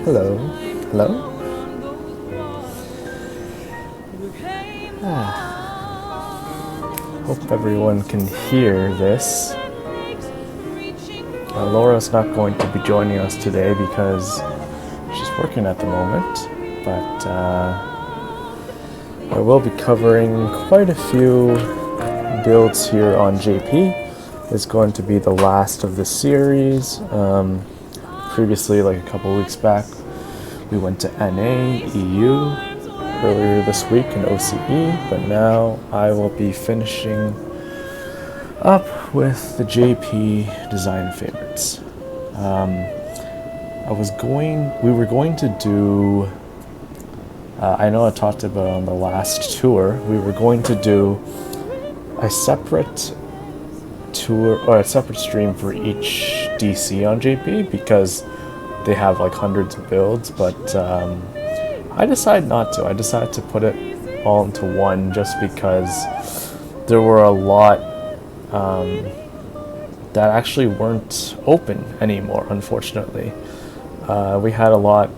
Hello. Hello? Hope everyone can hear this. Laura's not going to be joining us today because she's working at the moment, but I will be covering quite a few builds here on JP. It's going to be the last of the series. Previously, like a couple weeks back, we went to NA, EU, earlier this week in OCE, but now I will be finishing up with the JP design favorites. We were going to do, I know I talked about on the last tour, we were going to do a separate tour or a separate stream for each DC on JP because they have like hundreds of builds, but I decided not to. I decided to put it all into one just because there were a lot that actually weren't open anymore, unfortunately. We had a lot,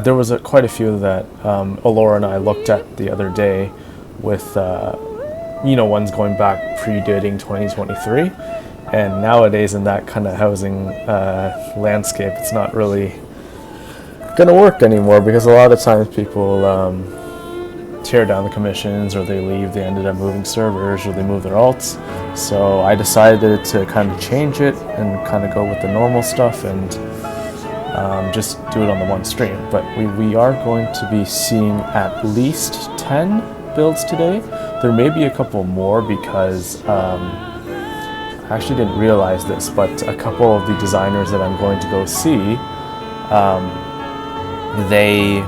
there was quite a few that Alora and I looked at the other day with ones going back predating 2023, and nowadays in that kind of housing landscape, it's not really gonna work anymore because a lot of times people tear down the commissions, or they leave, they ended up moving servers, or they move their alts. So I decided to kind of change it and kind of go with the normal stuff and just do it on the one stream. But we are going to be seeing at least 10 builds today. There may be a couple more because I actually didn't realize this, but a couple of the designers that I'm going to go see, they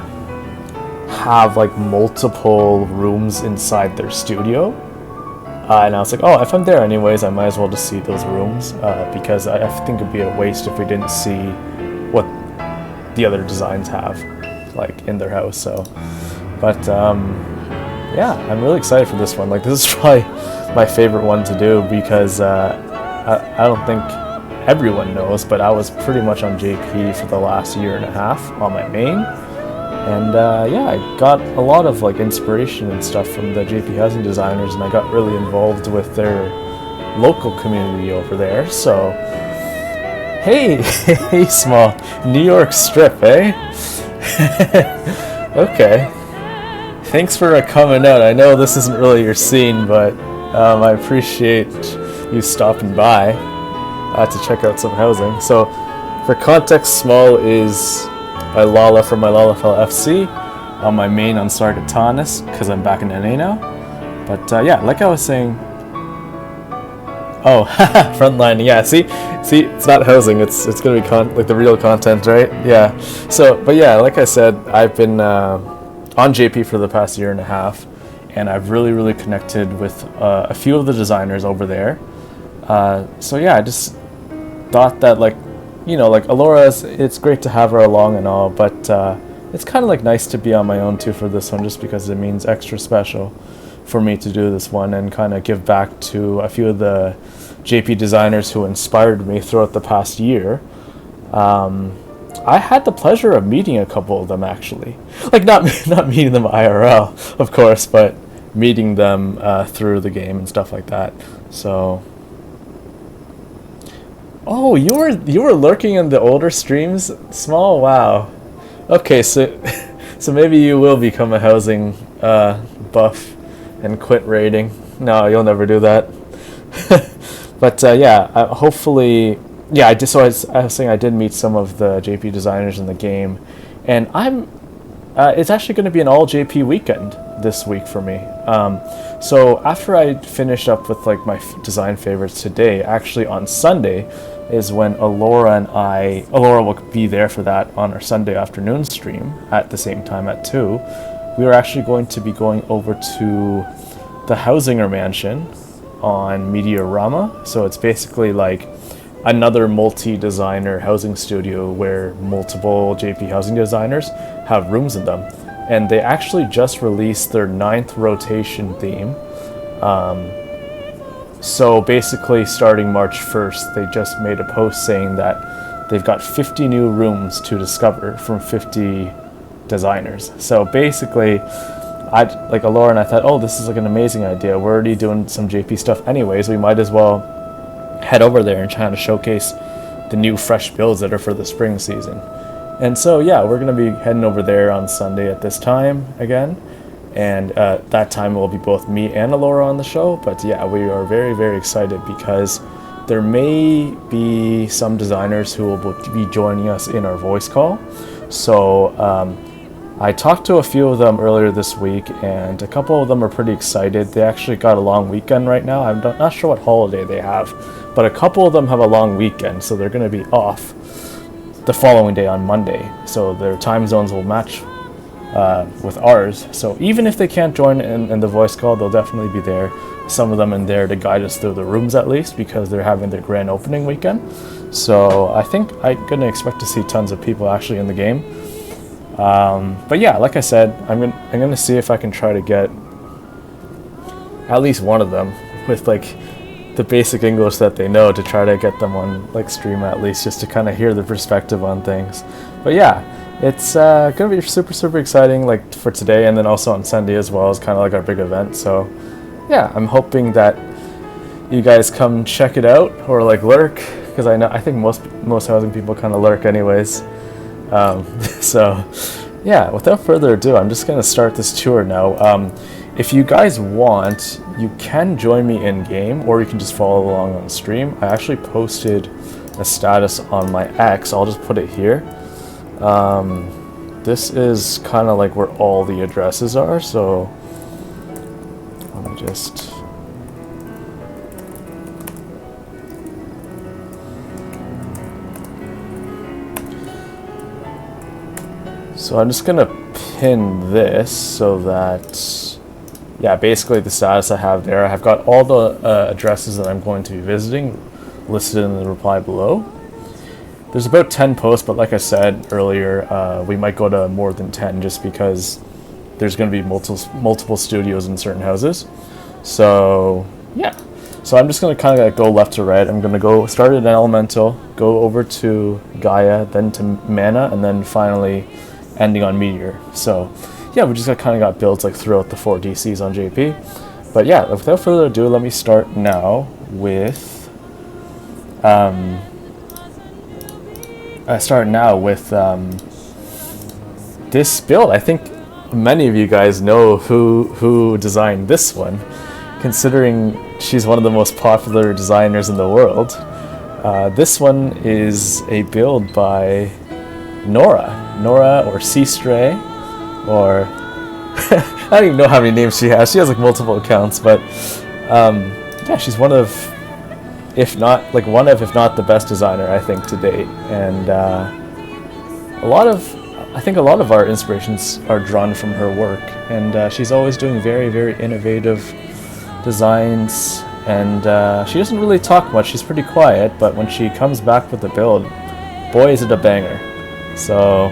have like multiple rooms inside their studio. And I was like, oh, if I'm there anyways, I might as well just see those rooms because I think it'd be a waste if we didn't see what the other designs have like in their house. So, but yeah, I'm really excited for this one. Like, this is probably my favorite one to do because I don't think everyone knows, but I was pretty much on JP for the last year and a half on my main. And yeah, I got a lot of like inspiration and stuff from the JP housing designers, and I got really involved with their local community over there. So, hey, hey, small New York strip, eh? Okay. Thanks for coming out. I know this isn't really your scene, but I appreciate you stopping by to check out some housing. So, for context, small is by Lala from my Lalafell FC on my main on Sargatanis because I'm back in NA now. But yeah, like I was saying. Oh, frontline. Yeah, see, it's not housing. It's gonna be like the real content, right? Yeah. So, but yeah, like I said, I've been on JP for the past year and a half, and I've really connected with a few of the designers over there. So yeah, I just thought that like Alora, it's great to have her along and all, but it's kind of like nice to be on my own too for this one, just because it means extra special for me to do this one and kind of give back to a few of the JP designers who inspired me throughout the past year. I had the pleasure of meeting a couple of them actually, like not meeting them IRL, of course, but meeting them through the game and stuff like that. So. Oh, you were lurking in the older streams, small. Wow. Okay, so maybe you will become a housing buff and quit raiding. No, you'll never do that. But yeah, hopefully, yeah. I was saying I did meet some of the JP designers in the game, and it's actually going to be an all JP weekend this week for me. So after I finish up with like my design favorites today, actually on Sunday is when Alora will be there for that on our Sunday afternoon stream at the same time at 2. We are actually going to be going over to the Housinger Mansion on Meteorama. So it's basically like another multi-designer housing studio where multiple JP housing designers have rooms in them. And they actually just released their 9th rotation theme. So basically starting March 1st, they just made a post saying that they've got 50 new rooms to discover from 50 designers. So basically, like Alora and I thought, oh, this is like an amazing idea. We're already doing some JP stuff anyways. We might as well head over there and try to showcase the new fresh builds that are for the spring season. And so yeah, we're gonna be heading over there on Sunday at this time again. And that time will be both me and Alora on the show. But yeah, we are very, very excited because there may be some designers who will be joining us in our voice call. So I talked to a few of them earlier this week, and a couple of them are pretty excited. They actually got a long weekend right now. I'm not sure what holiday they have, but a couple of them have a long weekend, so they're going to be off the following day on Monday. So their time zones will match with ours. So even if they can't join in the voice call, they'll definitely be there. Some of them in there to guide us through the rooms at least, because they're having their grand opening weekend. So I think I'm going to expect to see tons of people actually in the game. But yeah, like I said, I'm gonna see if I can try to get at least one of them with like the basic English that they know, to try to get them on like stream at least, just to kind of hear the perspective on things. But yeah, it's gonna be super, super exciting, like for today, and then also on Sunday as well, is kind of like our big event. So yeah, I'm hoping that you guys come check it out, or like lurk, because I think most housing people kind of lurk anyways. So yeah, without further ado, I'm just gonna start this tour now. If you guys want, you can join me in game, or you can just follow along on stream. I actually posted a status on my X. I'll just put it here. This is kind of like where all the addresses are, so let me just... So I'm just gonna pin this so that, yeah, basically the status I have there. I have got all the addresses that I'm going to be visiting listed in the reply below. There's about 10 posts, but like I said earlier, we might go to more than 10 just because there's going to be multiple studios in certain houses. So yeah, so I'm just going to kind of go left to right. I'm going to go start at Elemental, go over to Gaia, then to Mana, and then finally ending on Meteor. So yeah, we just kind of got builds like throughout the 4 DCs on JP. But yeah, without further ado, let me start now with this build. I think many of you guys know who designed this one, considering she's one of the most popular designers in the world. This one is a build by Nora or C-Stray, or I don't even know how many names she has. She has like multiple accounts, but yeah, she's one of, if not the best designer I think to date. And I think a lot of our inspirations are drawn from her work, and she's always doing very, very innovative designs. And she doesn't really talk much. She's pretty quiet, but when she comes back with a build, boy is it a banger. So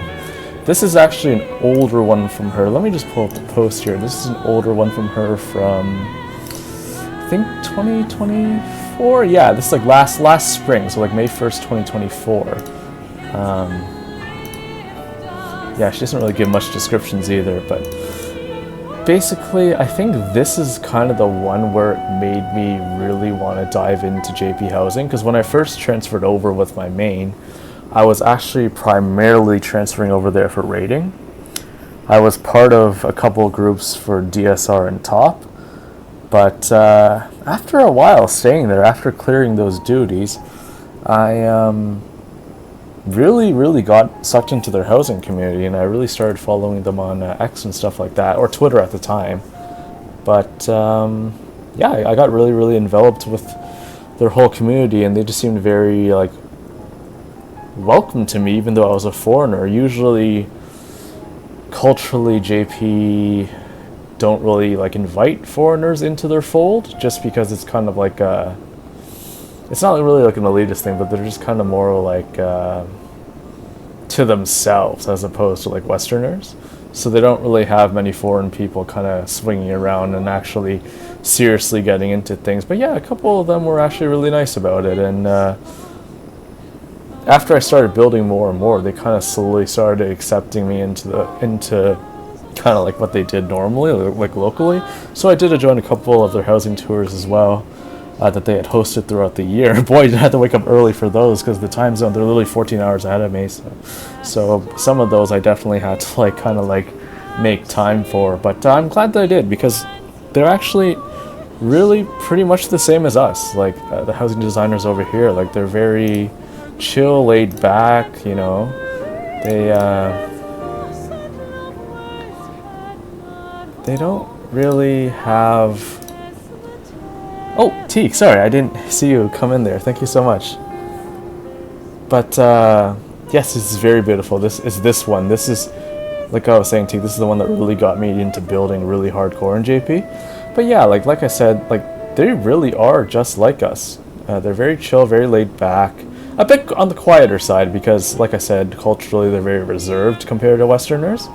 this is actually an older one from her. Let me just pull up the post here. This is an older one from her from, I think, 2024. Yeah, this is like last spring, so like May 1st, 2024. Yeah, she doesn't really give much descriptions either, but basically I think this is kind of the one where it made me really want to dive into JP Housing, because when I first transferred over with my main, I was actually primarily transferring over there for raiding. I was part of a couple groups for DSR and top, but after a while staying there, after clearing those duties, I really got sucked into their housing community, and I really started following them on X and stuff like that, or Twitter at the time. But yeah, I got really enveloped with their whole community, and they just seemed very like welcome to me, even though I was a foreigner. Usually culturally, JP don't really like invite foreigners into their fold, just because it's kind of like it's not really like an elitist thing, but they're just kind of more like to themselves as opposed to like Westerners. So they don't really have many foreign people kind of swinging around and actually seriously getting into things. But yeah, a couple of them were actually really nice about it, and after I started building more and more, they kind of slowly started accepting me into kind of like what they did normally, like locally. So I did join a couple of their housing tours as well, that they had hosted throughout the year. Boy, I had to wake up early for those because the time zone, they're literally 14 hours ahead of me. So some of those I definitely had to like kind of like make time for. But I'm glad that I did, because they're actually really pretty much the same as us. Like the housing designers over here, like they're very chill, laid back, you know. They don't really have... Oh, Teak, sorry, I didn't see you come in there. Thank you so much. But yes, this is very beautiful. This is this one. This is, like I was saying, Teak, this is the one that really got me into building really hardcore in JP. But yeah, like I said, like they really are just like us. They're very chill, very laid back. A bit on the quieter side because, like I said, culturally they're very reserved compared to Westerners.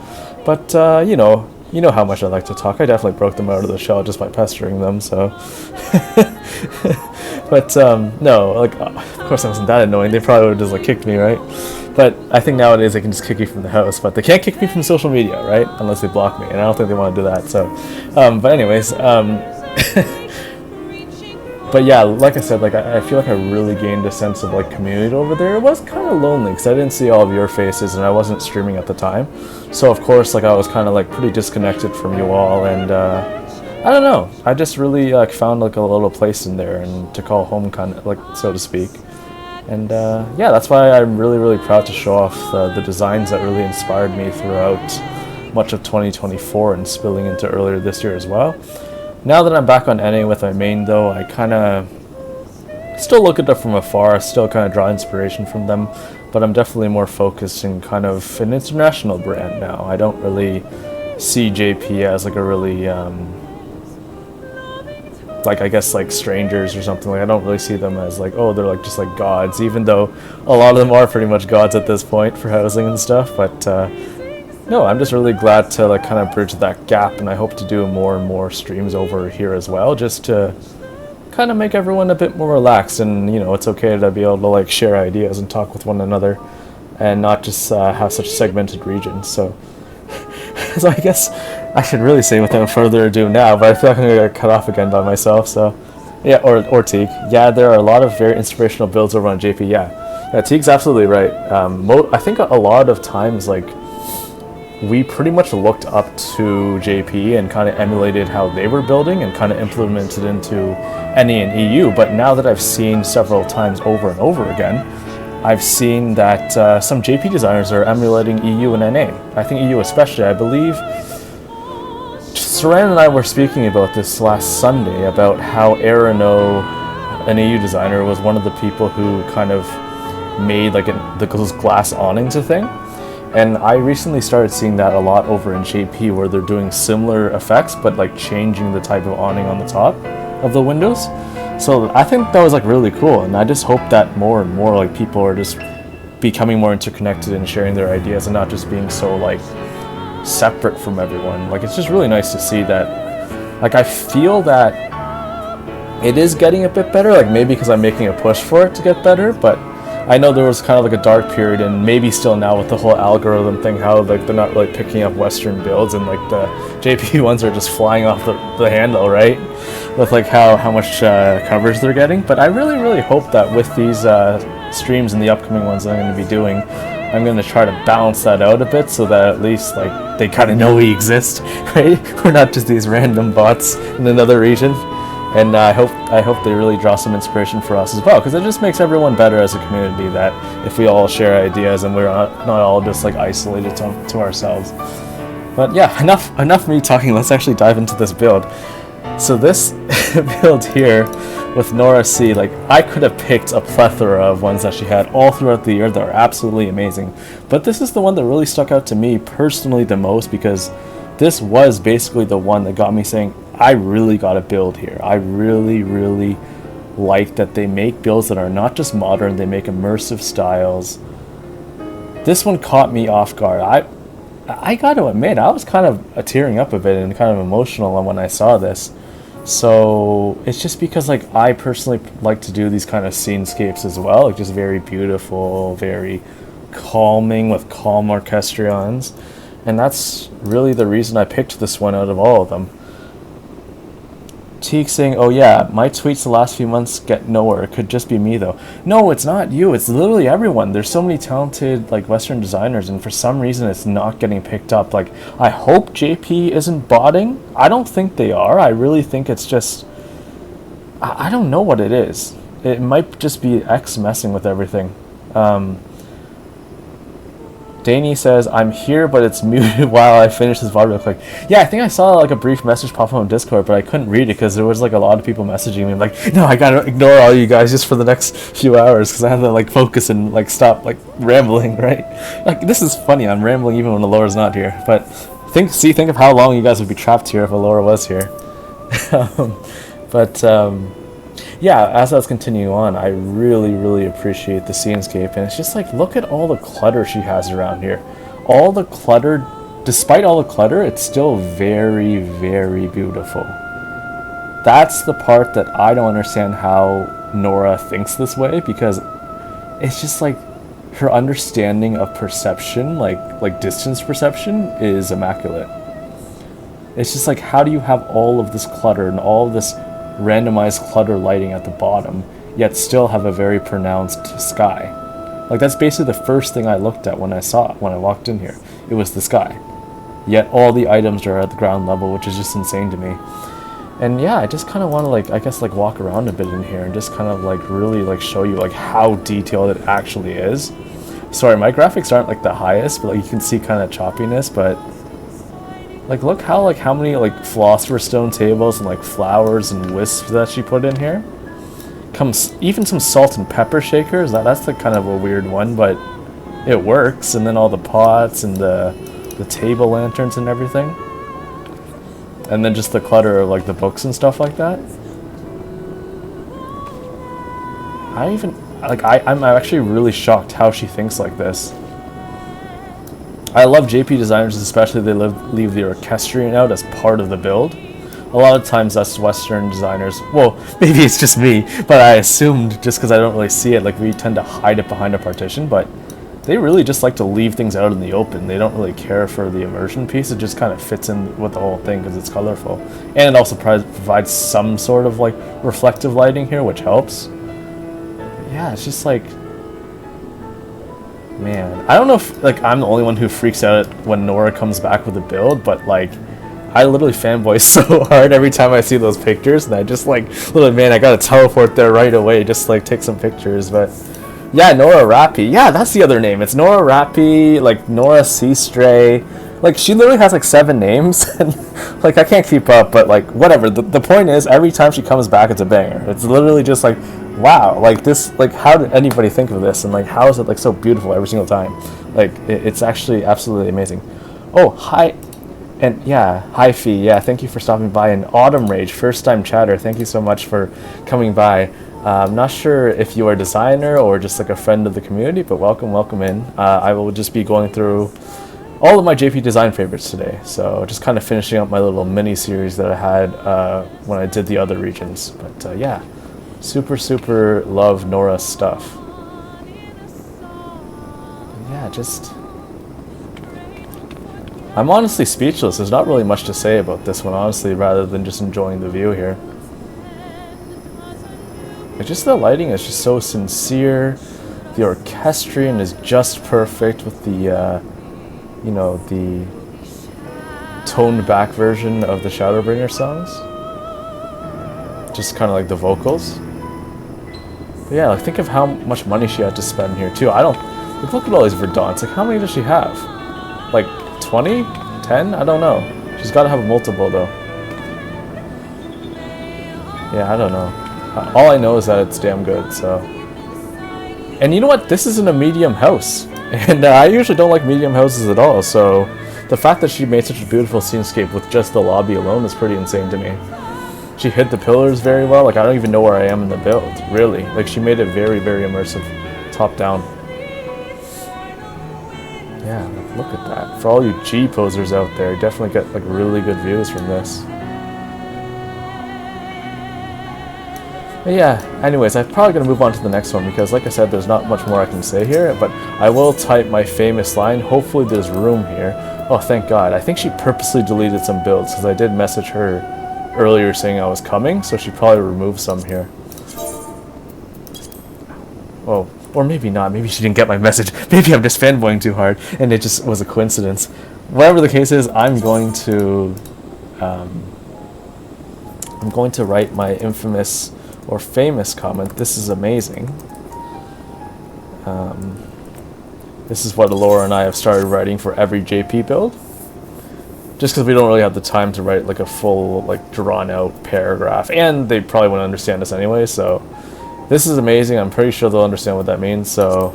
But you know how much I like to talk. I definitely broke them out of the shell just by pestering them, so. But no, like of course I wasn't that annoying. They probably would have just like kicked me, right? But I think nowadays they can just kick you from the house, but they can't kick me from social media, right? Unless they block me, and I don't think they want to do that. So, but anyways, but yeah, like I said, like I feel like I really gained a sense of like community over there. It was kind of lonely because I didn't see all of your faces and I wasn't streaming at the time. So of course, like I was kind of like pretty disconnected from you all, and I don't know. I just really like found like a little place in there and to call home, kind of like, so to speak. And yeah, that's why I'm really, really proud to show off the designs that really inspired me throughout much of 2024 and spilling into earlier this year as well. Now that I'm back on NA with my main though, I kind of still look at them from afar, still kind of draw inspiration from them, but I'm definitely more focused in kind of an international brand now. I don't really see JP as like a really, like I guess like strangers or something. Like I don't really see them as like, oh, they're like just like gods, even though a lot of them are pretty much gods at this point for housing and stuff, but no, I'm just really glad to like kind of bridge that gap, and I hope to do more and more streams over here as well, just to kind of make everyone a bit more relaxed. And you know, it's okay to be able to like share ideas and talk with one another and not just have such segmented regions. So so I guess I should really say without further ado now, but I feel like I'm gonna get cut off again by myself. So yeah, or Teague, yeah, there are a lot of very inspirational builds over on JP. Yeah, Teague's absolutely right. I think a lot of times like we pretty much looked up to JP and kind of emulated how they were building and kind of implemented into NE and EU. But now that I've seen several times over and over again, I've seen that some JP designers are emulating EU and NA. I think EU especially. I believe Saran and I were speaking about this last Sunday about how Arano, an EU designer, was one of the people who kind of made like those glass awnings a thing. And I recently started seeing that a lot over in JP, where they're doing similar effects, but like changing the type of awning on the top of the windows. So I think that was like really cool, and I just hope that more and more like people are just becoming more interconnected and sharing their ideas and not just being so like separate from everyone. Like it's just really nice to see that. Like I feel that it is getting a bit better, like maybe because I'm making a push for it to get better, but I know there was kind of like a dark period, and maybe still now with the whole algorithm thing, how like they're not really picking up Western builds, and like the JP ones are just flying off the handle, right? With like how much coverage they're getting. But I really, really hope that with these streams and the upcoming ones that I'm going to be doing, I'm going to try to balance that out a bit so that at least like they kind of know we exist, right? We're not just these random bots in another region. And I hope they really draw some inspiration for us as well, because it just makes everyone better as a community, that if we all share ideas and we're not all just like isolated to ourselves. But yeah, enough me talking. Let's actually dive into this build. So this build here with Nora C, like I could have picked a plethora of ones that she had all throughout the year that are absolutely amazing. But this is the one that really stuck out to me personally the most, because this was basically the one that got me saying, I really got to build here. I really, really like that they make builds that are not just modern, they make immersive styles. This one caught me off guard. I got to admit, I was kind of tearing up a bit and kind of emotional when I saw this. So it's just because like I personally like to do these kind of scenescapes as well, like just very beautiful, very calming with calm orchestrions, and that's really the reason I picked this one out of all of them. Teak saying, "Oh yeah, my tweets the last few months get nowhere. It could just be me though." No, it's not you. It's literally everyone. There's so many talented like Western designers, and for some reason, it's not getting picked up. Like, I hope JP isn't botting. I don't think they are. I really think it's just, I don't know what it is. It might just be X messing with everything. Danny says, "I'm here, but it's muted while I finish this VOD real quick." Yeah, I think I saw like a brief message pop up on Discord, but I couldn't read it because there was like a lot of people messaging me like, "No, I gotta ignore all you guys just for the next few hours because I have to like focus and like stop like rambling." Right? Like, this is funny. I'm rambling even when Alora's not here. But think of how long you guys would be trapped here if Alora was here. but yeah, as I was continuing on, I really appreciate the scenescape, and it's just like, look at all the clutter she has around here. All the clutter, despite all the clutter, it's still very beautiful. That's the part that I don't understand how Nora thinks this way, because it's just like her understanding of perception, like distance perception, is immaculate. It's just like, how do you have all of this clutter and all of this randomized clutter lighting at the bottom, yet still have a very pronounced sky? Like, that's basically the first thing I looked at when I walked in here. It was the sky. Yet all the items are at the ground level, which is just insane to me. And yeah, I just kind of want to like, I guess like walk around a bit in here and just kind of like really like show you like how detailed it actually is. Sorry, my graphics aren't like the highest, but like you can see kind of choppiness, but like, look how many like philosopher's stone tables and like flowers and wisps that she put in here. Comes even some salt and pepper shakers. That's the kind of a weird one, but it works. And then all the pots and the table lanterns and everything. And then just the clutter of like the books and stuff like that. I'm actually really shocked how she thinks like this. I love JP designers, especially they leave the orchestrion out as part of the build. A lot of times us Western designers, well, maybe it's just me, but I assumed just because I don't really see it, like we tend to hide it behind a partition, but they really just like to leave things out in the open. They don't really care for the immersion piece. It just kind of fits in with the whole thing because it's colorful. And it also provides some sort of like reflective lighting here, which helps. Yeah, it's just like, man, I don't know if like I'm the only one who freaks out when Nora comes back with a build, but like I literally fanboy so hard every time I see those pictures, and I just like, literally, man, I gotta teleport there right away just to, like, take some pictures. But yeah, Nora Rappy, yeah, that's the other name. It's Nora Rappy, like Nora Seastray. Like, she literally has like 7 names, and like I can't keep up, but like whatever. The point is, every time she comes back, it's a banger. It's literally just like, wow, like this, like how did anybody think of this, and like how is it like so beautiful every single time? Like it's actually absolutely amazing. Oh, hi, and yeah, hi Fee, yeah, thank you for stopping by. And Autumn Rage, first time chatter, thank you so much for coming by. I'm not sure if you are a designer or just like a friend of the community, but welcome in. I will just be going through all of my JP design favorites today, so just kind of finishing up my little mini series that I had when I did the other regions. But yeah, super love Nora's stuff. Yeah, just, I'm honestly speechless. There's not really much to say about this one, honestly, rather than just enjoying the view here. Like, just the lighting is just so sincere. The orchestrion is just perfect with the you know, the toned back version of the Shadowbringer songs. Just kind of like the vocals. But yeah, like think of how much money she had to spend here too. I don't, like, look at all these Verdants. Like, how many does she have? Like 20? 10? I don't know. She's got to have a multiple though. Yeah, I don't know. All I know is that it's damn good, so. And you know what? This isn't a medium house. And I usually don't like medium houses at all, so the fact that she made such a beautiful scenescape with just the lobby alone is pretty insane to me. She hid the pillars very well. Like, I don't even know where I am in the build, really. Like, she made it very immersive, top down. Yeah, like, look at that. For all you G posers out there, definitely get like really good views from this. But yeah, anyways, I'm probably going to move on to the next one because, like I said, there's not much more I can say here, but I will type my famous line. Hopefully there's room here. Oh, thank God. I think she purposely deleted some builds because I did message her earlier saying I was coming, so she probably removed some here. Oh, or maybe not. Maybe she didn't get my message. Maybe I'm just fanboying too hard, and it just was a coincidence. Whatever the case is, I'm going to write my infamous or famous comment. This is amazing. This is what Laura and I have started writing for every JP build. Just because we don't really have the time to write like a full, like, drawn out paragraph, and they probably wouldn't understand us anyway. So this is amazing. I'm pretty sure they'll understand what that means. So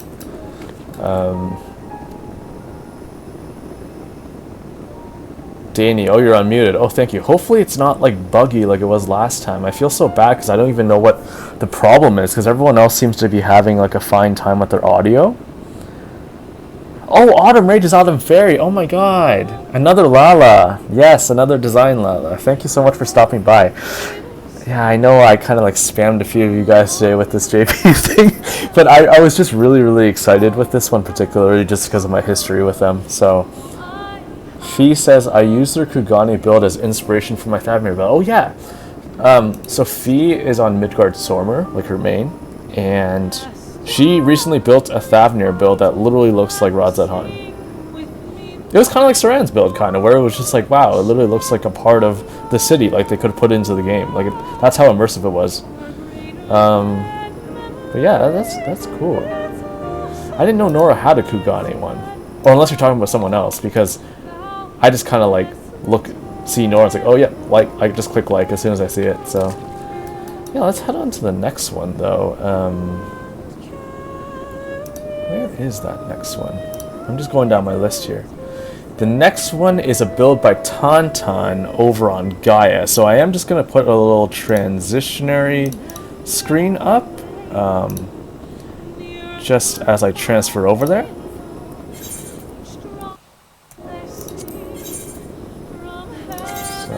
Danny, oh, you're unmuted. Oh, thank you. Hopefully it's not like buggy like it was last time. I feel so bad because I don't even know what the problem is because everyone else seems to be having like a fine time with their audio. Oh, Autumn Rage is Autumn Fairy. Oh my God. Another Lala. Yes, another design Lala. Thank you so much for stopping by. Yeah, I know I kind of like spammed a few of you guys today with this JP thing, but I was just really, really excited with this one particularly just because of my history with them. So Fee says, I use their Kugani build as inspiration for my Thavnir build. Oh yeah. So Fee is on Midgard Sormer, like her main, and she recently built a Thavnir build that literally looks like Radz-at-Han. It was kind of like Saran's build, kind of, where it was just like, wow, it literally looks like a part of the city, like they could have put into the game. Like that's how immersive it was. But yeah, that's cool. I didn't know Nora had a Kugani one, or unless you're talking about someone else, because I just kind of like see Nora, it's like, oh yeah, like I just click like as soon as I see it. So yeah, let's head on to the next one though. Where is that next one? I'm just going down my list here. The next one is a build by Tauntaun over on Gaia. So I am just going to put a little transitionary screen up just as I transfer over there. So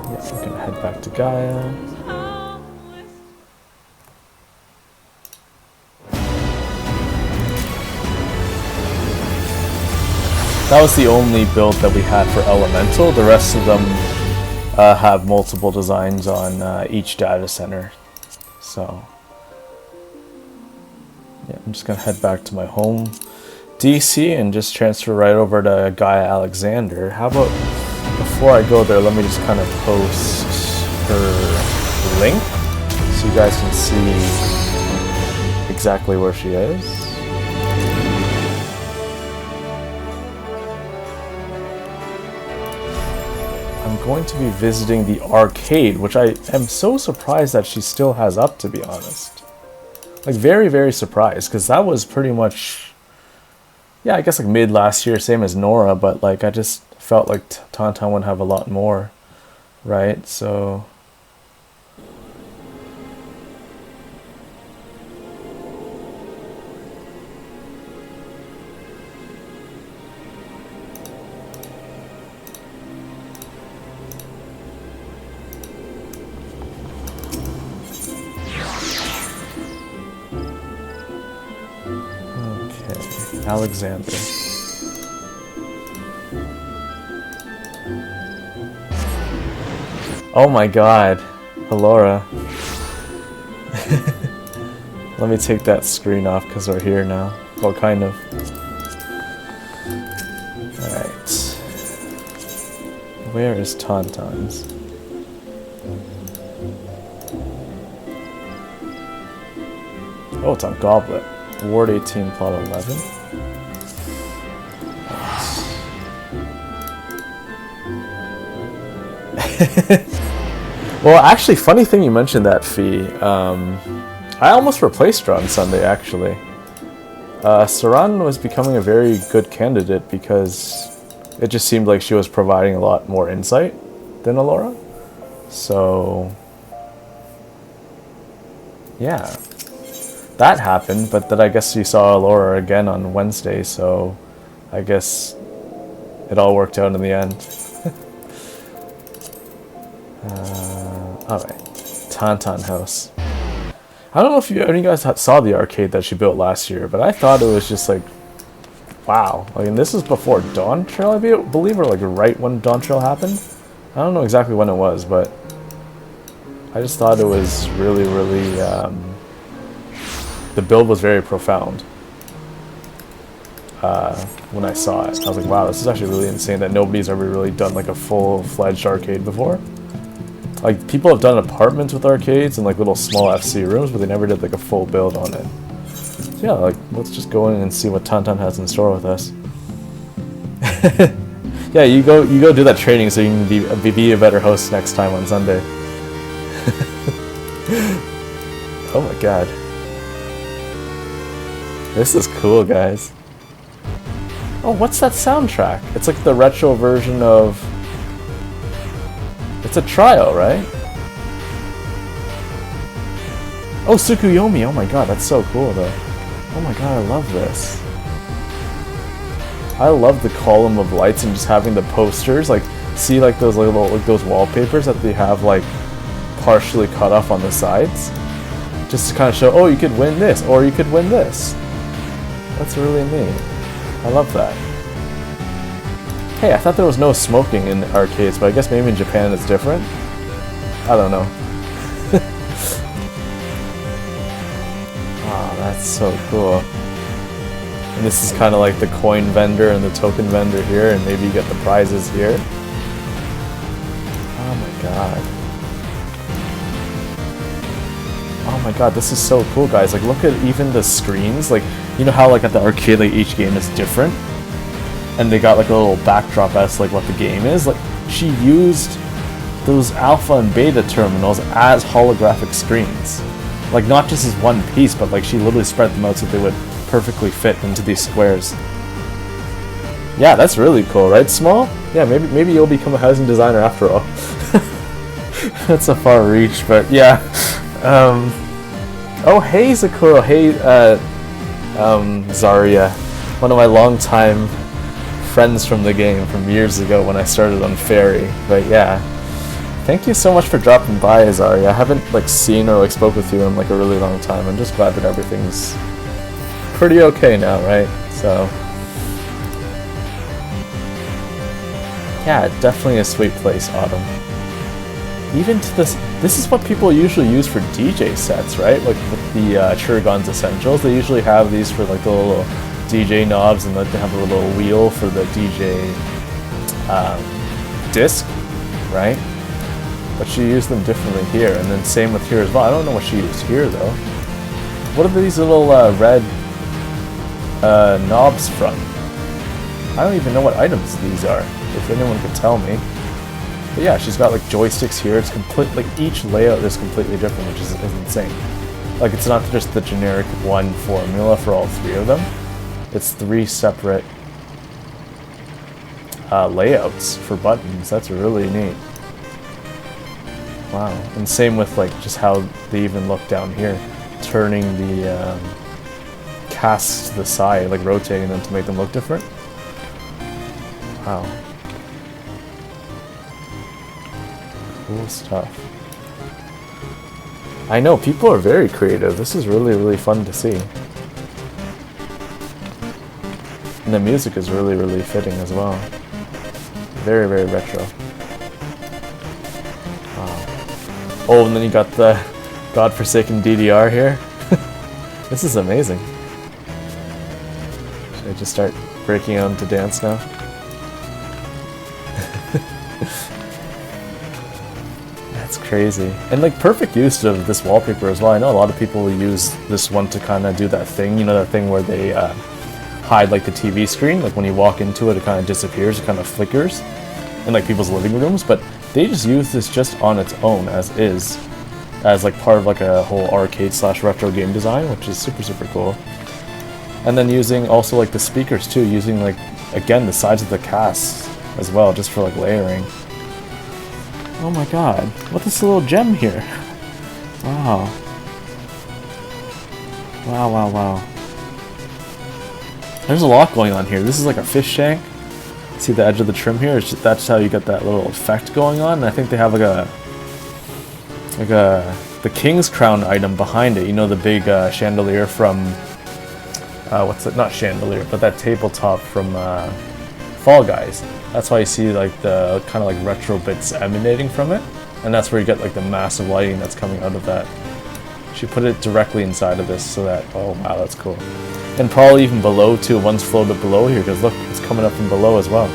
yeah, I'm going to head back to Gaia. That was the only build that we had for Elemental. The rest of them have multiple designs on each data center. So yeah, I'm just gonna head back to my home DC and just transfer right over to Gaia Alexander. How about before I go there, let me just kind of post her link so you guys can see exactly where she is. I'm going to be visiting the arcade, which I am so surprised that she still has up, to be honest. Like, very, very surprised, because that was pretty much, yeah, I guess like mid last year, same as Nora, but like I just felt like Tauntaun would have a lot more, right? So Alexander. Oh my God, Alora. Let me take that screen off because we're here now. Well, kind of. Alright. Where is Tauntaun's? Oh, it's on Goblet. Ward 18, plot 11. Well, actually, funny thing you mentioned that, Fee. I almost replaced her on Sunday, actually. Saran was becoming a very good candidate because it just seemed like she was providing a lot more insight than Alora. So, yeah. That happened, but then I guess you saw Alora again on Wednesday, so I guess it all worked out in the end. Alright, Tauntaun House. I don't know if any of you guys saw the arcade that she built last year, but I thought it was just like, wow. Like, and this was before Dawn Trail, I believe, or like right when Dawn Trail happened. I don't know exactly when it was, but I just thought it was really, really, the build was very profound. When I saw it, I was like, wow, this is actually really insane that nobody's ever really done like a full-fledged arcade before. Like, people have done apartments with arcades and like little small FC rooms, but they never did like a full build on it. So yeah, like, let's just go in and see what Tauntaun has in store with us. Yeah, you go do that training so you can be a better host next time on Sunday. Oh my god. This is cool, guys. Oh, what's that soundtrack? It's like the retro version of... It's a trial, right? Oh, Tsukuyomi! Oh my god, that's so cool, though. Oh my god, I love this. I love the column of lights and just having the posters. Like, see like those little, like those wallpapers that they have like partially cut off on the sides? Just to kind of show, oh, you could win this, or you could win this. That's really neat. I love that. Hey, I thought there was no smoking in arcades, but I guess maybe in Japan it's different? I don't know. Wow, that's so cool. And this is kind of like the coin vendor and the token vendor here, and maybe you get the prizes here. Oh my god. Oh my god, this is so cool, guys. Like, look at even the screens. Like, you know how like at the arcade, like each game is different? And they got like a little backdrop as like what the game is. Like, she used those alpha and beta terminals as holographic screens. Like, not just as one piece, but like she literally spread them out so they would perfectly fit into these squares. Yeah, that's really cool, right, Small? Yeah, maybe you'll become a housing designer after all. That's a far reach, but yeah. Oh, hey Zakuro, hey Zarya, one of my longtime friends from the game from years ago when I started on Fairy. But yeah, thank you so much for dropping by, Zarya. I haven't like seen or like spoke with you in like a really long time. I'm just glad that everything's pretty okay now, right? So yeah, definitely a sweet place, Autumn. Even to this is what people usually use for DJ sets, right? Like with the Churigon's Essentials, they usually have these for like the little DJ knobs, and like they have a little wheel for the DJ disc, right? But she used them differently here, and then same with here as well. I don't know what she used here though. What are these little red knobs from? I don't even know what items these are, if anyone could tell me. But yeah, she's got like joysticks here. It's complete, like each layout is completely different, which is insane. Like, it's not just the generic one formula for all three of them. It's 3 separate layouts for buttons. That's really neat. Wow. And same with like just how they even look down here, turning the casts to the side, like rotating them to make them look different. Wow. Cool stuff. I know, people are very creative. This is really, really fun to see. And the music is really, really fitting as well. Very, very retro. Wow. Oh, and then you got the godforsaken DDR here. This is amazing. Should I just start breaking out into dance now? That's crazy. And like perfect use of this wallpaper as well. I know a lot of people will use this one to kind of do that thing, you know, that thing where they hide like the TV screen. Like when you walk into it, it kind of disappears, it kind of flickers in like people's living rooms. But they just use this just on its own as is, as like part of like a whole arcade / retro game design, which is super, super cool. And then using also like the speakers too, using like, again, the sides of the casts as well, just for like layering. Oh my god, what's this little gem here? Wow. Wow, wow, wow. There's a lot going on here. This is like a fish shank. See the edge of the trim here? It's just, that's how you get that little effect going on. And I think they have like a the King's Crown item behind it. You know, the big chandelier from what's it? Not chandelier, but that tabletop from Fall Guys. That's why you see like the kind of like retro bits emanating from it, and that's where you get like the massive lighting that's coming out of that. She put it directly inside of this so that, oh wow, that's cool. And probably even below too, one's floated below here, because look, it's coming up from below as well.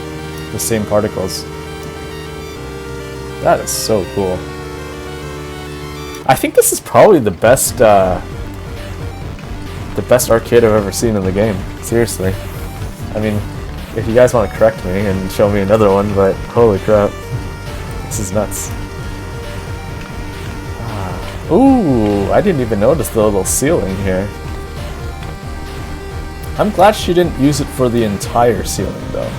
The same particles. That is so cool. I think this is probably the best arcade I've ever seen in the game. Seriously. I mean, if you guys want to correct me and show me another one, but holy crap. This is nuts. Ooh, I didn't even notice the little ceiling here. I'm glad she didn't use it for the entire ceiling though.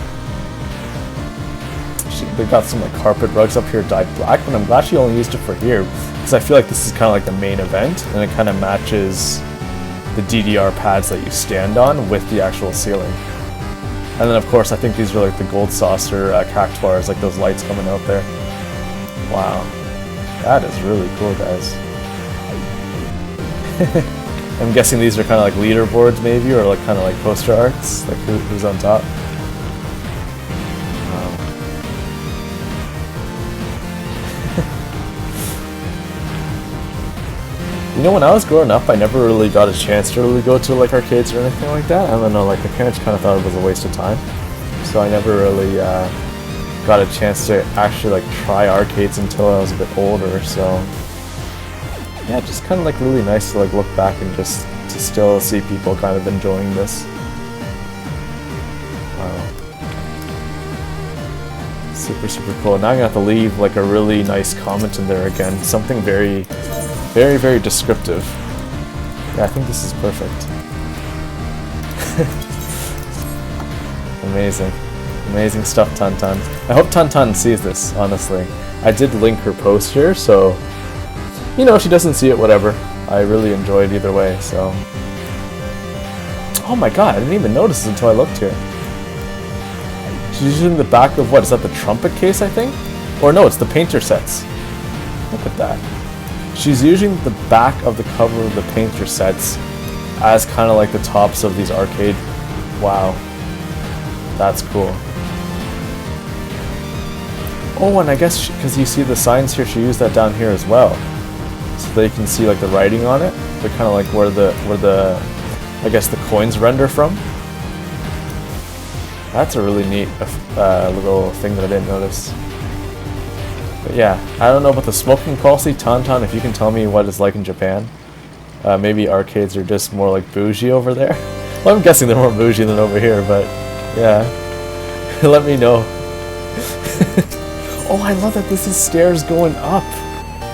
They got some like carpet rugs up here dyed black, but I'm glad she only used it for here, because I feel like this is kind of like the main event, and it kind of matches the DDR pads that you stand on with the actual ceiling. And then of course I think these are like the gold saucer cactuars, like those lights coming out there. Wow, that is really cool, guys. I'm guessing these are kind of like leaderboards maybe, or like kind of like poster arts, like who's on top. You know, when I was growing up, I never really got a chance to really go to like arcades or anything like that. I don't know, like my parents kind of thought it was a waste of time, so I never really got a chance to actually like try arcades until I was a bit older. So yeah, just kind of like really nice to like look back and just to still see people kind of enjoying this. Wow, super cool. Now I'm gonna have to leave like a really nice comment in there again, something very descriptive. Yeah, I think this is perfect. Amazing stuff, Tantan. I hope Tantan sees this, honestly. I did link her post here, so you know, if she doesn't see it, whatever. I really enjoyed either way, so. Oh my god, I didn't even notice it until I looked here. She's using the back of what? Is that the trumpet case, I think? Or no, it's the painter sets. Look at that. She's using the back of the cover of the painter sets as kind of like the tops of these arcade. Wow. That's cool. Oh, and I guess because you see the signs here, she used that down here as well. So they can see like the writing on it. They're kind of like where the I guess the coins render from. That's a really neat little thing that I didn't notice. But yeah, I don't know about the smoking policy, Tauntaun, if you can tell me what it's like in Japan. Maybe arcades are just more like bougie over there. Well, I'm guessing they're more bougie than over here, but yeah. Let me know. Oh, I love that this is stairs going up,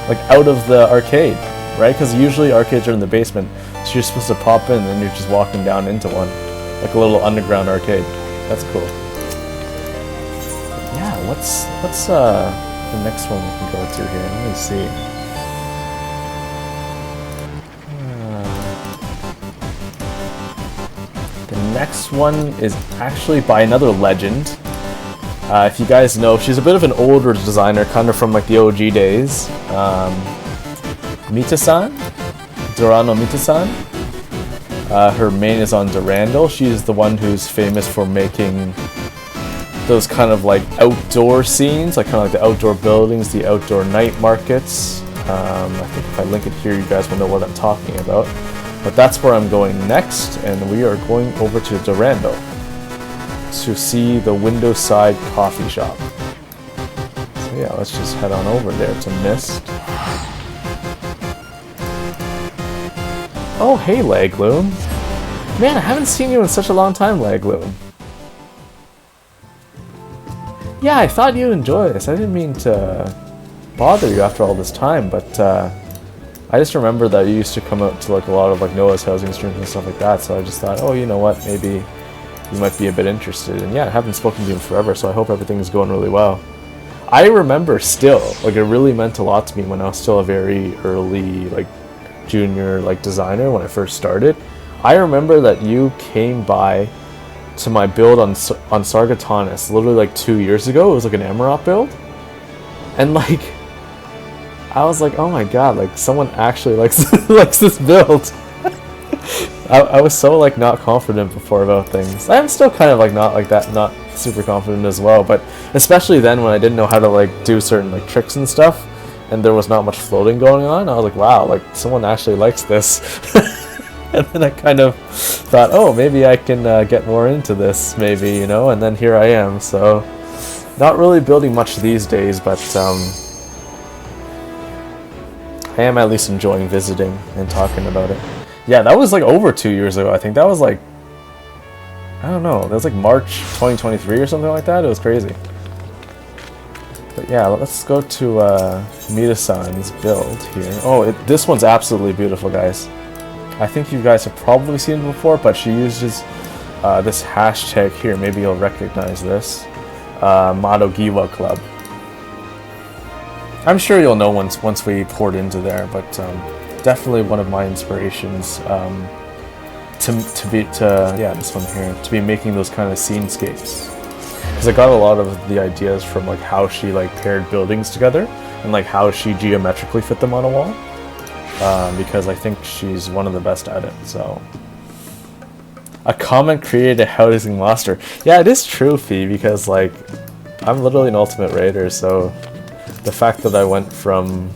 like out of the arcade, right? Because usually arcades are in the basement, so you're supposed to pop in and you're just walking down into one, like a little underground arcade. That's cool. Yeah, what's the next one we can go to here? Let me see. The next one is actually by another legend. If you guys know, she's a bit of an older designer, kind of from like the OG days. Mita-san? Dorano Mita-san? Her main is on Durandal. She's the one who's famous for making those kind of like outdoor scenes, like kind of like the outdoor buildings, the outdoor night markets. I think if I link it here, you guys will know what I'm talking about. But that's where I'm going next, and we are going over to Durandal to see the Windows Side Coffee Shop. So yeah, let's just head on over there to Mist. Oh, hey, Legloom. Man, I haven't seen you in such a long time, Legloom. Yeah, I thought you'd enjoy this. I didn't mean to bother you after all this time, but I just remember that you used to come out to like a lot of like Noah's housing streams and stuff like that, so I just thought, oh, you know what, maybe you might be a bit interested. And yeah, I haven't spoken to you in forever, so I hope everything is going really well. I remember still, like it really meant a lot to me when I was still a very early, like junior like designer when I first started. I remember that you came by to my build on Sargatanis literally like 2 years ago. It was like an Emerald build, and like I was like, oh my god, like someone actually likes likes this build. I was so like not confident before about things. I'm still kind of like not like that, not super confident as well, but especially then when I didn't know how to like do certain like tricks and stuff, and there was not much floating going on, I was like, wow, like someone actually likes this. And then I kind of thought, oh, maybe I can get more into this, maybe, you know, and then here I am. So not really building much these days, but I am at least enjoying visiting and talking about it. Yeah, that was like over 2 years ago. I think that was like, I don't know, that was like March 2023 or something like that. It was crazy. But yeah, let's go to Mita-san's build here. Oh, this one's absolutely beautiful, guys. I think you guys have probably seen it before, but she uses this hashtag here. Maybe you'll recognize this. Madogiwa Club. I'm sure you'll know once we poured into there, but definitely one of my inspirations this one here, to be making those kind of scenescapes. Because I got a lot of the ideas from like how she like paired buildings together and like how she geometrically fit them on a wall. Because I think she's one of the best at it. So a comment created a housing monster. Yeah, it is true, Fee, because like I'm literally an ultimate raider, so the fact that I went from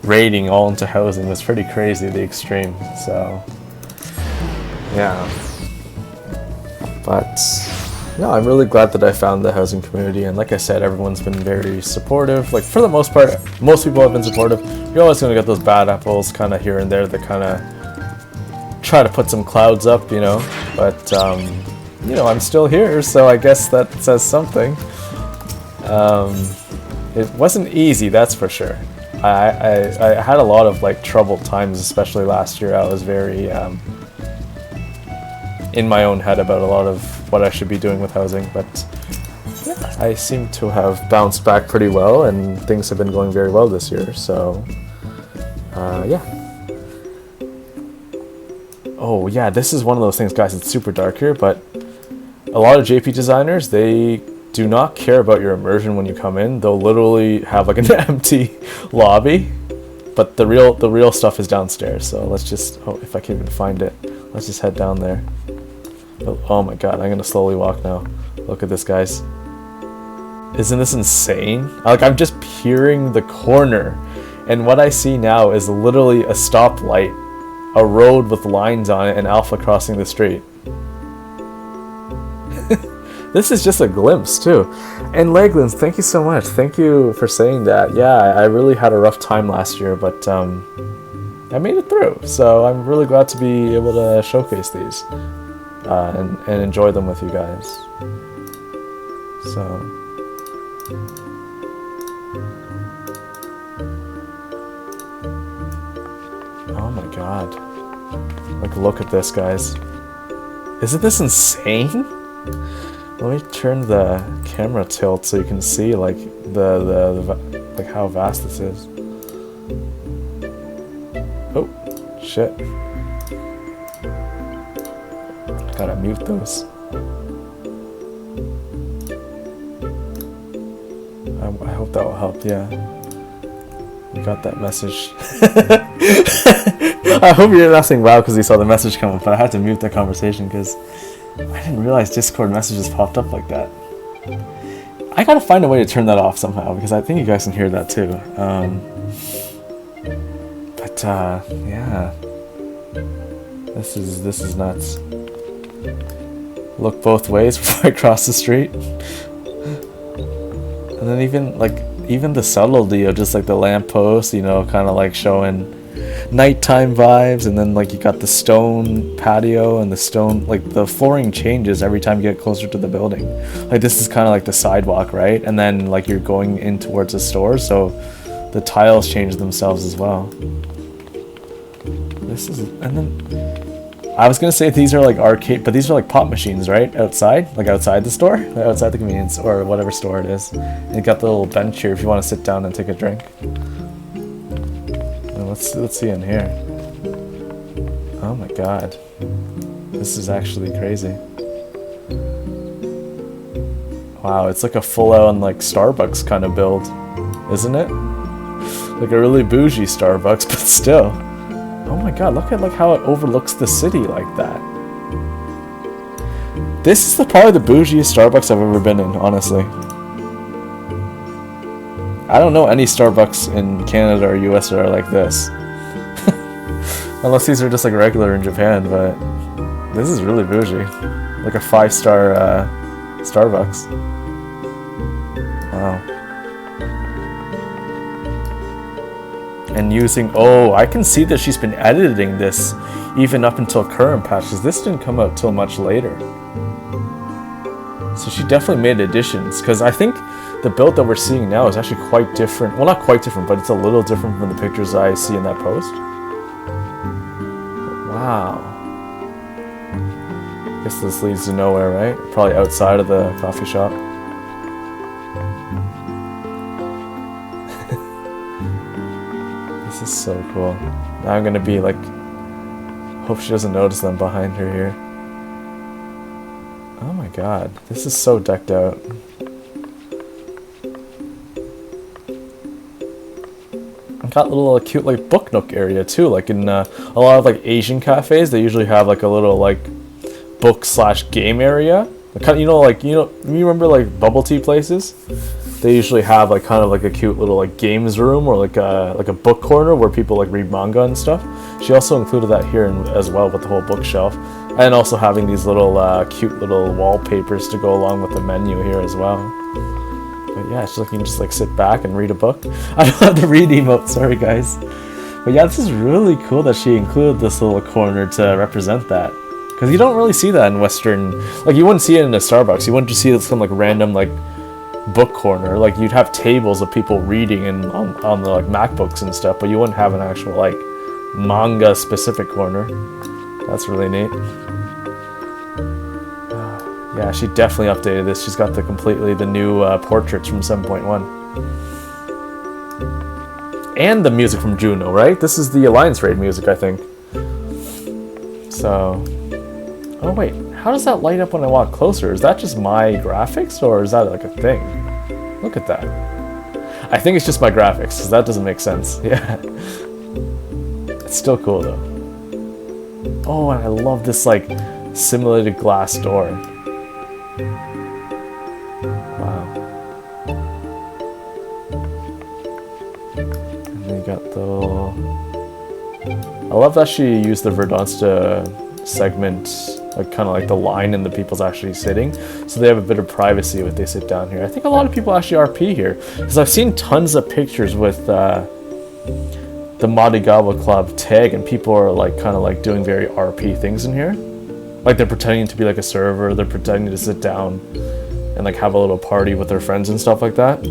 raiding all into housing was pretty crazy, the extreme. So yeah, but no, I'm really glad that I found the housing community, and like I said, everyone's been very supportive. Like for the most part, most people have been supportive. You're always going to get those bad apples kind of here and there that kind of try to put some clouds up, you know, but you know, I'm still here, so I guess that says something. It wasn't easy, that's for sure. I had a lot of like troubled times, especially last year. I was very in my own head about a lot of what I should be doing with housing, but yeah, I seem to have bounced back pretty well, and things have been going very well this year, so yeah. Oh yeah, this is one of those things, guys, it's super dark here, but a lot of JP designers, they do not care about your immersion when you come in. They'll literally have like an empty lobby, but the real stuff is downstairs. So let's just, oh, if I can even find it, let's just head down there. Oh my god, I'm gonna slowly walk now. Look at this, guys. Isn't this insane? Like, I'm just peering the corner, and what I see now is literally a stoplight, a road with lines on it, and Alpha crossing the street. This is just a glimpse too. And Leglins, thank you so much. Thank you for saying that. Yeah, I really had a rough time last year, but I made it through. So I'm really glad to be able to showcase these and enjoy them with you guys. So oh my god. Like, look at this, guys. Isn't this insane? Let me turn the camera tilt so you can see like like how vast this is. Oh shit! Gotta mute those. I hope that will help. Yeah, you got that message. I hope you're not saying wow because you saw the message come up, but I had to mute the conversation because I didn't realize Discord messages popped up like that. I gotta find a way to turn that off somehow because I think you guys can hear that too. Yeah, this is nuts. Look both ways before I cross the street. And then even the subtlety of just like the lamppost, you know, kind of like showing nighttime vibes, and then like you got the stone patio and the stone, like the flooring changes every time you get closer to the building. Like this is kind of like the sidewalk, right? And then like you're going in towards the store, so the tiles change themselves as well. This is, and then I was gonna say these are like arcade, but these are like pop machines, right? Outside, like outside the store, outside the convenience or whatever store it is. And you got the little bench here if you want to sit down and take a drink. Let's see in here. Oh my god, this is actually crazy. Wow, it's like a full-on like Starbucks kind of build, isn't it? Like a really bougie Starbucks, but still. Oh my god, look at like how it overlooks the city like that. This is probably the bougiest Starbucks I've ever been in, honestly. I don't know any Starbucks in Canada or US that are like this. Unless these are just like regular in Japan, but this is really bougie. Like a 5-star Starbucks. Wow. And using, oh, I can see that she's been editing this even up until current patches. This didn't come out till much later. So she definitely made additions, because I think the build that we're seeing now is actually quite different. Well, not quite different, but it's a little different from the pictures I see in that post. Wow. Guess this leads to nowhere, right? Probably outside of the coffee shop. This is so cool. Now I'm gonna be like, hope she doesn't notice them behind her here. Oh my god, this is so decked out. Got a little cute like book nook area too, like in a lot of like Asian cafes they usually have like a little like book / game area. Kind of, you remember like bubble tea places? They usually have like kind of like a cute little like games room or like a book corner where people like read manga and stuff. She also included that here as well with the whole bookshelf, and also having these little cute little wallpapers to go along with the menu here as well. But yeah, it's like you can just like sit back and read a book. I don't have the read emote, sorry guys. But yeah, this is really cool that she included this little corner to represent that. Because you don't really see that in Western, like you wouldn't see it in a Starbucks. You wouldn't just see some like random like book corner. Like you'd have tables of people reading and on the like MacBooks and stuff, but you wouldn't have an actual like manga specific corner. That's really neat. Yeah, she definitely updated this. She's got the new portraits from 7.1. And the music from Juno, right? This is the Alliance Raid music, I think. So... Oh wait, how does that light up when I walk closer? Is that just my graphics, or is that like a thing? Look at that. I think it's just my graphics, because that doesn't make sense. Yeah. It's still cool though. Oh, and I love this like simulated glass door. Wow. And then you got the... I love that she used the Verdance to segment like kind of like the line and the people's actually sitting, so they have a bit of privacy when they sit down here. I think a lot of people actually RP here, because I've seen tons of pictures with the Madigawa Club tag, and people are like kind of like doing very RP things in here. Like they're pretending to be like a server, they're pretending to sit down and like have a little party with their friends and stuff like that.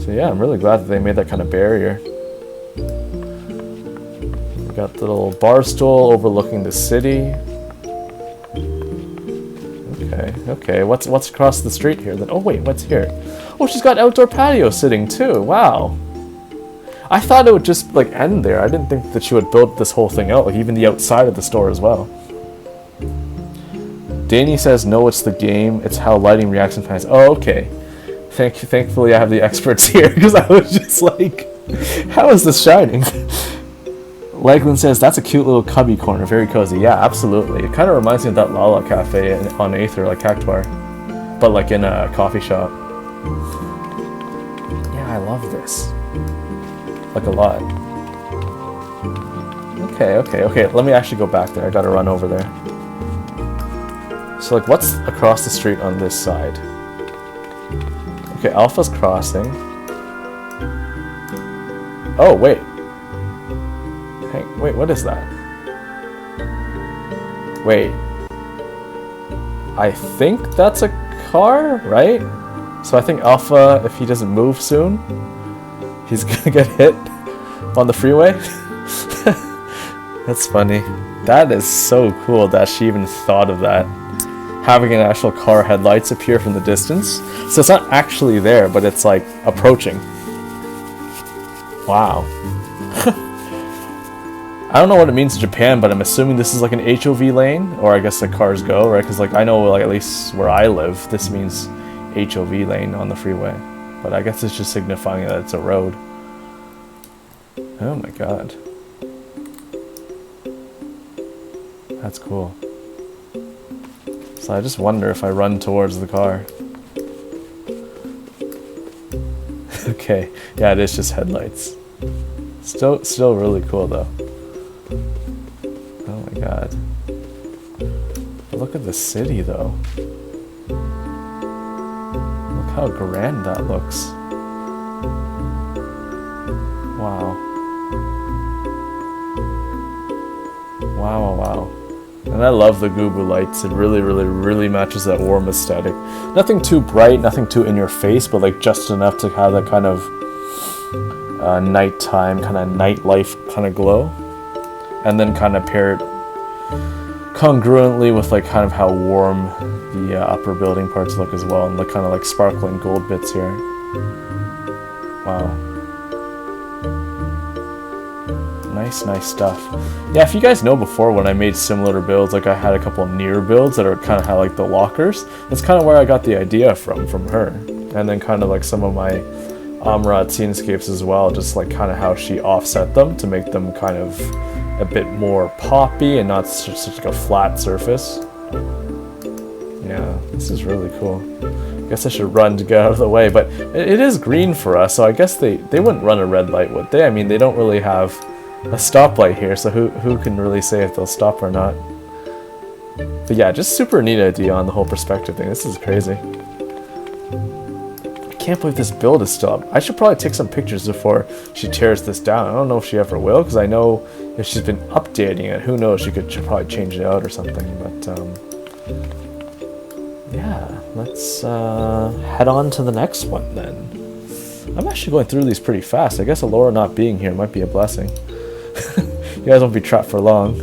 So yeah, I'm really glad that they made that kind of barrier. We got the little bar stool overlooking the city. Okay, what's across the street here then? Oh wait, what's here? Oh, she's got outdoor patio sitting too, wow. I thought it would just like end there. I didn't think that she would build this whole thing out, like even the outside of the store as well. Danny says, no, it's the game. It's how lighting reacts in fans. Oh, okay. Thankfully I have the experts here, because I was just like, how is this shining? Lakeland says, that's a cute little cubby corner, very cozy. Yeah, absolutely. It kind of reminds me of that Lala Cafe on Aether, like Cactuar, but like in a coffee shop. Yeah, I love this. Like a lot. Okay, let me actually go back there. I gotta run over there. So like, what's across the street on this side? Okay, Alpha's crossing. Oh, wait. Hey, wait, what is that? Wait. I think that's a car, right? So I think Alpha, if he doesn't move soon, he's gonna get hit on the freeway. That's funny. That is so cool that she even thought of that. Having an actual car headlights appear from the distance. So it's not actually there, but it's like approaching. Wow. I don't know what it means in Japan, but I'm assuming this is like an HOV lane, or I guess the cars go, right? Because like I know, like at least where I live, this means HOV lane on the freeway. But I guess it's just signifying that it's a road. Oh my god. That's cool. So I just wonder if I run towards the car. Okay, yeah, it is just headlights. Still really cool though. Oh my god. But look at the city though. Look how grand that looks. Wow. Wow, wow, wow. And I love the Gubu lights. It really matches that warm aesthetic. Nothing too bright, nothing too in your face, but like just enough to have that kind of nighttime, kind of nightlife kind of glow. And then kind of pair it congruently with like kind of how warm the upper building parts look as well, and the kind of like sparkling gold bits here. Wow. Nice stuff. Yeah, if you guys know before when I made similar builds, like I had a couple near builds that are kind of had like the lockers, that's kind of where I got the idea from her. And then kind of like some of my Amrat scenescapes as well, just like kind of how she offset them to make them kind of a bit more poppy and not such like a flat surface. Yeah, this is really cool. I guess I should run to get out of the way, but it is green for us, so I guess they wouldn't run a red light, would they? I mean, they don't really have a stoplight here, so who can really say if they'll stop or not? But yeah, just super neat idea on the whole perspective thing. This is crazy. I can't believe this build is still up. I should probably take some pictures before she tears this down. I don't know if she ever will, because I know if she's been updating it, who knows, she could probably change it out or something. But yeah, let's head on to the next one then. I'm actually going through these pretty fast. I guess Alora not being here might be a blessing. You guys won't be trapped for long.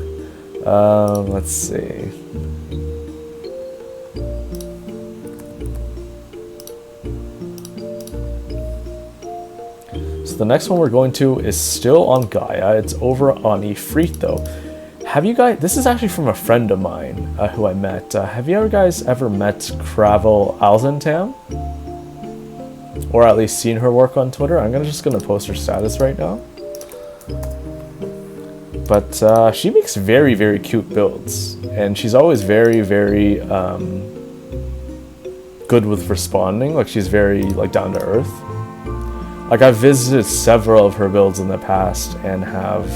Let's see. So the next one we're going to is still on Gaia. It's over on Ifrit though. Have you guys, this is actually from a friend of mine who I met. Have you guys ever met Kravel Alzentam? Or at least seen her work on Twitter? I'm just gonna post her status right now. But she makes very cute builds, and she's always very good with responding. Like she's very like down to earth. Like I've visited several of her builds in the past and have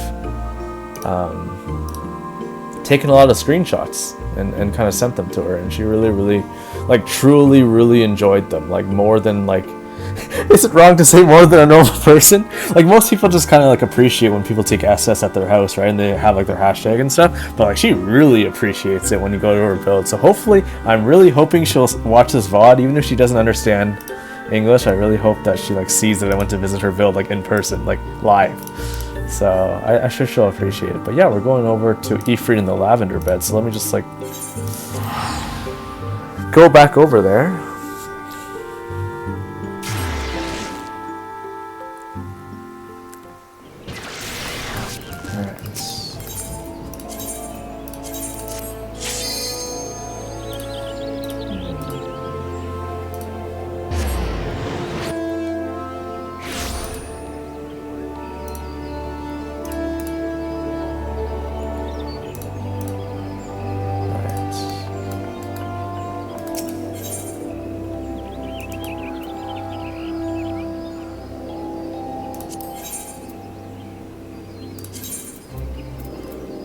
taken a lot of screenshots and kind of sent them to her, and she really like truly enjoyed them, like more than like is it wrong to say more than a normal person? Like most people just kind of like appreciate when people take SS at their house, right? And they have like their hashtag and stuff, but like she really appreciates it when you go to her build. So hopefully, I'm really hoping she'll watch this VOD, even if she doesn't understand English. I really hope that she like sees that I went to visit her build like in person, like live. So I'm sure she'll appreciate it. But yeah, we're going over to Ifrit in the lavender bed. So let me just like go back over there.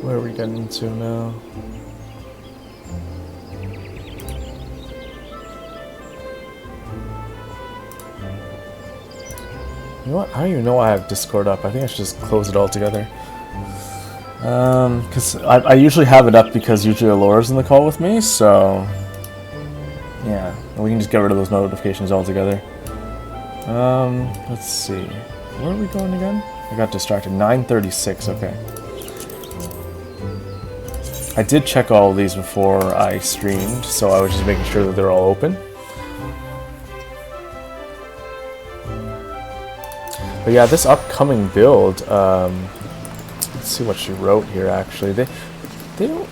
Where are we getting into now? You know what? I don't even know why I have Discord up. I think I should just close it all together. Because I usually have it up because usually Alora's in the call with me, so yeah, we can just get rid of those notifications altogether. Let's see. Where are we going again? I got distracted. 9:36. Okay. I did check all of these before I streamed, so I was just making sure that they're all open. But yeah, this upcoming build, let's see what she wrote here actually. They don't,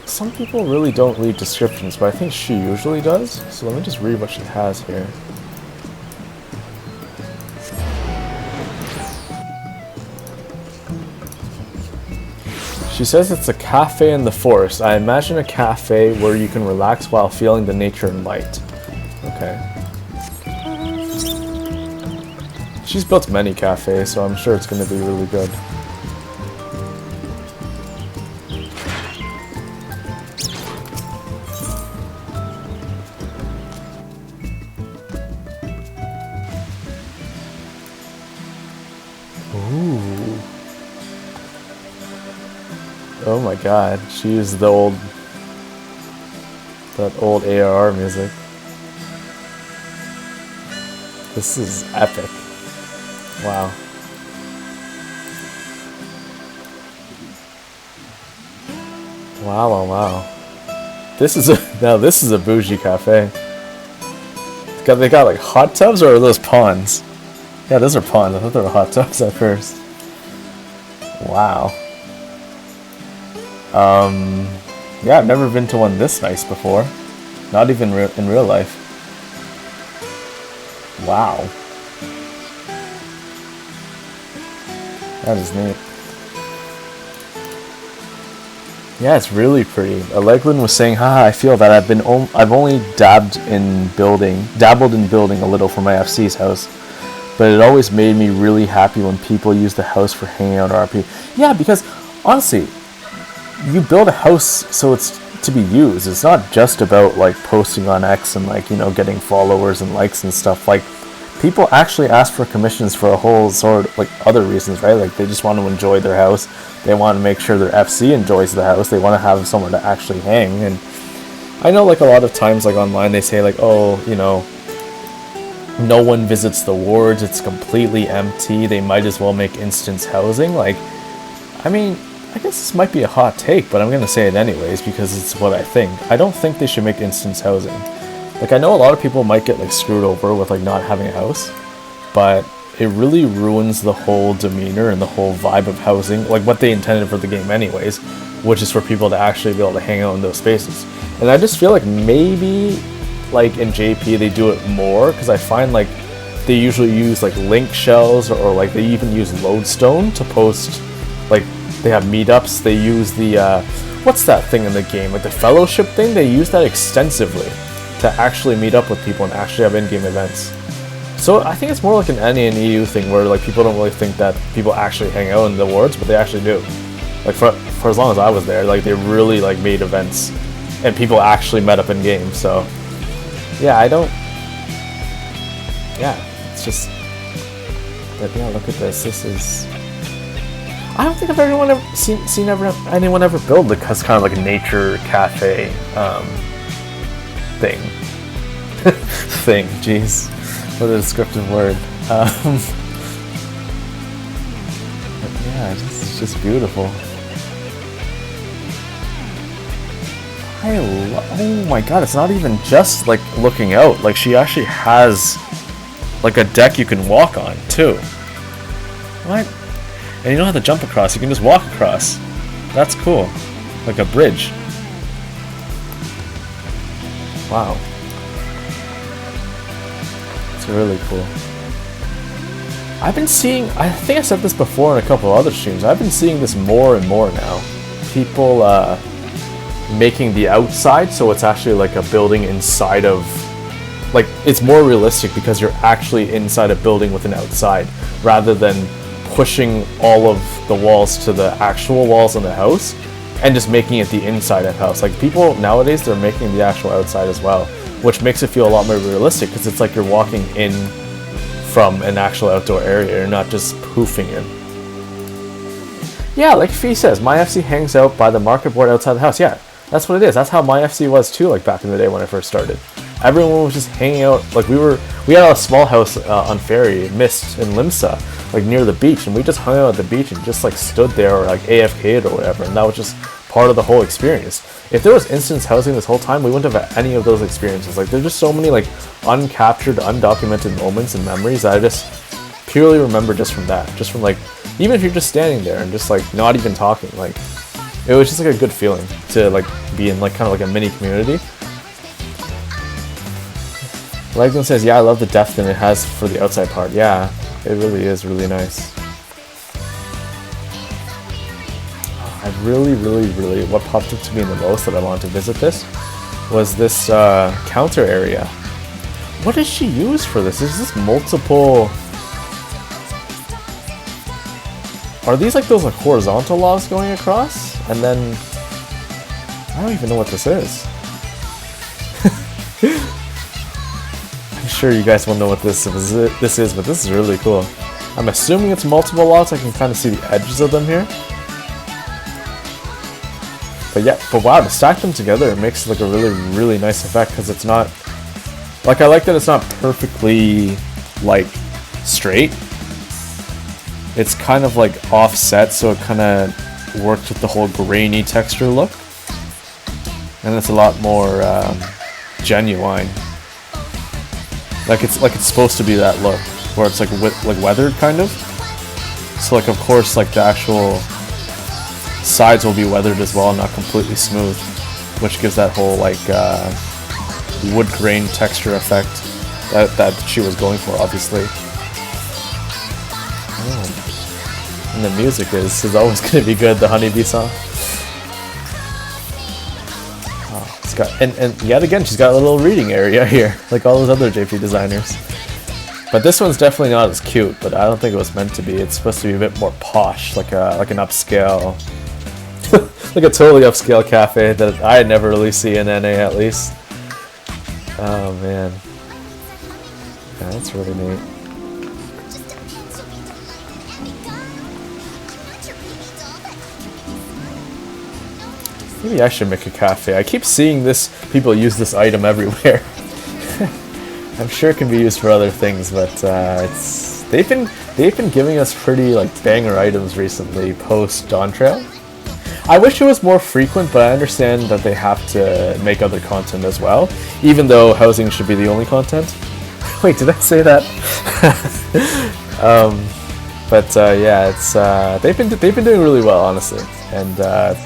some people really don't read descriptions, but I think she usually does. So let me just read what she has here. She says it's a cafe in the forest. I imagine a cafe where you can relax while feeling the nature and light. Okay. She's built many cafes, so I'm sure it's going to be really good. Ooh. Oh my god, she used that old ARR music. This is epic. Wow. Wow, wow, wow. This is a bougie cafe. They got like hot tubs, or are those ponds? Yeah, those are ponds. I thought they were hot tubs at first. Wow. Yeah, I've never been to one this nice before. Not even in real life. Wow. That is neat. Yeah, it's really pretty. Alleglin was saying, haha, I feel that I've only dabbled in building a little for my FC's house, but it always made me really happy when people use the house for hanging out or RP. Yeah, because honestly, you build a house so it's to be used. It's not just about like posting on X and like, you know, getting followers and likes and stuff. Like, people actually ask for commissions for a whole sort of like other reasons, right? Like, they just want to enjoy their house. They want to make sure their FC enjoys the house. They want to have somewhere to actually hang. And I know like a lot of times like online they say like, oh, you know, no one visits the wards, it's completely empty, they might as well make instance housing. Like, I mean, I guess this might be a hot take, but I'm going to say it anyways because it's what I think. I don't think they should make instance housing. Like, I know a lot of people might get like screwed over with like not having a house, but it really ruins the whole demeanor and the whole vibe of housing, like what they intended for the game anyways, which is for people to actually be able to hang out in those spaces. And I just feel like maybe like in JP they do it more, because I find like they usually use like link shells, or like they even use lodestone to post. Like, they have meetups, they use the what's that thing in the game, like the fellowship thing, they use that extensively to actually meet up with people and actually have in-game events. So I think it's more like an NA and EU thing, where like people don't really think that people actually hang out in the wards, but they actually do. Like for as long as I was there, like they really like made events and people actually met up in game. So yeah, it's just, but yeah, look at this. This is, I don't think I've ever seen anyone ever build like kind of like a nature cafe thing. Thing, jeez, what a descriptive word. But yeah, this is just beautiful. Oh my god, it's not even just like looking out. Like, she actually has like a deck you can walk on too. What? And you don't have to jump across, you can just walk across. That's cool. Like a bridge. Wow. It's really cool. I've been seeing, I think I said this before in a couple other streams, I've been seeing this more and more now. People making the outside so it's actually like a building inside of, like, it's more realistic because you're actually inside a building with an outside, rather than pushing all of the walls to the actual walls in the house and just making it the inside of the house. Like, people nowadays, they're making the actual outside as well, which makes it feel a lot more realistic, because it's like you're walking in from an actual outdoor area, you're not just poofing in. Yeah, like Fee says, my FC hangs out by the market board outside the house. Yeah, that's what it is. That's how my FC was too, like back in the day when I first started. Everyone was just hanging out, like we had a small house on Ferry, Mist in Limsa, like near the beach, and we just hung out at the beach and just like stood there or like AFK'd or whatever, and that was just part of the whole experience. If there was instance housing this whole time, we wouldn't have had any of those experiences. Like, there's just so many like uncaptured, undocumented moments and memories that I just purely remember just from that. Just from like, even if you're just standing there and just like not even talking, like it was just like a good feeling to like be in like kind of like a mini community. Legland says, yeah, I love the depth that it has for the outside part. Yeah, it really is really nice. I really, what popped up to me the most that I wanted to visit this was this counter area. What does she use for this? Is this multiple... Are these like those like horizontal logs going across? And then... I don't even know what this is. I'm sure you guys will know what this is, but this is really cool. I'm assuming it's multiple logs. I can kind of see the edges of them here. But yeah, but wow, to stack them together, it makes like a really nice effect, because it's not... Like, I like that it's not perfectly, like, straight. It's kind of like offset, so it kind of works with the whole grainy texture look. And it's a lot more genuine. Like it's supposed to be that look, where it's like weathered kind of. So like, of course, like the actual sides will be weathered as well, not completely smooth, which gives that whole like wood grain texture effect that she was going for, obviously. Oh. And the music is always going to be good, the Honeybee song. Oh, it's got, and yet again, she's got a little reading area here, like all those other JP designers. But this one's definitely not as cute, but I don't think it was meant to be. It's supposed to be a bit more posh, like an upscale, like a totally upscale cafe that I had never really seen in NA, at least. Oh man, yeah, that's really neat. Maybe I should make a cafe. I keep seeing people use this item everywhere. I'm sure it can be used for other things, but they've been giving us pretty like banger items recently post Dawn Trail. I wish it was more frequent, but I understand that they have to make other content as well, even though housing should be the only content. Wait, did I say that? Yeah, it's they've been doing really well, honestly, and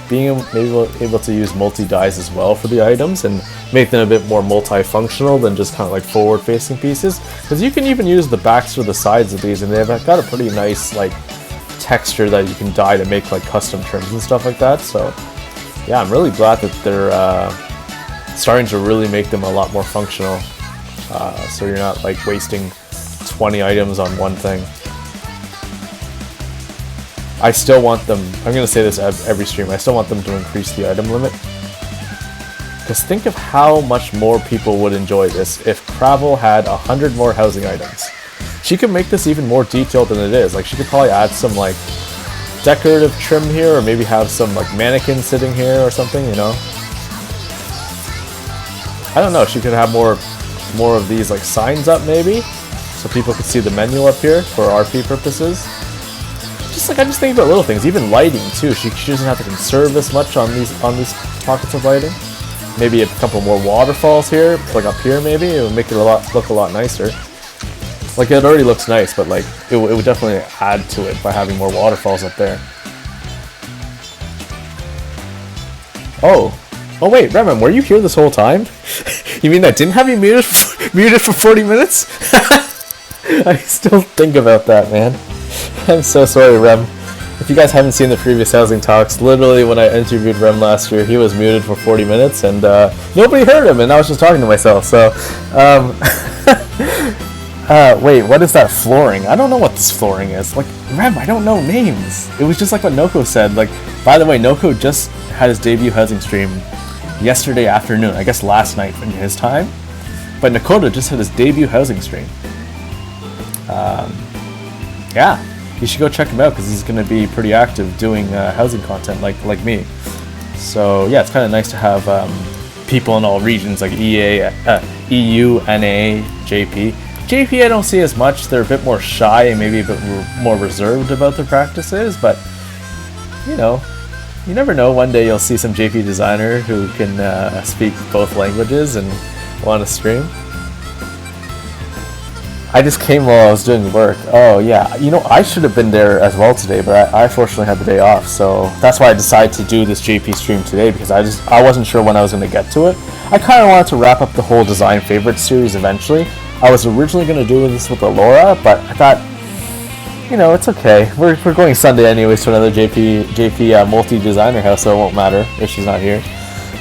being able to use multi-dyes as well for the items and make them a bit more multifunctional than just kind of like forward-facing pieces, because you can even use the backs or the sides of these, and they've got a pretty nice like texture that you can dye to make like custom trims and stuff like that. So yeah, I'm really glad that they're starting to really make them a lot more functional, so you're not like wasting 20 items on one thing. I still want them, I'm going to say this every stream, I still want them to increase the item limit. Because think of how much more people would enjoy this if Cravel had 100 more housing items. She could make this even more detailed than it is. Like, she could probably add some like decorative trim here, or maybe have some like mannequins sitting here or something, you know? I don't know, she could have more of these like signs up maybe, so people could see the menu up here for RP purposes. I just think about little things, even lighting too. She doesn't have to conserve as much on these pockets of lighting. Maybe a couple more waterfalls here, like up here maybe. It would make it look a lot nicer. Like, it already looks nice, but like it would definitely add to it by having more waterfalls up there. Oh wait, Remen, were you here this whole time? You mean I didn't have you muted for 40 minutes? I still think about that, man. I'm so sorry, Rem. If you guys haven't seen the previous Housing Talks, literally when I interviewed Rem last year, he was muted for 40 minutes and nobody heard him, and I was just talking to myself, so... wait, what is that flooring? I don't know what this flooring is. Like, Rem, I don't know names. It was just like what Noko said. Like, by the way, Noko just had his debut housing stream yesterday afternoon, I guess last night in his time. But Nakota just had his debut housing stream. Yeah, you should go check him out, because he's going to be pretty active doing housing content like me. So yeah, it's kind of nice to have people in all regions, like EA, EU, NA, JP. JP I don't see as much. They're a bit more shy and maybe a bit more reserved about their practices, but you know, you never know. One day you'll see some JP designer who can speak both languages and want to stream. I just came while I was doing work. Oh yeah, you know, I should have been there as well today, but I fortunately had the day off, so that's why I decided to do this JP stream today, because I wasn't sure when I was going to get to it. I kind of wanted to wrap up the whole design favorites series eventually. I was originally going to do this with Alora, but I thought You know, it's okay. We're going Sunday anyways to another JP multi-designer house, so it won't matter if she's not here.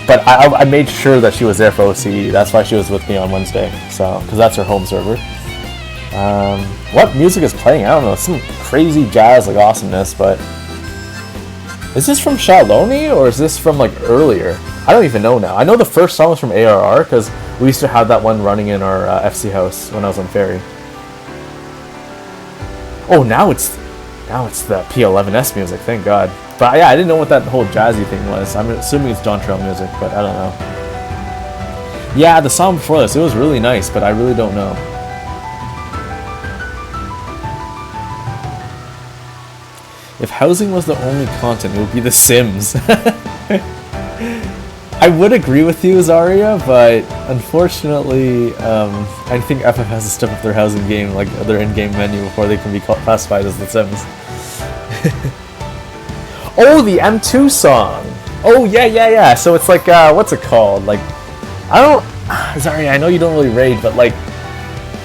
But I made sure that she was there for OCE. That's why she was with me on Wednesday. So, because that's her home server. What music is playing? I don't know. Some crazy jazz like awesomeness, but is this from Shaloni or is this from like earlier? I don't even know now. I know the first song was from ARR because we used to have that one running in our FC house when I was on Ferry. Oh, now it's the P11S music. Thank God. But yeah, I didn't know what that whole jazzy thing was. I'm assuming it's John Trail music, but I don't know. Yeah, the song before this, it was really nice, but I really don't know. If housing was the only content, it would be The Sims. I would agree with you, Zarya, but unfortunately, I think FF has to step up their housing game, like their in-game menu, before they can be classified as The Sims. Oh, the M2 song! Oh, yeah. So it's like, what's it called? Like, Zarya, I know you don't really raid, but like,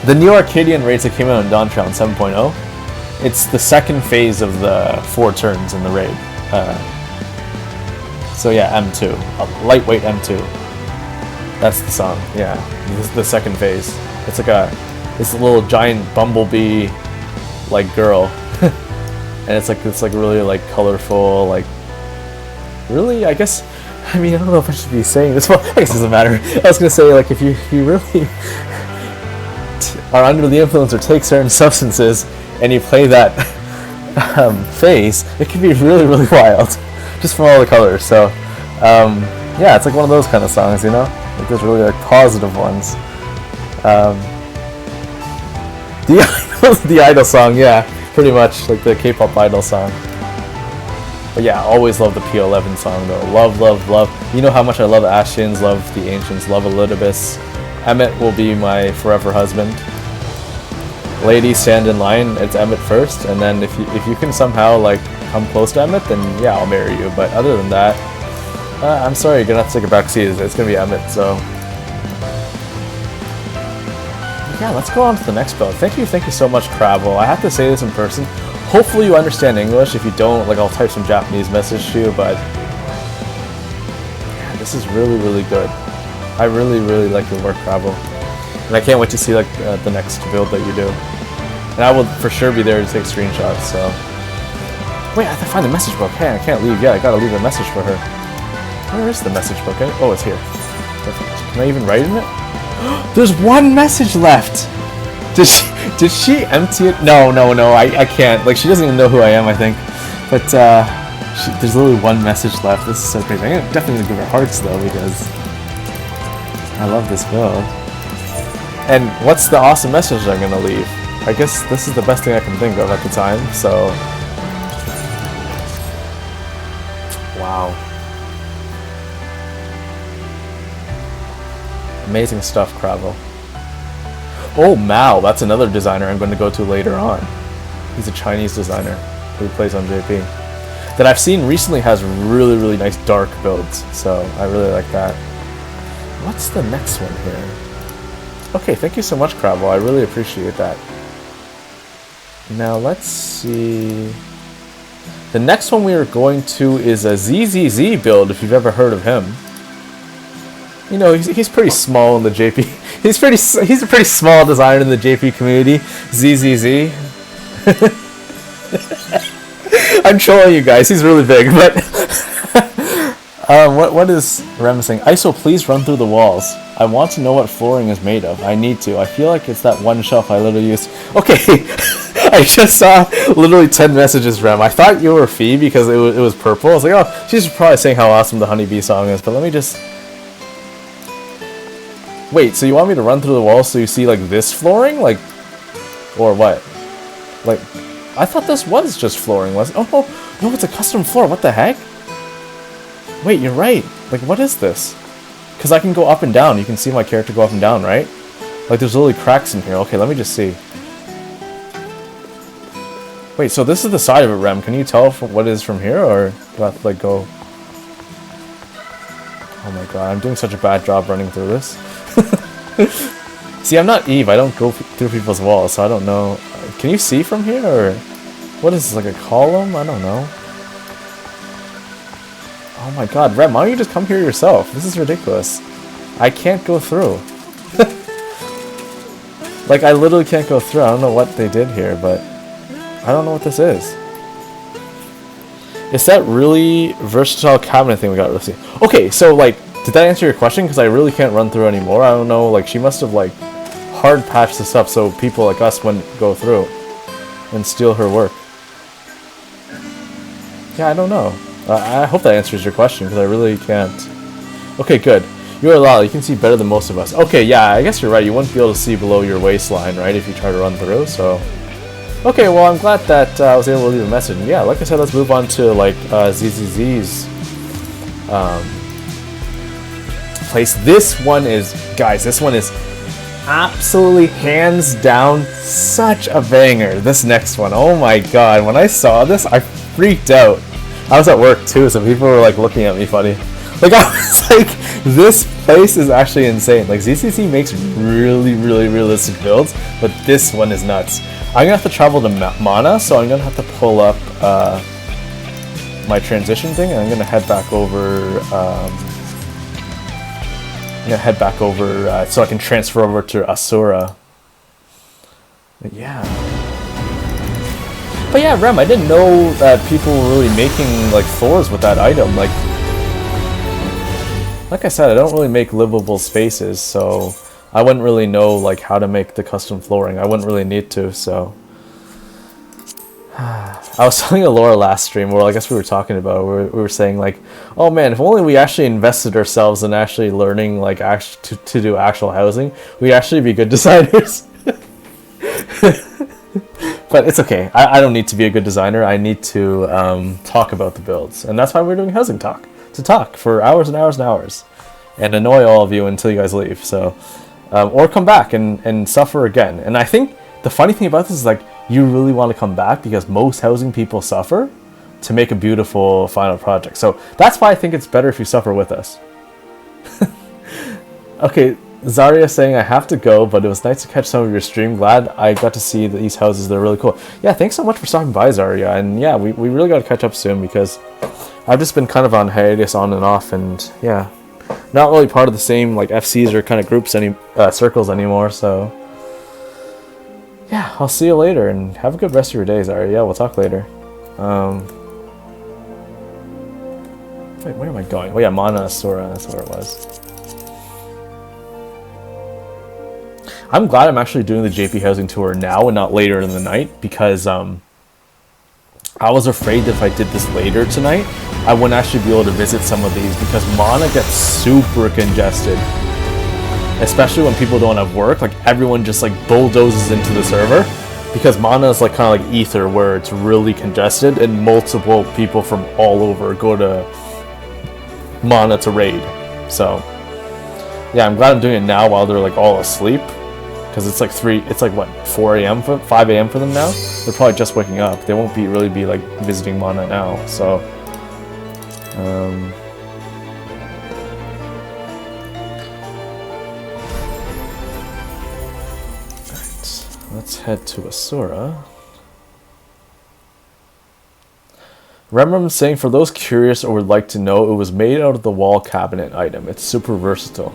the new Arcadian raids that came out in Dawn Trail 7.0, it's the second phase of the 4 turns in the raid. So yeah, M2. A lightweight M2. That's the song, yeah. This is the second phase. It's like this little giant bumblebee like girl. And it's like really like colorful, like really, I guess, I mean, I don't know if I should be saying this, well, I guess it doesn't matter. I was gonna say, like, if you really are under the influence or take certain substances and you play that phase, it can be really, really wild, just from all the colors. So, yeah, it's like one of those kind of songs, you know, like those really like positive ones. The idol song, yeah, pretty much like the K-pop idol song. But yeah, always love the P11 song though. Love, love, love. You know how much I love Ashians, love the Ancients, love Elidibus. Emmett will be my forever husband. Ladies, stand in line. It's Emmett first, and then if you can somehow like come close to Emmett, then yeah, I'll marry you. But other than that, I'm sorry, you're gonna have to take a back seat. It's gonna be Emmett. So yeah, let's go on to the next build. Thank you so much, Cravel. I have to say this in person. Hopefully you understand English. If you don't, like, I'll type some Japanese message to you. But yeah, this is really, really good. I really, really like your work, Cravel, and I can't wait to see like the next build that you do. And I will for sure be there to take screenshots. So wait, I have to find the message book. Hey, I can't leave yet. I gotta leave a message for her. Where is the message book? Oh, it's here. Can I even write in it? There's one message left. Did she empty it? No, I can't. Like, she doesn't even know who I am, I think. But there's literally one message left. This is so crazy. I'm definitely gonna give her hearts though, because I love this build. And what's the awesome message I'm gonna leave? I guess this is the best thing I can think of at the time. So, wow. Amazing stuff, Cravel. Oh, Mao, that's another designer I'm going to go to later on. He's a Chinese designer who plays on JP. That I've seen recently has really, really nice dark builds, so I really like that. What's the next one here? Okay, thank you so much, Cravel. I really appreciate that. Now, let's see. The next one we are going to is a ZZZ build, if you've ever heard of him. You know, he's pretty small in the JP. He's a pretty small designer in the JP community. ZZZ. I'm trolling you guys. He's really big, but what is Rem saying? ISO, please run through the walls. I want to know what flooring is made of. I need to. I feel like it's that one shelf I literally used. Okay, I just saw literally 10 messages, Rem. I thought you were Fee because it was purple. I was like, oh, she's probably saying how awesome the Honeybee song is. But let me just. Wait, so you want me to run through the walls so you see, like, this flooring? Like, or what? Like, I thought this was just flooring, wasn't it? Oh, no, it's a custom floor. What the heck? Wait, you're right. Like, what is this? Because I can go up and down. You can see my character go up and down, right? Like, there's literally cracks in here. Okay, let me just see. Wait, so this is the side of it, Rem. Can you tell what it is from here, or do I have to, like, go... Oh my god, I'm doing such a bad job running through this. See, I'm not Eve. I don't go through people's walls, so I don't know. Can you see from here, or What is this, like a column? I don't know. Oh my god, Rem, why don't you just come here yourself? This is ridiculous. I can't go through. Like, I literally can't go through. I don't know what they did here, but I don't know what this is. It's that really versatile cabinet thing we got to see. Okay, so, like, did that answer your question? Because I really can't run through anymore. I don't know, like, she must have, like, hard patched this up so people like us wouldn't go through and steal her work. Yeah, I don't know. I hope that answers your question, because I really can't. Okay, good. You're allowed. You can see better than most of us. Okay, yeah, I guess you're right. You wouldn't be able to see below your waistline, right, if you try to run through, so... Okay, well, I'm glad that I was able to leave a message. And yeah, like I said, let's move on to, like, ZZZ's place. This one is... Guys, this one is absolutely, hands down, such a banger. This next one. Oh my god. When I saw this, I freaked out. I was at work, too, so people were, like, looking at me funny. Like, I was like, this place is actually insane. Like, ZCC makes really, really realistic builds, but this one is nuts. I'm gonna have to travel to Mana, so I'm gonna have to pull up my transition thing, and I'm gonna head back over. So I can transfer over to Asura. But yeah. But yeah, Rem, I didn't know that people were really making like floors with that item. Like I said, I don't really make livable spaces, so I wouldn't really know like how to make the custom flooring. I wouldn't really need to, so. I was telling Laura last stream, where I guess we were talking about, we were saying like, oh man, if only we actually invested ourselves in actually learning like to do actual housing, we'd actually be good designers. But it's okay. I don't need to be a good designer. I need to talk about the builds, and that's why we're doing Housing Talk, to talk for hours and hours and hours, and annoy all of you until you guys leave. So, or come back and suffer again. And I think the funny thing about this is like, you really want to come back because most housing people suffer to make a beautiful final project. So that's why I think it's better if you suffer with us. Okay, Zaria saying, I have to go, but it was nice to catch some of your stream. Glad I got to see these houses. They're really cool. Yeah, thanks so much for stopping by, Zaria. And yeah, we really got to catch up soon, because I've just been kind of on hiatus on and off, and yeah, not really part of the same like FCs or kind of groups circles anymore, so yeah, I'll see you later, and have a good rest of your day, Zaria. Yeah, we'll talk later. Wait, where am I going? Oh yeah, Mana Asura, that's where it was. I'm glad I'm actually doing the JP Housing Tour now and not later in the night, because I was afraid that if I did this later tonight, I wouldn't actually be able to visit some of these, because Mana gets super congested. Especially when people don't have work, like everyone just like bulldozes into the server, because Mana is like kind of like Ether, where it's really congested and multiple people from all over go to Mana to raid. So yeah, I'm glad I'm doing it now while they're like all asleep, because it's like what, 4 a.m. 5 a.m. for them now. They're probably just waking up. They won't really be like visiting Mana now. So let's head to Asura. Remember's saying, for those curious or would like to know, it was made out of the wall cabinet item. It's super versatile.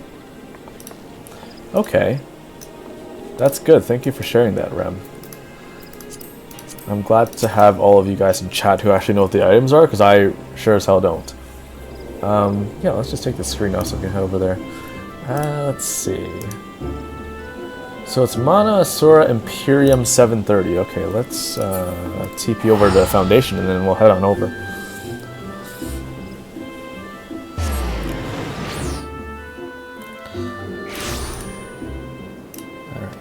Okay. That's good. Thank you for sharing that, Rem. I'm glad to have all of you guys in chat who actually know what the items are, because I sure as hell don't. Yeah, let's just take the screen off so we can head over there. Let's see. So it's Mana Asura Imperium 730. Okay, let's TP over to the Foundation, and then we'll head on over. Alright.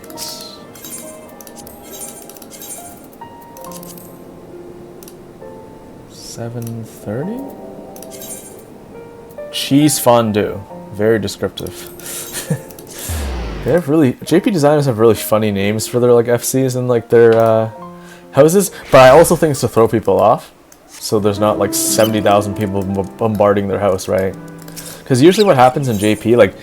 $730? Cheese fondue. Very descriptive. They have really, JP designers have really funny names for their like FCs and like their houses, but I also think it's to throw people off, so there's not like 70,000 people bombarding their house, right? Because usually what happens in JP, like,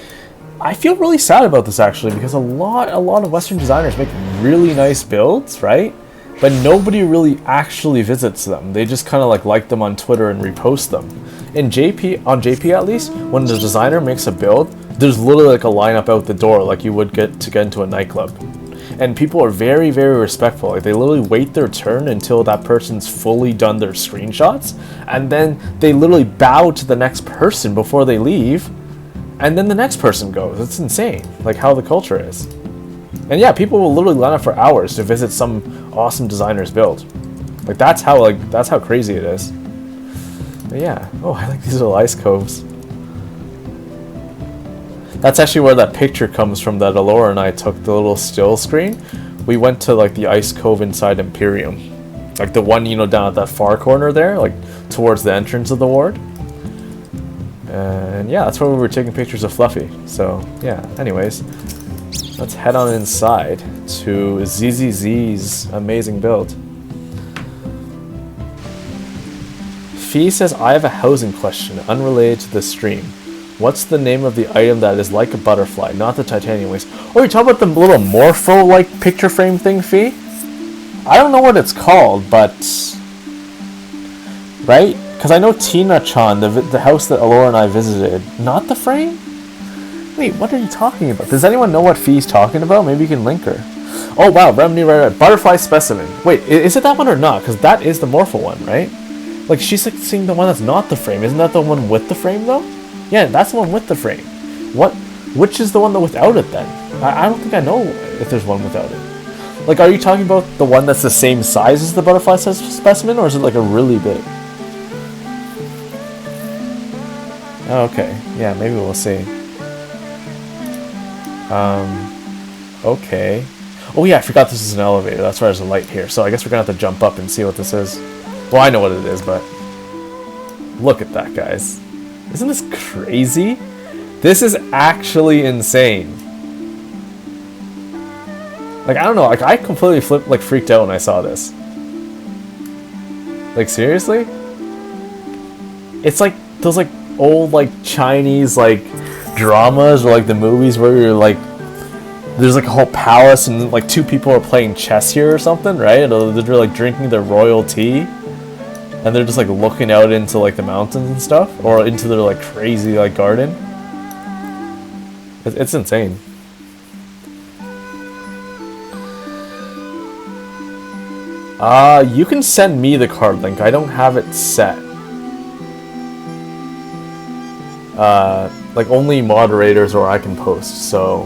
I feel really sad about this actually, because a lot of Western designers make really nice builds, right? but nobody really actually visits them. They just kind of like them on Twitter and repost them. In on JP at least, when the designer makes a build, there's literally like a lineup out the door like you would get to get into a nightclub. And people are very, very respectful. Like, they literally wait their turn until that person's fully done their screenshots, and then they literally bow to the next person before they leave, and then the next person goes. It's insane, like how the culture is. And yeah, people will literally line up for hours to visit some awesome designer's build. Like, that's how crazy it is. But yeah, oh, I like these little ice coves. That's actually where that picture comes from that Alora and I took, the little still screen. We went to like the ice cove inside Imperium. Like the one, you know, down at that far corner there, like towards the entrance of the ward. And yeah, that's where we were taking pictures of Fluffy. So yeah, anyways, let's head on inside to ZZZ's amazing build. Fee says, I have a housing question unrelated to the stream. What's the name of the item that is like a butterfly, not the titanium wings? Oh, you're talking about the little morpho-like picture frame thing, Fee? I don't know what it's called, but... Right? Because I know Tina-chan, the house that Alora and I visited, not the frame? Wait, what are you talking about? Does anyone know what Fee's talking about? Maybe you can link her. Oh, wow, Remedy right. Butterfly specimen. Wait, is it that one or not? Because that is the morpho one, right? Like, she's like seeing the one that's not the frame. Isn't that the one with the frame, though? Yeah, that's the one with the frame. Which is the one that without it then? I don't think I know if there's one without it. Like, are you talking about the one that's the same size as the butterfly specimen, or is it like a really big? Oh, okay. Yeah, maybe we'll see. Okay. Oh yeah, I forgot this is an elevator. That's why there's a light here. So I guess we're gonna have to jump up and see what this is. Well, I know what it is, but look at that, guys. Isn't this crazy? This is actually insane. Like, I don't know, like I completely freaked out when I saw this. Like, seriously? It's like those like old like Chinese like dramas or like the movies where you're like there's like a whole palace and like two people are playing chess here or something, right? And they're like drinking their royal tea. And they're just like looking out into like the mountains and stuff, or into their like crazy like garden. It's insane. You can send me the card link. I don't have it set. Like only moderators or I can post. So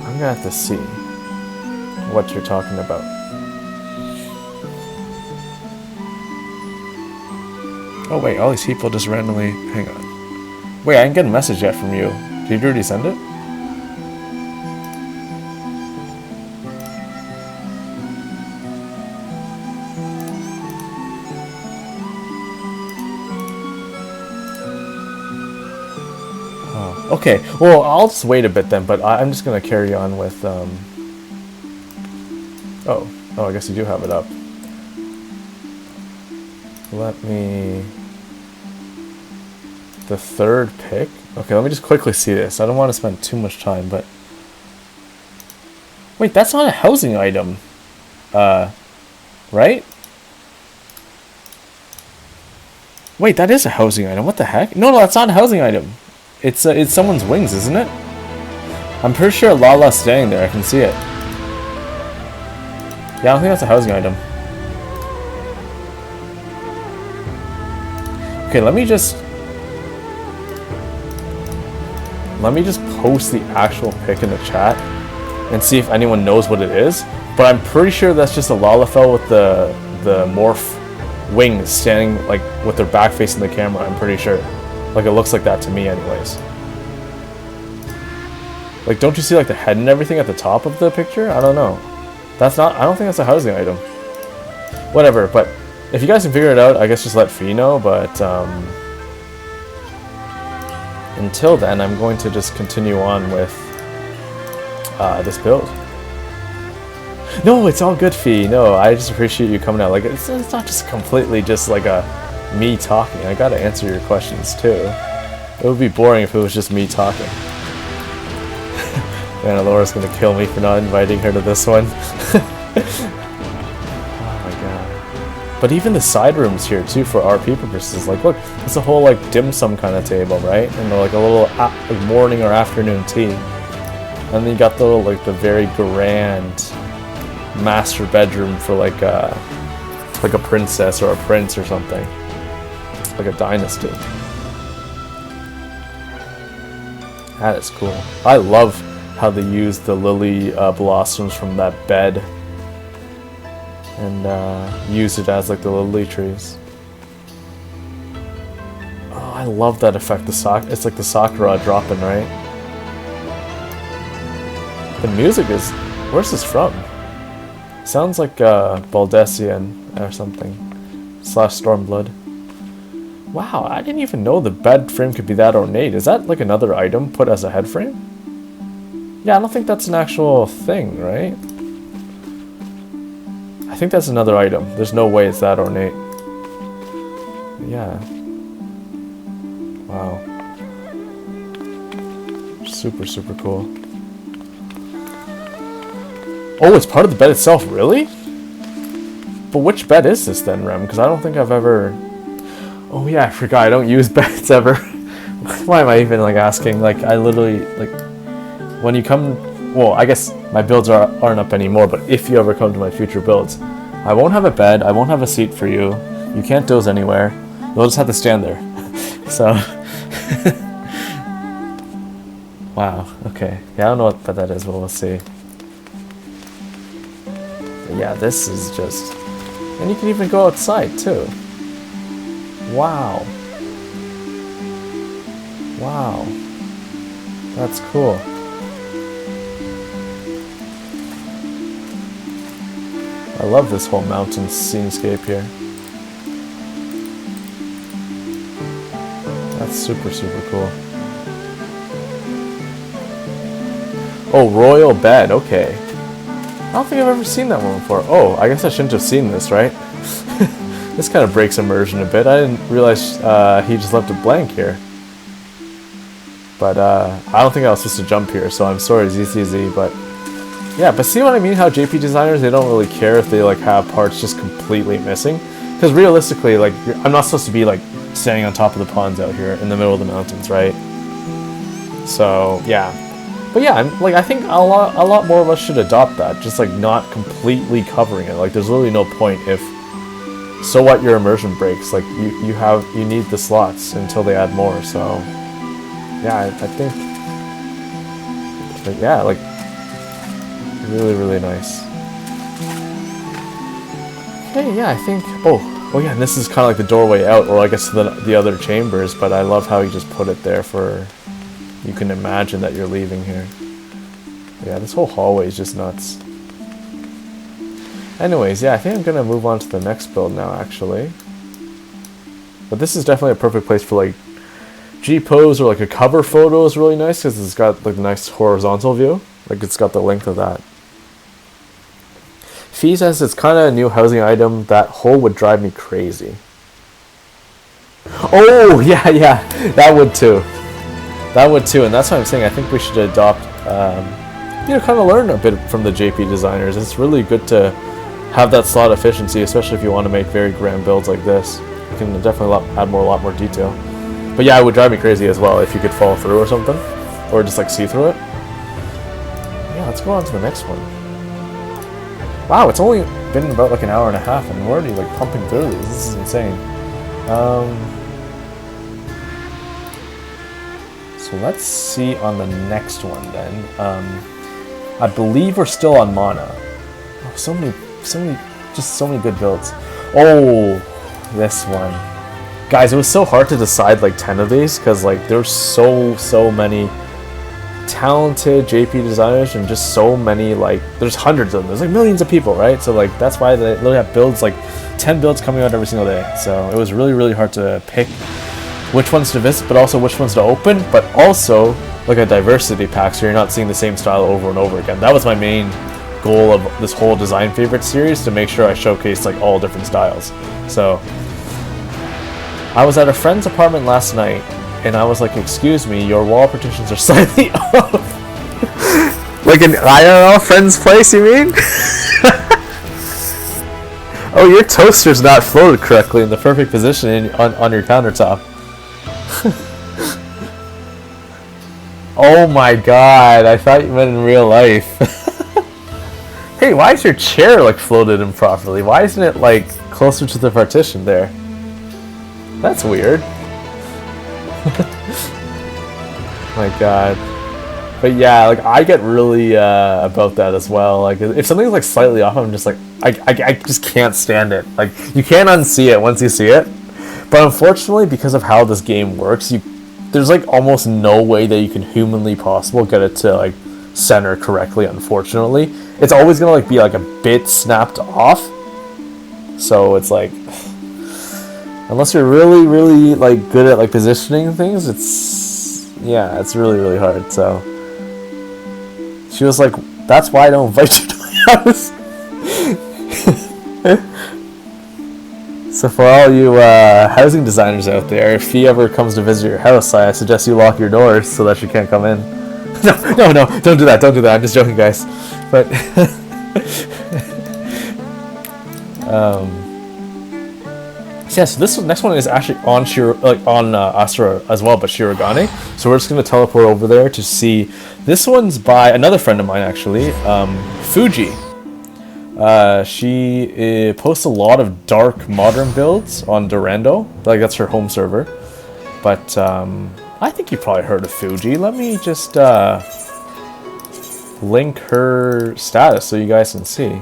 I'm gonna have to see what you're talking about. Oh wait, all these people just randomly... Hang on. Wait, I didn't get a message yet from you. Did you already send it? Oh, okay. Well, I'll just wait a bit then, but I'm just going to carry on with... Oh, I guess you do have it up. Let me... The third pick? Okay, let me just quickly see this. I don't want to spend too much time, but... Wait, that's not a housing item. Right? Wait, that is a housing item. What the heck? No, that's not a housing item. It's someone's wings, isn't it? I'm pretty sure Lala's standing there. I can see it. Yeah, I don't think that's a housing item. Okay, let me just post the actual pic in the chat and see if anyone knows what it is. But I'm pretty sure that's just a Lalafell with the morph wings standing like with their back facing the camera. I'm pretty sure. Like it looks like that to me, anyways. Like, don't you see like the head and everything at the top of the picture? I don't know. That's not. I don't think that's a housing item. Whatever, but. If you guys can figure it out, I guess just let Fee know, but until then, I'm going to just continue on with this build. No, it's all good, Fee. No, I just appreciate you coming out. Like, it's not just completely just like me talking. I gotta answer your questions too. It would be boring if it was just me talking. Man, Laura's gonna kill me for not inviting her to this one. But even the side rooms here too for RP purposes, like look, it's a whole like dim sum kind of table, right? And like a little like morning or afternoon tea. And then you got the little, like the very grand master bedroom for like a princess or a prince or something, like a dynasty. That is cool. I love how they use the lily blossoms from that bed and use it as like the lily trees. Oh, I love that effect. It's like the Sakura dropping, right? The music is... Where's this from? Sounds like Baldessian or something. / Stormblood. Wow, I didn't even know the bed frame could be that ornate. Is that like another item put as a head frame? Yeah, I don't think that's an actual thing, right? I think that's another item. There's no way it's that ornate. Yeah. Wow. Super, super cool. Oh, it's part of the bed itself, really? But which bed is this then, Rem? Because I don't think I've ever... Oh yeah, I forgot. I don't use beds ever. Why am I even like asking? Like I literally like when you come. Well, I guess my builds aren't up anymore. But if you ever come to my future builds, I won't have a bed. I won't have a seat for you. You can't doze anywhere. You'll just have to stand there. So. Wow. Okay. Yeah, I don't know what bed that is, but we'll see. But yeah, this is just. And you can even go outside too. Wow. Wow. That's cool. I love this whole mountain scenescape here. That's super, super cool. Oh, royal bed. Okay. I don't think I've ever seen that one before. Oh, I guess I shouldn't have seen this, right? This kind of breaks immersion a bit. I didn't realize he just left it blank here. But I don't think I was supposed to jump here, so I'm sorry, ZCZ, but... Yeah, but see what I mean? How JP designers, they don't really care if they like have parts just completely missing. Because realistically, like, I'm not supposed to be like standing on top of the ponds out here in the middle of the mountains, right? So, yeah. But yeah, I think a lot more of us should adopt that. Just like not completely covering it. Like there's really no point if... So what, your immersion breaks, like you need the slots until they add more, so yeah, I think like yeah, like really, really nice. Okay, yeah, I think oh yeah, and this is kind of like the doorway out, or I guess the other chambers, but I love how you just put it there for you can imagine that you're leaving here. Yeah, this whole hallway is just nuts. Anyways, yeah, I think I'm going to move on to the next build now, actually. But this is definitely a perfect place for, like, G-pose or, like, a cover photo is really nice because it's got, like, a nice horizontal view. Like, it's got the length of that. Fee says it's kind of a new housing item. That hole would drive me crazy. Oh, yeah, that would too. That would too, and that's why I'm saying I think we should adopt, you know, kind of learn a bit from the JP designers. It's really good to have that slot efficiency, especially if you want to make very grand builds like this. You can definitely add a lot more detail. But yeah, it would drive me crazy as well if you could fall through or something, or just like see through it. Yeah, let's go on to the next one. Wow, it's only been about like an hour and a half, and we're already like pumping through these. This is insane. So let's see on the next one then. I believe we're still on Mana. Oh, so many good builds. Oh, this one. Guys, it was so hard to decide like 10 of these because like there's so many talented JP designers and just so many, like there's hundreds of them. There's like millions of people, right? So like that's why they literally have builds, like 10 builds coming out every single day. So it was really hard to pick which ones to visit, but also which ones to open, but also like a diversity pack so you're not seeing the same style over and over again. That was my main goal of this whole design favorite series, to make sure I showcase like all different styles. So I was at a friend's apartment last night and I was like, excuse me, your wall partitions are slightly off. Like an IRL friend's place, you mean? Oh, your toaster's not floated correctly in the perfect position on your countertop. Oh my god, I thought you meant in real life. Hey, why is your chair like floated improperly? Why isn't it like closer to the partition there? That's weird. My god. But yeah, like I get really about that as well. Like if something's like slightly off, I'm just like I just can't stand it. Like you can't unsee it once you see it. But unfortunately, because of how this game works, there's like almost no way that you can humanly possible get it to like center correctly. Unfortunately, it's always gonna like be like a bit snapped off. So it's like, unless you're really like good at like positioning things, it's really really hard. So she was like, that's why I don't invite you to my house. So for all you housing designers out there, if he ever comes to visit your house, I suggest you lock your doors so that she can't come in. No, don't do that. I'm just joking, guys. But so this next one is actually on Asura as well, but Shirogane. So we're just gonna teleport over there to see. This one's by another friend of mine, actually, Fuji. She posts a lot of dark modern builds on Durando. Like that's her home server. But I think you probably heard of Fuji. Let me just link her status so you guys can see.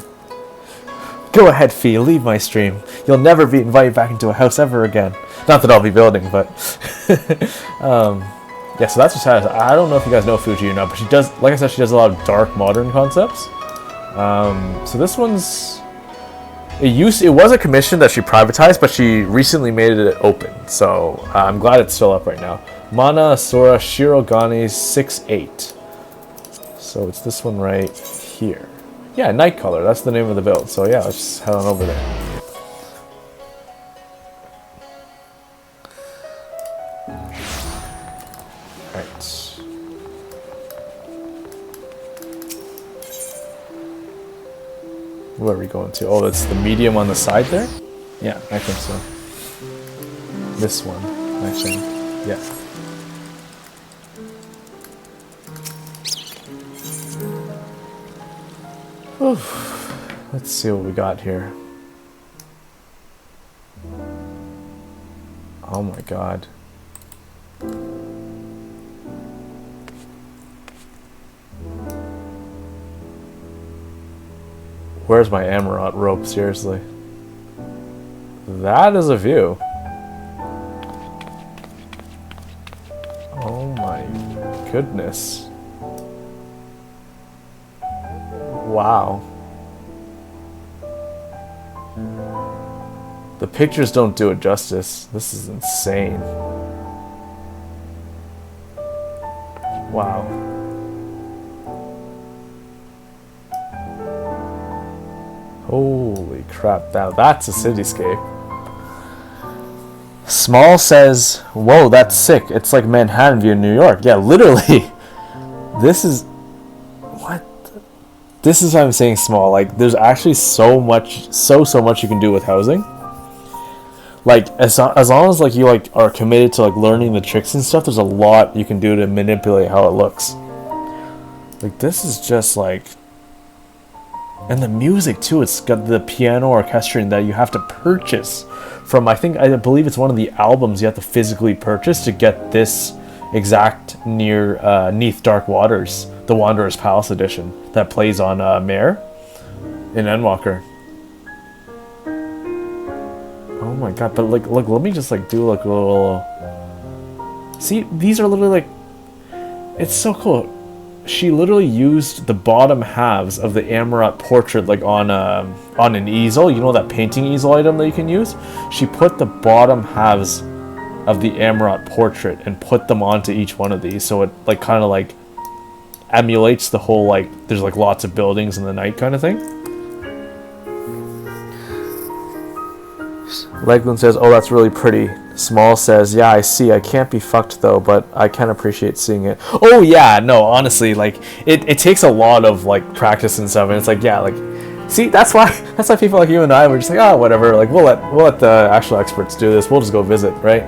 Go ahead, Fee, leave my stream. You'll never be invited back into a house ever again. Not that I'll be building, but yeah. So that's her status. I don't know if you guys know Fuji or not, but she does. Like I said, she does a lot of dark modern concepts. So this one's, it was a commission that she privatized, but she recently made it open. So I'm glad it's still up right now. Mana Asura Shirogane 6-8. So it's this one right here. Yeah, Night Color. That's the name of the build. So yeah, let's just head on over there. Where are we going to? Oh, that's the medium on the side there? Yeah, I think so. This one, actually. Yeah. Oof. Let's see what we got here. Oh my god. Where's my Amaranth rope, seriously? That is a view. Oh my goodness. Wow. The pictures don't do it justice. This is insane. Wow. Holy crap, now that's a cityscape. Small says, whoa, that's sick. It's like Manhattan View in New York. Yeah, literally. This is... What? This is why I'm saying small. Like, there's actually so much you can do with housing. Like, as long as, like, you, like, are committed to, like, learning the tricks and stuff, there's a lot you can do to manipulate how it looks. Like, this is just, like... And the music too, it's got the piano orchestrating that you have to purchase from, I believe it's one of the albums you have to physically purchase to get this exact Neath Dark Waters, the Wanderer's Palace edition that plays on Mare in Endwalker. Oh my god, but like, look, let me just like do like a little... See, these are literally like... It's so cool. She literally used the bottom halves of the Amaranth portrait like on an easel. You know that painting easel item that you can use? She put the bottom halves of the Amaranth portrait and put them onto each one of these, so it like kind of like emulates the whole like there's like lots of buildings in the night kind of thing. Leglin says, oh, that's really pretty. Small says, yeah, I see. I can't be fucked though, but I can appreciate seeing it. Oh yeah, no, honestly, like it takes a lot of like practice and stuff, and it's like, yeah, like See, that's why people like you and I were just like, oh, whatever. Like we'll let the actual experts do this. We'll just go visit, right?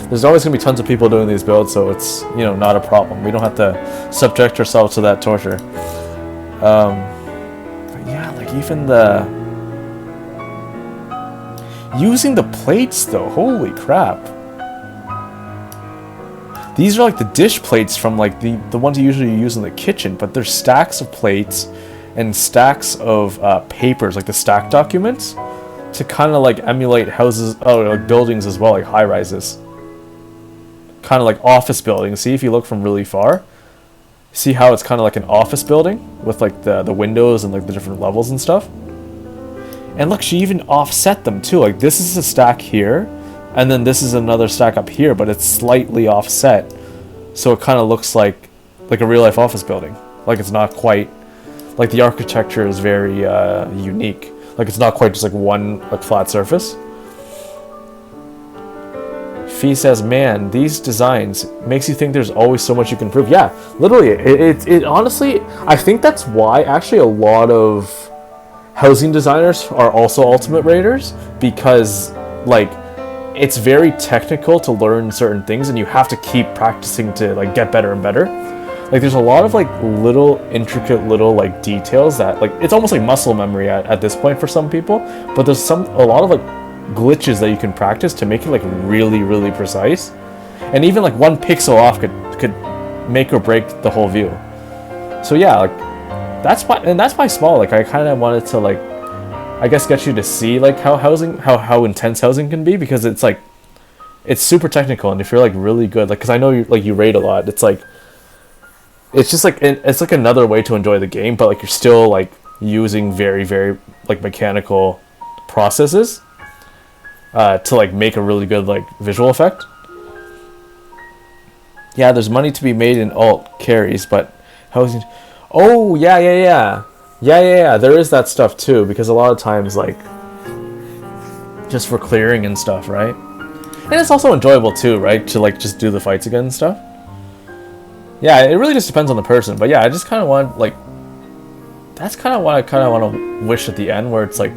There's always gonna be tons of people doing these builds, so it's not a problem. We don't have to subject ourselves to that torture. But yeah, like even using the plates though, holy crap. These are like the dish plates from like the ones you usually use in the kitchen, but there's stacks of plates and stacks of papers, like the stack documents, to kind of like emulate houses, like buildings as well, like high rises. Kind of like office buildings. See, if you look from really far, see how it's kind of like an office building with like the windows and like the different levels and stuff. And look, she even offset them too. Like this is a stack here, and then this is another stack up here, but it's slightly offset, so it kind of looks like a real life office building. Like it's not quite like the architecture is very unique. Like it's not quite just like one like flat surface. Fee says, man, these designs makes you think there's always so much you can improve. Yeah, literally, it honestly, I think that's why actually a lot of housing designers are also ultimate raters, because like it's very technical to learn certain things, and you have to keep practicing to like get better and better. Like there's a lot of like little intricate little like details that like it's almost like muscle memory at this point for some people, but there's a lot of like glitches that you can practice to make it like really, really precise. And even like one pixel off could make or break the whole view. So yeah, like that's why small, like I kind of wanted to like I guess get you to see like how intense housing can be, because it's like it's super technical, and if you're like really good, like because I know you rate a lot, it's like it's just like it's like another way to enjoy the game, but like you're still like using very, very like mechanical processes to like make a really good like visual effect. Yeah, there's money to be made in alt carries, but housing. Oh yeah. There is that stuff too, because a lot of times like just for clearing and stuff, right? And it's also enjoyable too, right? To like just do the fights again and stuff. Yeah, it really just depends on the person, but yeah, I just kind of want like that's kind of what I kind of want to wish at the end, where it's like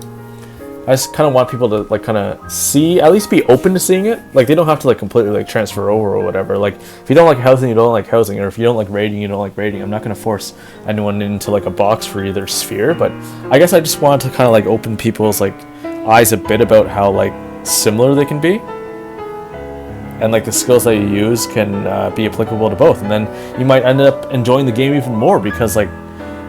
I just kind of want people to like kind of see, at least be open to seeing it. Like they don't have to like completely like transfer over or whatever. Like if you don't like housing, you don't like housing, or if you don't like rating, you don't like rating. I'm not going to force anyone into like a box for either sphere, but I guess I just want to kind of like open people's like eyes a bit about how like similar they can be, and like the skills that you use can be applicable to both. And then you might end up enjoying the game even more, because like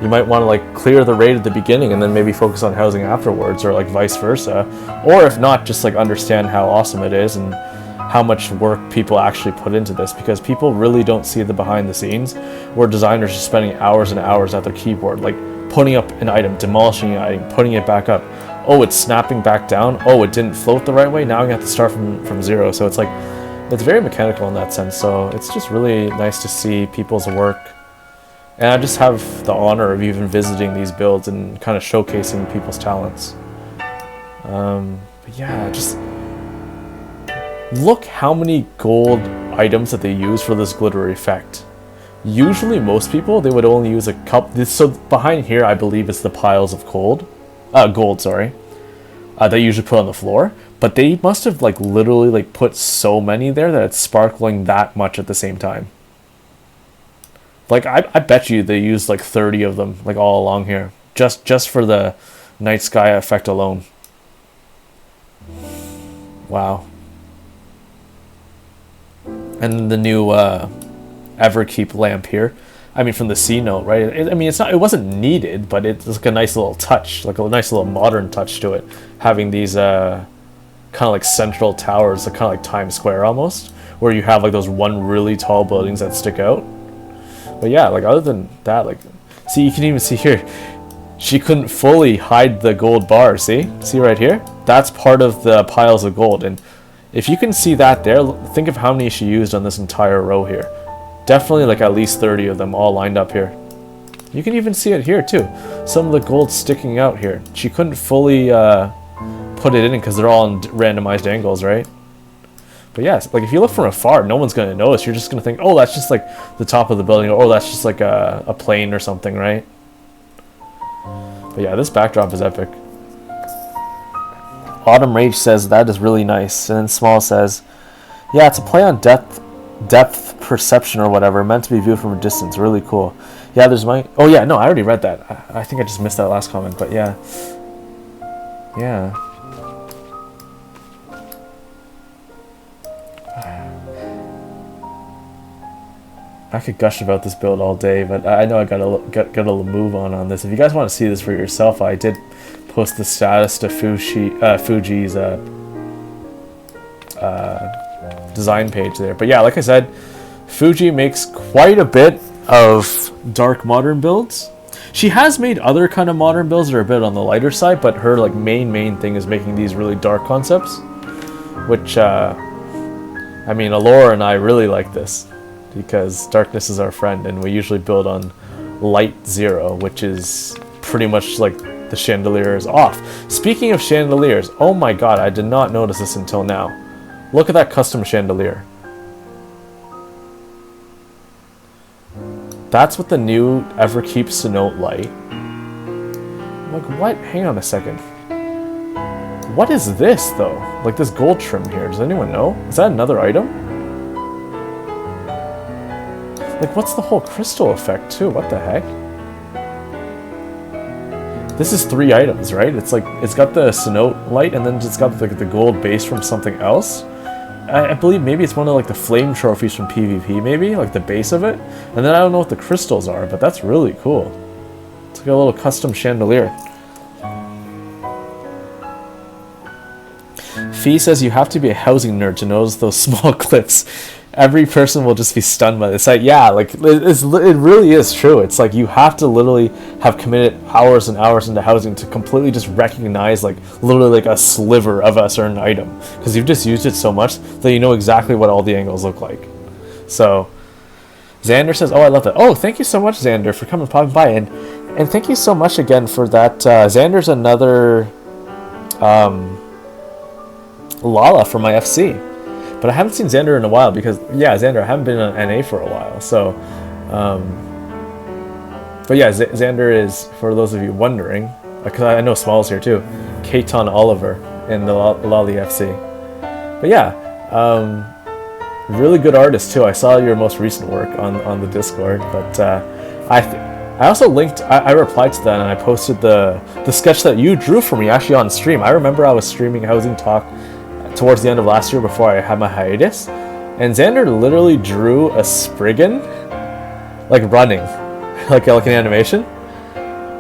you might want to like clear the raid at the beginning and then maybe focus on housing afterwards, or like vice versa. Or if not, just like understand how awesome it is and how much work people actually put into this, because people really don't see the behind the scenes, where designers are spending hours and hours at their keyboard, like putting up an item, demolishing an item, putting it back up. Oh, it's snapping back down. Oh, it didn't float the right way. Now I have to start from zero. So it's like, it's very mechanical in that sense. So it's just really nice to see people's work. And I just have the honor of even visiting these builds and kind of showcasing people's talents. But yeah, just look how many gold items that they use for this glitter effect. Usually most people, they would only use a couple. So behind here, I believe it's the piles of gold, they usually put on the floor. But they must have like literally like put so many there that it's sparkling that much at the same time. Like I bet you they used like 30 of them like all along here, just for the night sky effect alone. Wow. And the new Everkeep lamp here. I mean, from the C note, right? It wasn't needed, but it's like a nice little touch, like a nice little modern touch to it, having these kind of like central towers, like kind of like Times Square almost, where you have like those one really tall buildings that stick out. But yeah, like other than that, like, see, you can even see here, she couldn't fully hide the gold bar. See right here? That's part of the piles of gold. And if you can see that there, think of how many she used on this entire row here. Definitely like at least 30 of them all lined up here. You can even see it here too. Some of the gold sticking out here. She couldn't fully put it in because they're all in randomized angles, right? But yes, like if you look from afar, no one's going to notice. You're just going to think, oh, that's just like the top of the building. Or, oh, that's just like a plane or something, right? But yeah, this backdrop is epic. Autumn Rage says that is really nice, and then Small says, yeah, it's a play on depth perception or whatever, meant to be viewed from a distance. Really cool. Yeah, there's my... Oh yeah, no, I already read that. I think I just missed that last comment, but yeah. Yeah. I could gush about this build all day, but I know I gotta move on this. If you guys want to see this for yourself, I did post the status to Fuji's design page there. But yeah, like I said, Fuji makes quite a bit of dark modern builds. She has made other kind of modern builds that are a bit on the lighter side, but her like main thing is making these really dark concepts, which I mean, Alora and I really like this because darkness is our friend, and we usually build on light 0, which is pretty much like the chandelier is off. Speaking of chandeliers, oh my god, I did not notice this until now. Look at that custom chandelier. That's what the new Everkeep Cenote light. I'm like, what? Hang on a second. What is this, though? Like this gold trim here. Does anyone know? Is that another item? Like, what's the whole crystal effect, too? What the heck? This is 3 items, right? It's like, it's got the Cenote light, and then it's got the gold base from something else. I believe maybe it's one of like the flame trophies from PvP, maybe like the base of it, and then I don't know what the crystals are, but that's really cool. It's like a little custom chandelier. Fee says you have to be a housing nerd to notice those small clips. Every person will just be stunned by this. Like, yeah, like it really is true. It's like you have to literally have committed hours and hours into housing to completely just recognize like literally like a sliver of a certain item, because you've just used it so much that you know exactly what all the angles look like. So Xander says, oh, I love that. Oh, thank you so much, Xander, for popping by, and thank you so much again for that. Xander's another Lala from my FC. But I haven't seen Xander in a while because, yeah, Xander, I haven't been on NA for a while. So, but yeah, Xander is, for those of you wondering, because I know Small's here too, Katon Oliver in the Lolly FC. But yeah, really good artist too. I saw your most recent work on the Discord, but I also linked, I replied to that, and I posted the sketch that you drew for me actually on stream. I remember I was streaming Housing Talk towards the end of last year before I had my hiatus, and Xander literally drew a Spriggan like running like an animation,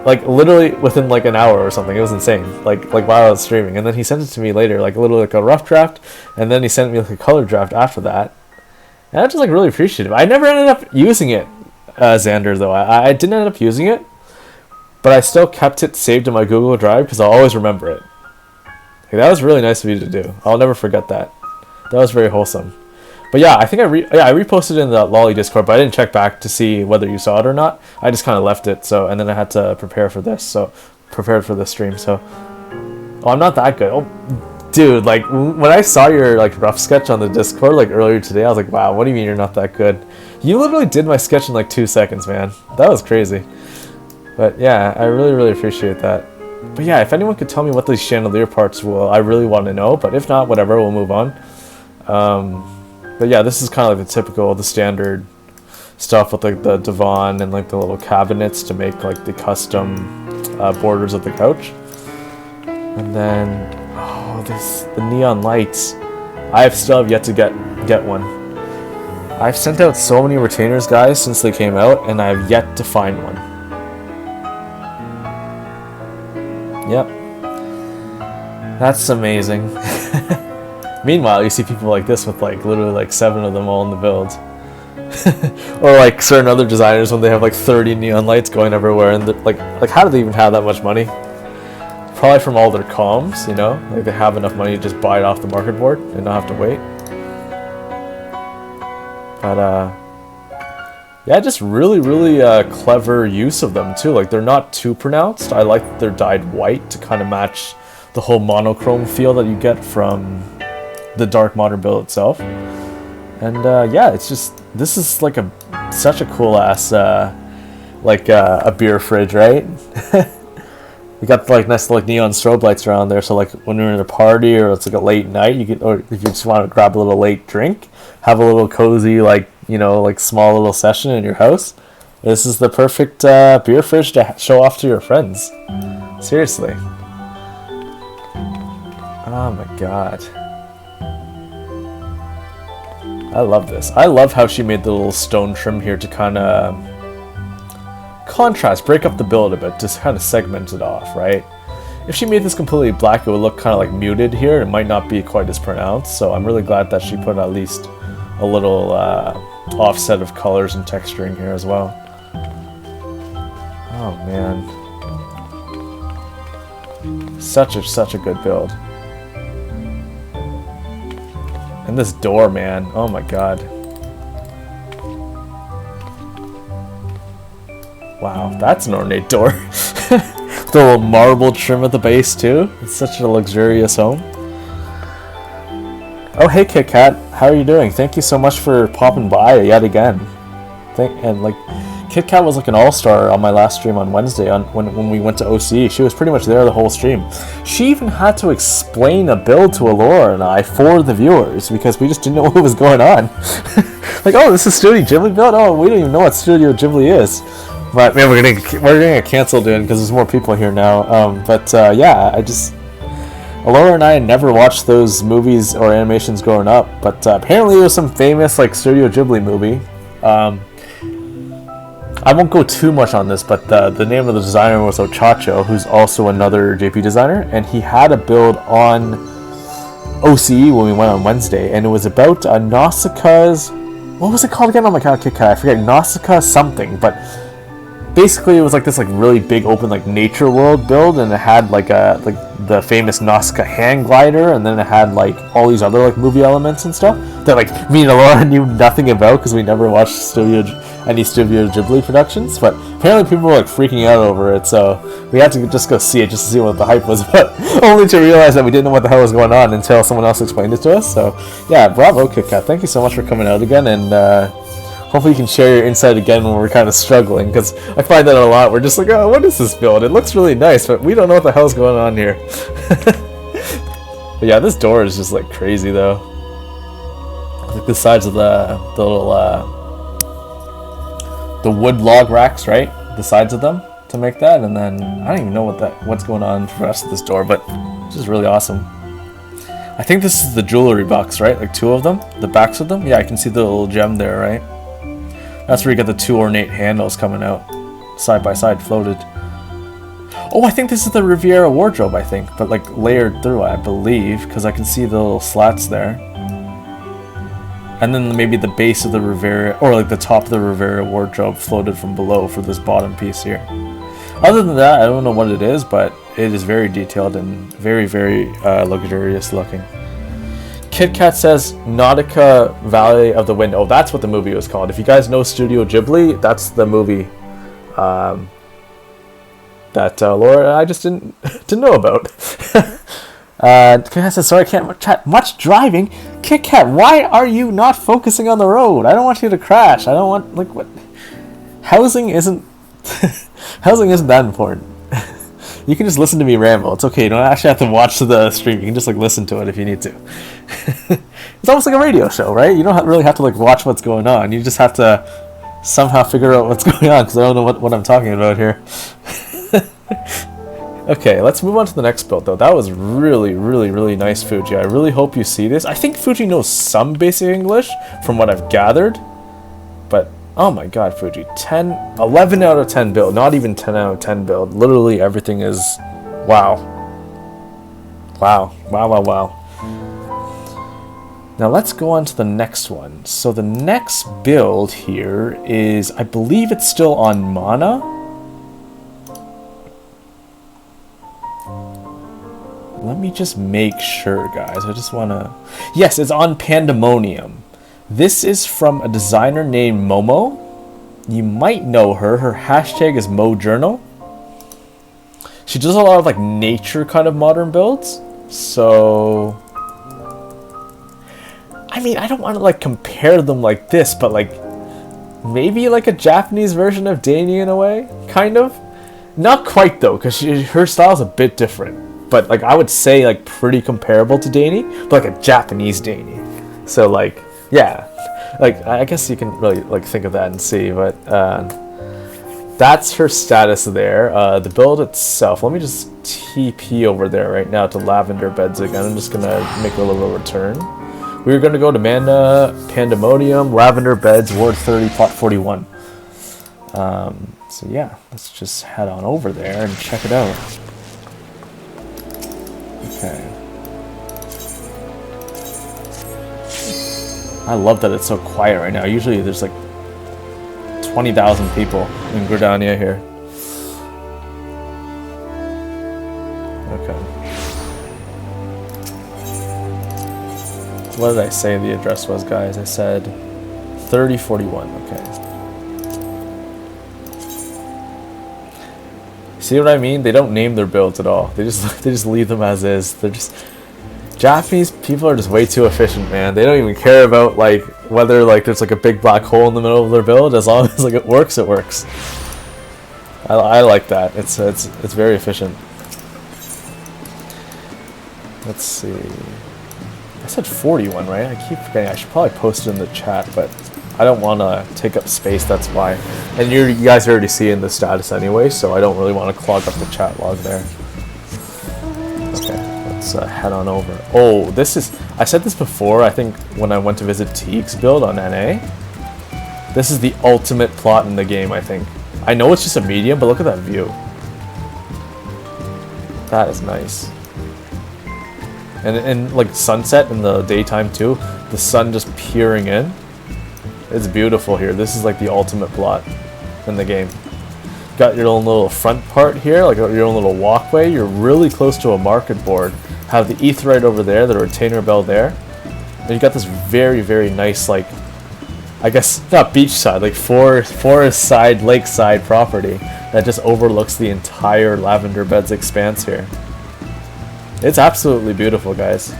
like literally within like an hour or something. It was insane, like while I was streaming, and then he sent it to me later, like literally like a rough draft, and then he sent me like a color draft after that, and I was just like really appreciative. I never ended up using it, Xander, though. I didn't end up using it, but I still kept it saved in my Google Drive because I'll always remember it. That was really nice of you to do. I'll never forget that. That was very wholesome. But yeah, I think I reposted it in the Lolly Discord, but I didn't check back to see whether you saw it or not. I just kind of left it. So, and then I had to prepare for this. So, prepared for this stream. So, oh, I'm not that good. Oh, dude, like when I saw your like rough sketch on the Discord like earlier today, I was like, wow, what do you mean you're not that good? You literally did my sketch in like 2 seconds, man. That was crazy. But yeah, I really appreciate that. But yeah, if anyone could tell me what these chandelier parts will, I really want to know. But if not, whatever, we'll move on. But yeah, this is kind of like the standard stuff with like the divan and like the little cabinets to make like the custom borders of the couch. And then, oh, the neon lights. I still have yet to get one. I've sent out so many retainers, guys, since they came out, and I've yet to find one. Yep. That's amazing. Meanwhile, you see people like this with like literally like 7 of them all in the build. Or like certain other designers when they have like 30 neon lights going everywhere, and like how do they even have that much money? Probably from all their comms, you know? Like they have enough money to just buy it off the market board and not have to wait. But yeah, just really clever use of them too. Like they're not too pronounced. I like that they're dyed white to kind of match the whole monochrome feel that you get from the dark modern build itself. And yeah, it's just, this is like such a cool ass like a beer fridge, right? We got like nice like neon strobe lights around there, so like when you're in a party or it's like a late night, you can, or if you just want to grab a little late drink, have a little cozy like like small little session in your house. This is the perfect beer fridge to show off to your friends. Seriously. Oh my god. I love this. I love how she made the little stone trim here to kind of contrast, break up the build a bit, just kind of segment it off, right? If she made this completely black, it would look kind of like muted here. It might not be quite as pronounced, so I'm really glad that she put at least a little offset of colors and texturing here as well. Oh man. Such a good build. And this door, man. Oh my god. Wow, that's an ornate door. The little marble trim at the base too. It's such a luxurious home. Oh hey Kit Kat, how are you doing? Thank you so much for popping by yet again. And like Kit Kat was like an all-star on my last stream on Wednesday when we went to OCE. She was pretty much there the whole stream. She even had to explain a build to Alora and I for the viewers because we just didn't know what was going on. Like, oh, this is Studio Ghibli build? Oh, we don't even know what Studio Ghibli is. But man, we're gonna get canceled in because there's more people here now. Yeah, Alora and I had never watched those movies or animations growing up, but apparently it was some famous like Studio Ghibli movie. I won't go too much on this, but the name of the designer was Ochacho, who's also another JP designer, and he had a build on OCE when we went on Wednesday, and it was about Nausicaa's, what was it called again? Oh my god, Kit Kat, I forget, Nausicaa something, but basically it was like this like really big open like nature world build, and it had like the famous Nausicaa hand glider, and then it had like all these other like movie elements and stuff that like me and Alora knew nothing about because we never watched any Studio Ghibli productions, but apparently people were like freaking out over it, so we had to just go see it just to see what the hype was about, only to realize that we didn't know what the hell was going on until someone else explained it to us. So yeah, bravo Kit Kat, thank you so much for coming out again, and hopefully you can share your insight again when we're kind of struggling, because I find that a lot. We're just like, oh, what is this build? It looks really nice, but we don't know what the hell's going on here. But yeah, this door is just like crazy though. Like the sides of the little the wood log racks, right? The sides of them to make that, and then I don't even know what's going on for the rest of this door, but it's just really awesome. I think this is the jewelry box, right? Like two of them, the backs of them. Yeah, I can see the little gem there, right? That's where you get the two ornate handles coming out, side by side, floated. Oh, I think this is the Riviera wardrobe, I think, but like layered through, I believe, because I can see the little slats there. And then maybe the base of the Riviera, or like the top of the Riviera wardrobe floated from below for this bottom piece here. Other than that, I don't know what it is, but it is very detailed and very, very luxurious looking. Kit Kat says Nautica Valley of the Wind. Oh, that's what the movie was called. If you guys know Studio Ghibli, that's the movie that Laura and I just didn't know about. Kit Kat says, sorry, I can't chat much driving. Kit Kat, why are you not focusing on the road? I don't want you to crash. I don't want, like, what? Housing isn't that important. You can just listen to me ramble. It's okay. You don't actually have to watch the stream. You can just like listen to it if you need to. It's almost like a radio show, right? You don't really have to like watch what's going on. You just have to somehow figure out what's going on, because I don't know what I'm talking about here. Okay, let's move on to the next build though. That was really, really, really nice, Fuji. I really hope you see this. I think Fuji knows some basic English from what I've gathered, but oh my god, Fuji, 11 out of 10 build, not even 10 out of 10 build. Literally everything is wow. Wow, wow, wow, wow. Now let's go on to the next one. So the next build here is, I believe it's still on Mana. Let me just make sure, guys. I just want to... Yes, it's on Pandemonium. This is from a designer named Momo. You might know her. Her hashtag is MoJournal. She does a lot of like nature kind of modern builds. So... I mean, I don't want to like compare them like this, but like maybe like a Japanese version of Dani in a way, kind of. Not quite though, because her style's a bit different. But like I would say like pretty comparable to Danny, but like a Japanese Danny. So like yeah, like I guess you can really like think of that and see. But that's her status there. The build itself. Let me just TP over there right now to Lavender Beds again. I'm just gonna make a little return. We're gonna go to Mana Pandemonium, Lavender Beds, Ward 30, Plot 41. So yeah, let's just head on over there and check it out. Okay. I love that it's so quiet right now. Usually there's like 20,000 people in Gridania here. Okay. What did I say the address was, guys? I said 3041. Okay. See what I mean? They don't name their builds at all. They just leave them as is. They're just Japanese people are just way too efficient, man. They don't even care about like whether like there's like a big black hole in the middle of their build. As long as like it works, it works. I like that. It's very efficient. Let's see. I said 41, right? I keep forgetting. I should probably post it in the chat, but I don't want to take up space, that's why. And you guys are already seeing the status anyway, so I don't really want to clog up the chat log there. Okay, let's head on over. Oh, this is... I said this before, I think, when I went to visit Teek's build on NA. This is the ultimate plot in the game, I think. I know it's just a medium, but look at that view. That is nice. And like sunset in the daytime too, the sun just peering in. It's beautiful here. This is like the ultimate plot in the game. Got your own little front part here, like your own little walkway. You're really close to a market board. Have the etherite over there, the retainer bell there. And you got this very, very nice, like, I guess not beachside, like forest side, lakeside property that just overlooks the entire Lavender Beds expanse here. It's absolutely beautiful, guys.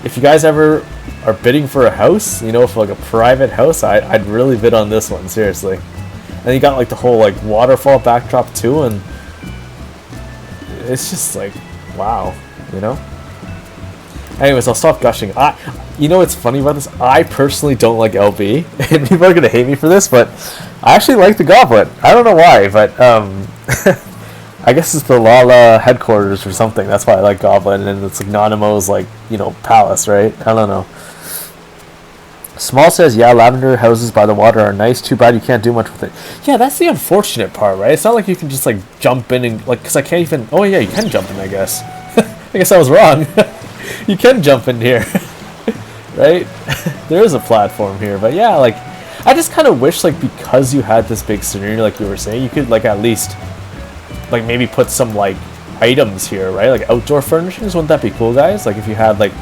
If you guys ever are bidding for a house, you know, for like a private house, I'd really bid on this one, seriously. And you got like the whole like waterfall backdrop too, and it's just like, wow, you know? Anyways, I'll stop gushing. You know what's funny about this? I personally don't like LB, and people are gonna hate me for this, but I actually like the Goblet. I don't know why, but I guess it's the Lala headquarters or something. That's why I like Goblin, and it's like Nanamo's like, you know, palace, right? I don't know. Small says, yeah, lavender houses by the water are nice. Too bad you can't do much with it. Yeah, that's the unfortunate part, right? It's not like you can just like jump in and like, because I can't even. Oh yeah, you can jump in, I guess. I guess I was wrong. You can jump in here, right? There is a platform here, but yeah, like I just kind of wish like because you had this big scenario, like you were saying, you could like at least like maybe put some like items here, right? Like outdoor furnishings. Wouldn't that be cool, guys? Like if you had like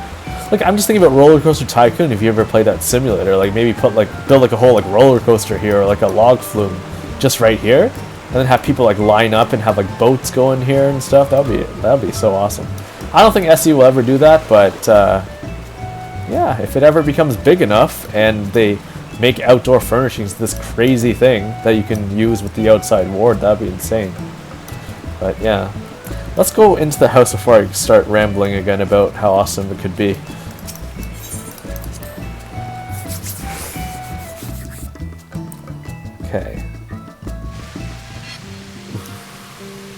I'm just thinking about Roller Coaster Tycoon. If you ever played that simulator, like maybe put like build like a whole like roller coaster here, or like a log flume just right here, and then have people like line up and have like boats going here and stuff. That'd be so awesome. I don't think SE will ever do that, but yeah, if it ever becomes big enough and they make outdoor furnishings this crazy thing that you can use with the outside ward, that'd be insane. But yeah, let's go into the house before I start rambling again about how awesome it could be. Okay.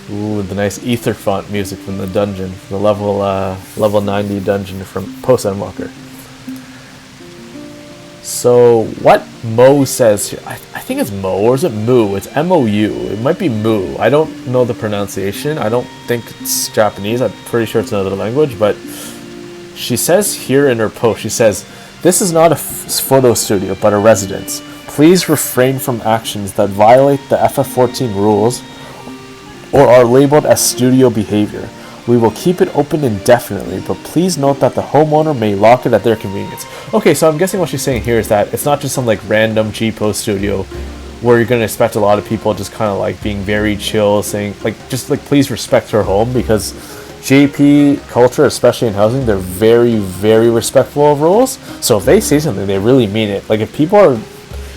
Ooh, the nice ether font music from the dungeon, the level 90 dungeon from Post Endwalker. So what Mo says here, I think it's Mo, or is it Moo? It's M-O-U. It might be Moo. I don't know the pronunciation. I don't think it's Japanese. I'm pretty sure it's another language, but she says here in her post, she says, this is not a photo studio, but a residence. Please refrain from actions that violate the FF14 rules or are labeled as studio behavior. We will keep it open indefinitely, but please note that the homeowner may lock it at their convenience. Okay, so I'm guessing what she's saying here is that it's not just some like random cheapo studio where you're going to expect a lot of people just kind of like being very chill, saying like, just like please respect her home, because JP culture, especially in housing, they're very, very respectful of rules. So if they say something, they really mean it. Like if people are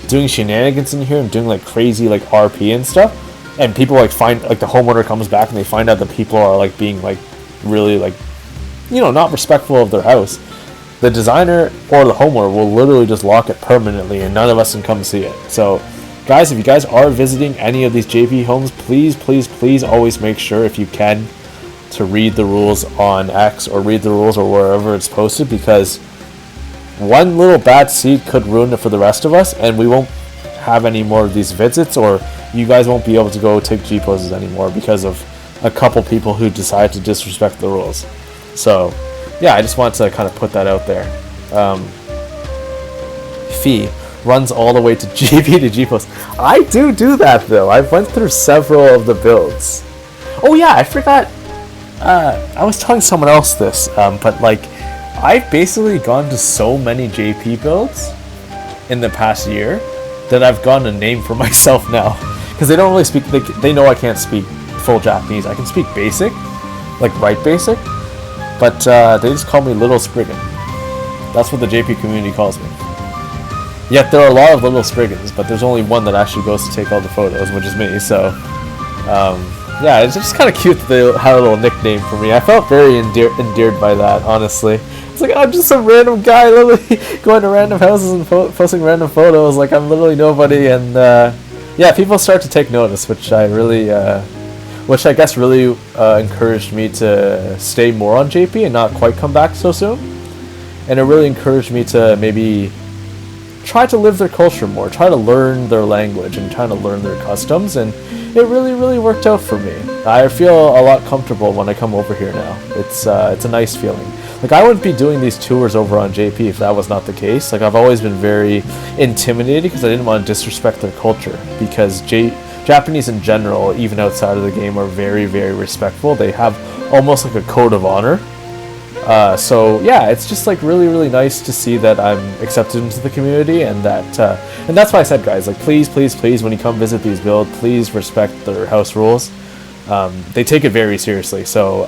doing shenanigans in here and doing like crazy like RP and stuff, and people like find like the homeowner comes back and they find out that people are like being like really like, you know, not respectful of their house, the designer or the homeowner will literally just lock it permanently and none of us can come see it. So guys, if you guys are visiting any of these JP homes, please always make sure, if you can, to read the rules on X or read the rules or wherever it's posted, because one little bad seed could ruin it for the rest of us, and we won't have any more of these visits, or you guys won't be able to go take G poses anymore because of a couple people who decide to disrespect the rules. So yeah, I just want to kind of put that out there. Fee runs all the way to GB to G post. I do that though. I've went through several of the builds. Oh yeah, I forgot. I was telling someone else this, but like, I've basically gone to so many JP builds in the past year that I've gotten a name for myself now, because they don't really speak. They know I can't speak full Japanese. I can speak basic, like right basic, but they just call me Little Spriggan. That's what the JP community calls me. Yet there are a lot of Little Spriggans, but there's only one that actually goes to take all the photos, which is me. So yeah, it's just kind of cute that they had a little nickname for me. I felt very endeared by that, honestly. It's like, I'm just some random guy literally going to random houses and posting random photos. Like, I'm literally nobody. And yeah, people start to take notice, which I guess really encouraged me to stay more on JP and not quite come back so soon. And it really encouraged me to maybe try to live their culture more, try to learn their language and try to learn their customs, and it really worked out for me. I feel a lot comfortable when I come over here now. It's a nice feeling. Like, I wouldn't be doing these tours over on JP if that was not the case. Like, I've always been very intimidated because I didn't want to disrespect their culture, because Japanese in general, even outside of the game, are very respectful. They have almost like a code of honor. So yeah, it's just like really nice to see that I'm accepted into the community, and that's why I said, guys, like, please when you come visit these builds, please respect their house rules. They take it very seriously. So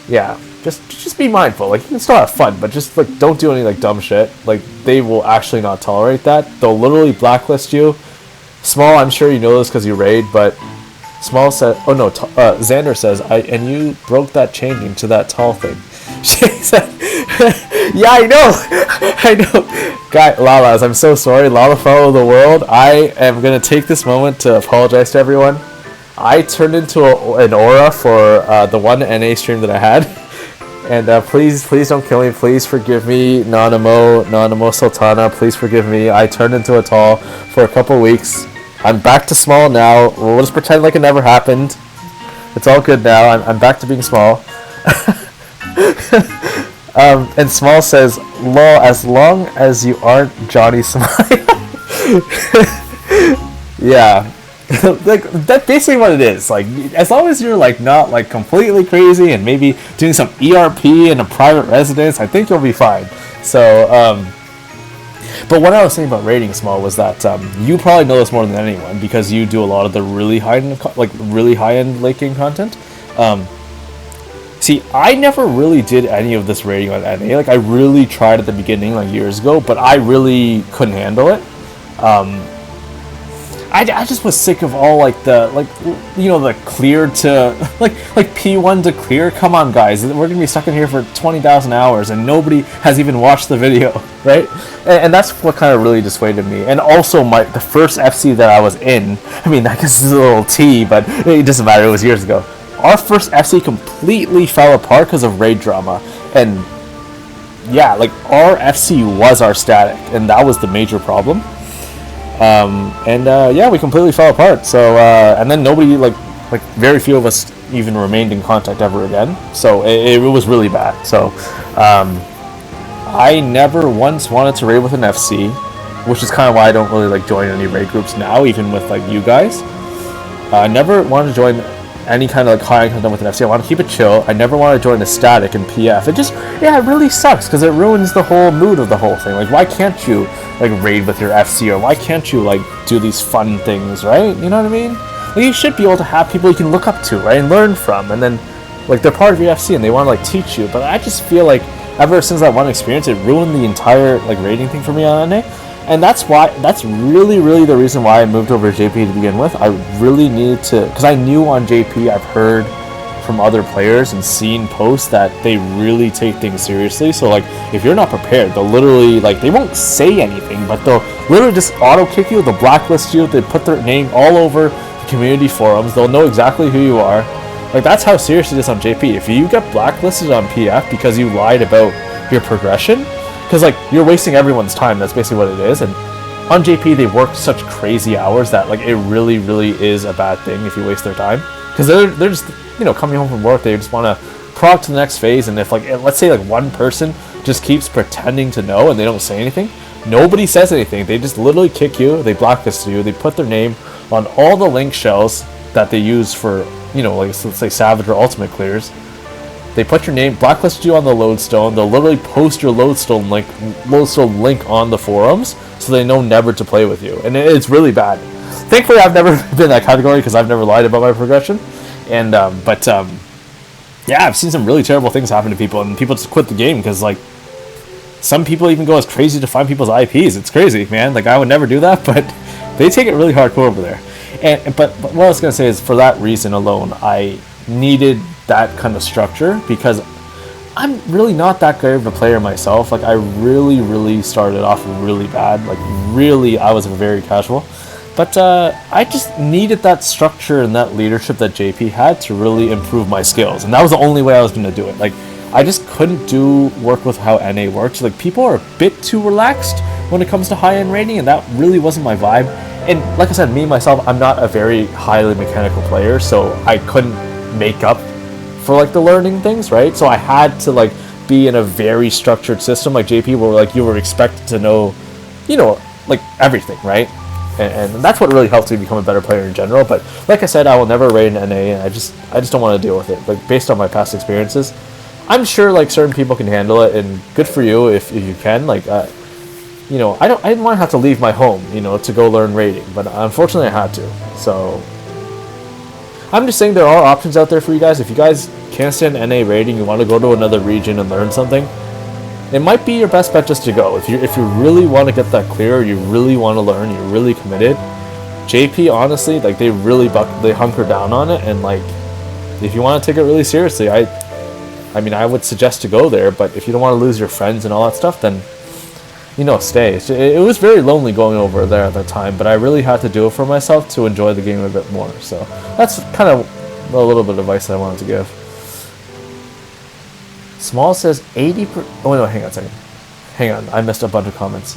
yeah, just be mindful. Like, you can still have fun, but just like don't do any like dumb shit. Like, they will actually not tolerate that. They'll literally blacklist you. Small, I'm sure you know this because you raid, but Small said, oh no, Xander says, and you broke that chain into that tall thing. She said, yeah, I know. Guy, Lalas, I'm so sorry. Lala follow the world. I am going to take this moment to apologize to everyone. I turned into an aura for the one NA stream that I had. And please don't kill me. Please forgive me, Nanamo Sultana. Please forgive me. I turned into a tall for a couple weeks. I'm back to small now. We'll just pretend like it never happened. It's all good now. I'm back to being small. And Small says, lol, as long as you aren't Johnny Smile. Yeah. Like, that's basically what it is. Like, as long as you're like not like completely crazy and maybe doing some ERP in a private residence, I think you'll be fine. So but what I was saying about rating Small was that you probably know this more than anyone because you do a lot of the really high-end late game content. See, I never really did any of this rating on NA. Like, I really tried at the beginning, like years ago, but I really couldn't handle it. I just was sick of all the clear to like P1 to clear. Come on, guys, we're gonna be stuck in here for 20,000 hours and nobody has even watched the video, right? And that's what kind of really dissuaded me. And also the first FC that I was in, I mean, I guess it's a little T, but it doesn't matter. It was years ago. Our first FC completely fell apart because of raid drama, and yeah, like our FC was our static, and that was the major problem. Yeah, we completely fell apart. So, and then nobody, like very few of us even remained in contact ever again. So it was really bad. So, I never once wanted to raid with an FC, which is kind of why I don't really like join any raid groups now, even with like you guys. I never wanted to join any kind of like high content with an FC. I want to keep it chill. I never want to join a static in PF. It really sucks because it ruins the whole mood of the whole thing. Like, why can't you like raid with your FC, or why can't you like do these fun things, right? You know what I mean? Like, you should be able to have people you can look up to, right, and learn from, and then like they're part of your FC and they want to like teach you. But I just feel like ever since that one experience, it ruined the entire like raiding thing for me on NA. And that's really the reason why I moved over to JP to begin with. I really needed to, because I knew on JP, I've heard from other players and seen posts that they really take things seriously. So like, if you're not prepared, they'll literally, like, they won't say anything, but they'll literally just auto kick you, they'll blacklist you, they put their name all over the community forums, they'll know exactly who you are. Like, that's how serious it is on JP. If you get blacklisted on PF because you lied about your progression, because like, you're wasting everyone's time, that's basically what it is. And on JP, they work such crazy hours that like, it really is a bad thing if you waste their time, because they're just, you know, coming home from work, they just want to prog to the next phase. And if like, let's say like one person just keeps pretending to know and they don't say anything, nobody says anything, they just literally kick you, they blacklist you, they put their name on all the link shells that they use for, you know, like, let's say Savage or Ultimate clears. They put your name, blacklist you on the lodestone, they'll literally post your lodestone link on the forums, so they know never to play with you. And it's really bad. Thankfully, I've never been in that category because I've never lied about my progression. And yeah, I've seen some really terrible things happen to people, and people just quit the game because, like, some people even go as crazy to find people's IPs. It's crazy, man. Like, I would never do that, but they take it really hardcore over there. But what I was gonna say is, for that reason alone, I needed that kind of structure, because I'm really not that great of a player myself. Like, I really started off really bad. Like, really, I was very casual. But I just needed that structure and that leadership that JP had to really improve my skills. And that was the only way I was going to do it. Like, I just couldn't work with how NA works. Like, people are a bit too relaxed when it comes to high-end rating, and that really wasn't my vibe. And like I said, me, myself, I'm not a very highly mechanical player, so I couldn't make up for, like, the learning things, right? So I had to, like, be in a very structured system like JP, where, like, you were expected to know, you know, like, everything, right? And that's what really helped me become a better player in general. But like I said, I will never raid an NA, and I just don't want to deal with it. Like, based on my past experiences, I'm sure like certain people can handle it, and good for you if you can. Like, you know, I didn't want to have to leave my home, you know, to go learn raiding, but unfortunately I had to. So I'm just saying there are options out there for you guys. If you guys can't stand NA raiding, you want to go to another region and learn something, it might be your best bet just to go. If you really want to get that clear, you really want to learn, you're really committed, JP, honestly, like, they really they hunker down on it. And like, if you want to take it really seriously, I mean, I would suggest to go there. But if you don't want to lose your friends and all that stuff, then, you know, stay. It was very lonely going over there at that time, but I really had to do it for myself to enjoy the game a bit more. So that's kind of a little bit of advice that I wanted to give. Small says 80%. Oh no, hang on a second. Hang on, I missed a bunch of comments.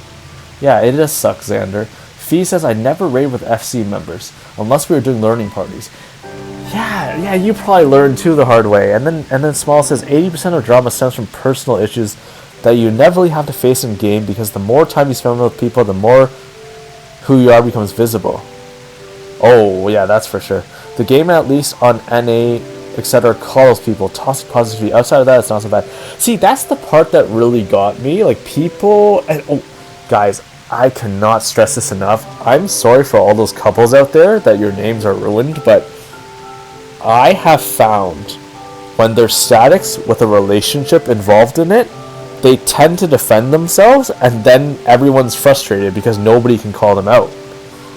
Yeah, it does suck, Xander. Fee says, I never raid with FC members unless we were doing learning parties. Yeah, you probably learned too the hard way. And then Small says 80% of drama stems from personal issues that you inevitably have to face in game, because the more time you spend with people, the more who you are becomes visible. Oh yeah, that's for sure. The game, at least on NA, etc., calls people toxic positivity. Outside of that, it's not so bad. See, that's the part that really got me. Like, people, and guys, I cannot stress this enough. I'm sorry for all those couples out there that your names are ruined, but I have found when there's statics with a relationship involved in it, they tend to defend themselves, and then everyone's frustrated because nobody can call them out.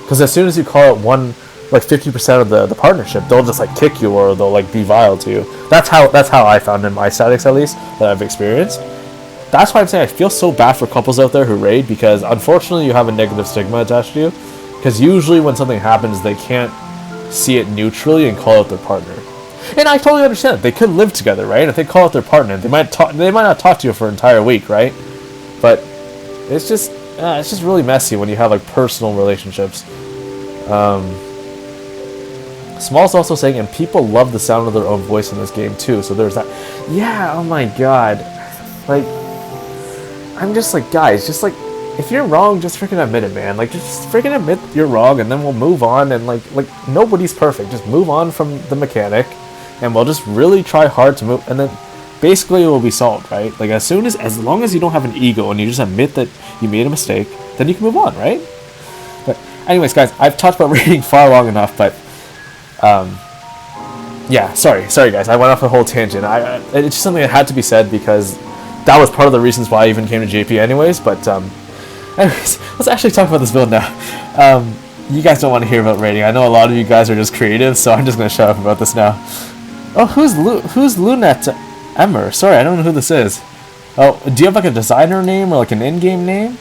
Because as soon as you call out one, like 50% of the partnership, they'll just like kick you, or they'll like be vile to you. That's how I found in my statics, at least, that I've experienced. That's why I'm saying I feel so bad for couples out there who raid, because unfortunately you have a negative stigma attached to you. Because usually when something happens, they can't see it neutrally and call out their partner. And I totally understand. They could live together, right? If they call out their partner, they might not talk to you for an entire week, right? But it's just really messy when you have like personal relationships. Small's also saying, and people love the sound of their own voice in this game too, so there's that. Yeah, oh my god. Like, I'm just like, guys, just like, if you're wrong, just freaking admit it, man. Like, just freaking admit you're wrong, and then we'll move on. And like nobody's perfect. Just move on from the mechanic, and we'll just really try hard to move, and then basically it will be solved, right? Like, as long as you don't have an ego and you just admit that you made a mistake, then you can move on, right? But anyways, guys, I've talked about raiding far long enough, but yeah, sorry guys, I went off a whole tangent. It's just something that had to be said, because that was part of the reasons why I even came to JP anyways. But Anyways, let's actually talk about this build now. You guys don't want to hear about raiding. I know a lot of you guys are just creative, so I'm just going to shut up about this now. Oh, who's Lunette Emmer? Sorry, I don't know who this is. Oh, do you have like a designer name or like an in-game name?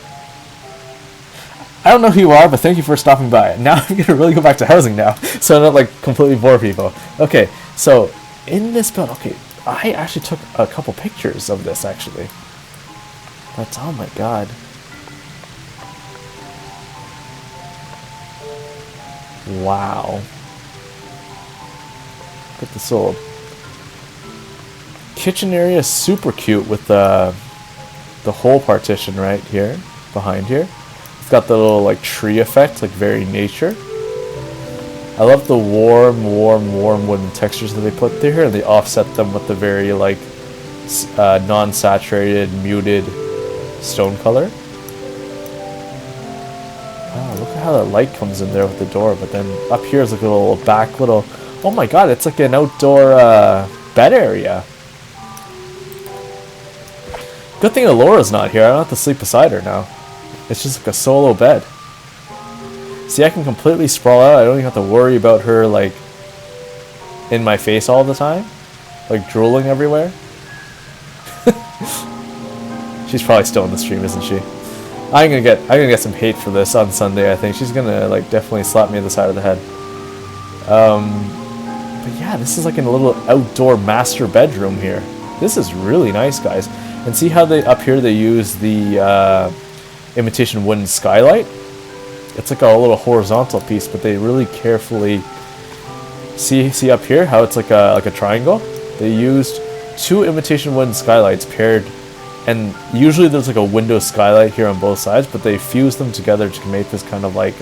I don't know who you are, but thank you for stopping by. Now I'm going to really go back to housing now, so I don't like completely bore people. Okay, so in this build, okay, I actually took a couple pictures of this actually. That's, oh my god. Wow. Look at this old kitchen area is super cute with the whole partition right here, behind here. It's got the little like tree effect, like very nature. I love the warm wooden textures that they put there, and they offset them with the very like non-saturated, muted stone color. Oh, look at how the light comes in there with the door, but then up here is like a little back little... Oh my god, it's like an outdoor bed area. Good thing Alora's not here. I don't have to sleep beside her now. It's just like a solo bed. See, I can completely sprawl out. I don't even have to worry about her like in my face all the time, like drooling everywhere. She's probably still in the stream, isn't she? I'm gonna get some hate for this on Sunday. I think she's gonna like definitely slap me in the side of the head. But yeah, this is like in a little outdoor master bedroom here. This is really nice, guys. And see how they up here they use the imitation wooden skylight. It's like a little horizontal piece, but they really carefully see up here how it's like a triangle. They used 2 imitation wooden skylights paired, and usually there's like a window skylight here on both sides, but they fused them together to make this kind of like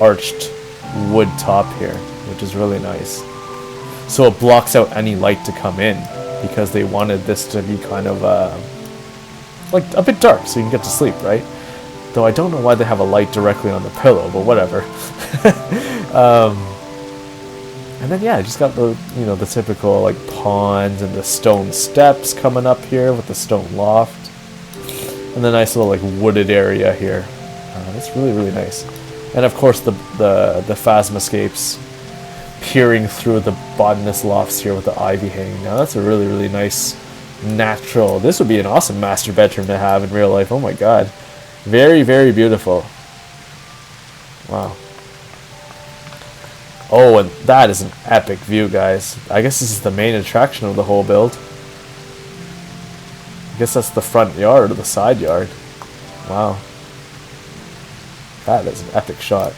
arched wood top here, which is really nice. So it blocks out any light to come in, because they wanted this to be kind of like a bit dark so you can get to sleep, right? Though I don't know why they have a light directly on the pillow, but whatever. And then yeah, I just got the the typical like ponds and the stone steps coming up here with the stone loft, and the nice little like wooded area here. That's really nice. And of course the phasmascapes peering through the bottomless lofts here with the ivy hanging down. That's a really nice natural. This would be an awesome master bedroom to have in real life. Oh my god, very beautiful. Wow. Oh, and that is an epic view, guys. I guess this is the main attraction of the whole build. I guess that's the front yard or the side yard. Wow. That is an epic shot.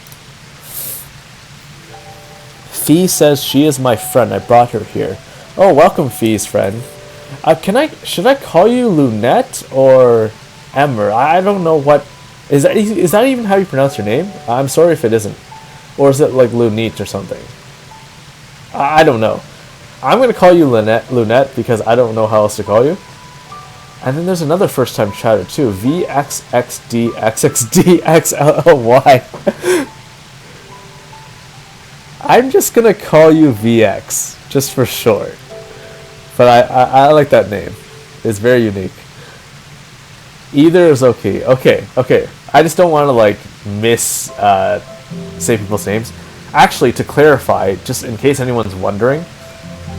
Fee says she is my friend. I brought her here. Oh, welcome, Fee's friend. Should I call you Lunette or Emmer? I don't know what... Is that even how you pronounce your name? I'm sorry if it isn't. Or is it like Lunette or something? I don't know. I'm going to call you Lunette because I don't know how else to call you. And then there's another first time chatter too. VXXDXXDXLLY. I'm just going to call you VX, just for short. But I like that name. It's very unique. Either is okay. Okay. I just don't want to like say people's names. Actually, to clarify, just in case anyone's wondering,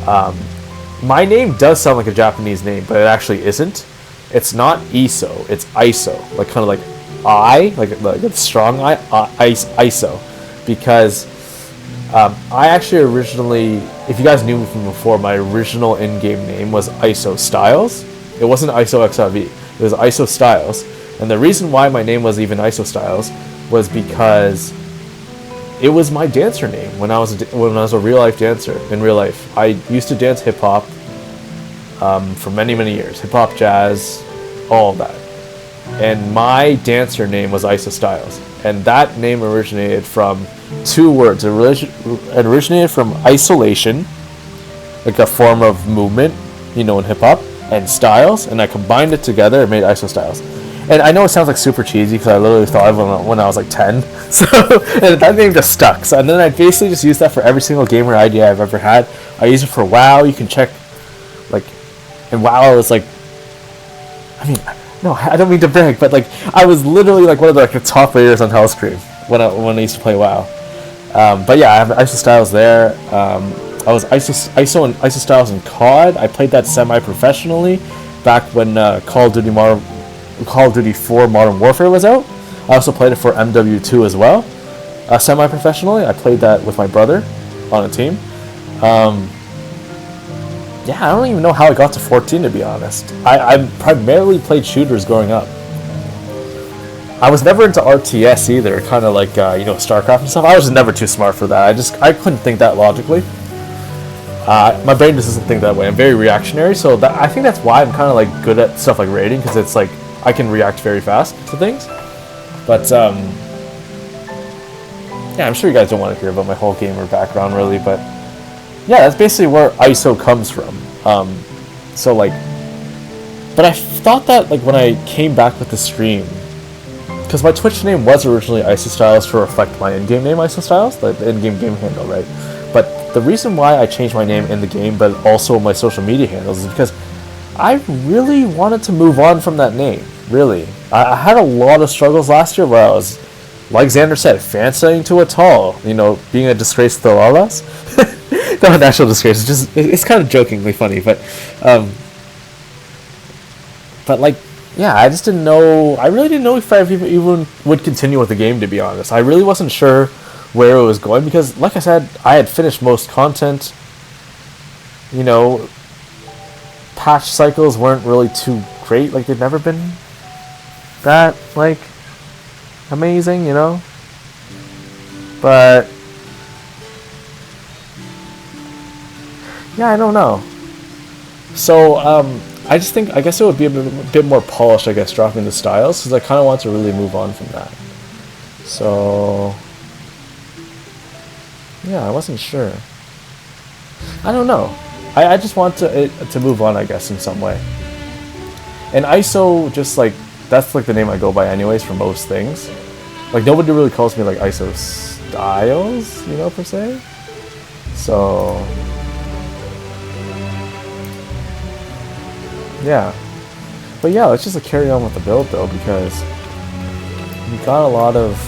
my name does sound like a Japanese name, but it actually isn't. It's not ISO, it's ISO, like kind of like like a strong ISO, because I actually originally, if you guys knew me from before, my original in-game name was ISO Styles. It wasn't ISO XRV, it was ISO Styles, and the reason why my name was even ISO Styles was because it was my dancer name when I was a real life dancer in real life. I used to dance hip hop for many years, hip hop, jazz, all of that. And my dancer name was ISO Styles, and that name originated from 2 words. It originated from isolation, like a form of movement, in hip hop, and styles, and I combined it together and made ISO Styles. And I know it sounds like super cheesy because I literally thought of it when I was like 10. So and that name just stuck. So, and then I basically just used that for every single gamer idea I've ever had. I use it for WoW. You can check, like, and WoW is like, I mean, No, I don't mean to brag, but like I was literally like one of the top raiders on Hellscream when I used to play WoW. But yeah, I have ISO Styles there. I was ISO and ISO Styles in COD. I played that semi-professionally back when Call of Duty 4 Modern Warfare was out. I also played it for MW2 as well, semi-professionally. I played that with my brother on a team. Yeah, I don't even know how I got to 14, to be honest. I primarily played shooters growing up. I was never into RTS either, kind of like, StarCraft and stuff. I was never too smart for that. I couldn't think that logically. My brain just doesn't think that way. I'm very reactionary, so I think that's why I'm kind of like good at stuff like raiding, because it's like I can react very fast to things. But yeah, I'm sure you guys don't want to hear about my whole gamer background really, but yeah, that's basically where ISO comes from. So like, but I thought that like when I came back with the stream, because my Twitch name was originally IsoStyles to reflect my in-game name IsoStyles, the in-game game handle, right? But the reason why I changed my name in the game, but also my social media handles, is because I really wanted to move on from that name. Really, I had a lot of struggles last year where I was, like Xander said, fancying to a tall, being a disgrace to the Lalas. Not an actual disgrace. It's kind of jokingly funny, but like, yeah, I just didn't know. I really didn't know if I even would continue with the game, to be honest. I really wasn't sure where it was going because, like I said, I had finished most content. Patch cycles weren't really too great. Like, they've never been that, like, amazing, But yeah, I don't know. So, I guess it would be a bit more polished, I guess, dropping the styles, because I kind of want to really move on from that. So, yeah, I wasn't sure. I don't know. I just want to move on, I guess, in some way. And ISO, just like, that's like the name I go by anyways for most things. Like, nobody really calls me like ISO Styles, per se. So, yeah. But yeah, let's just carry on with the build though, because we got a lot of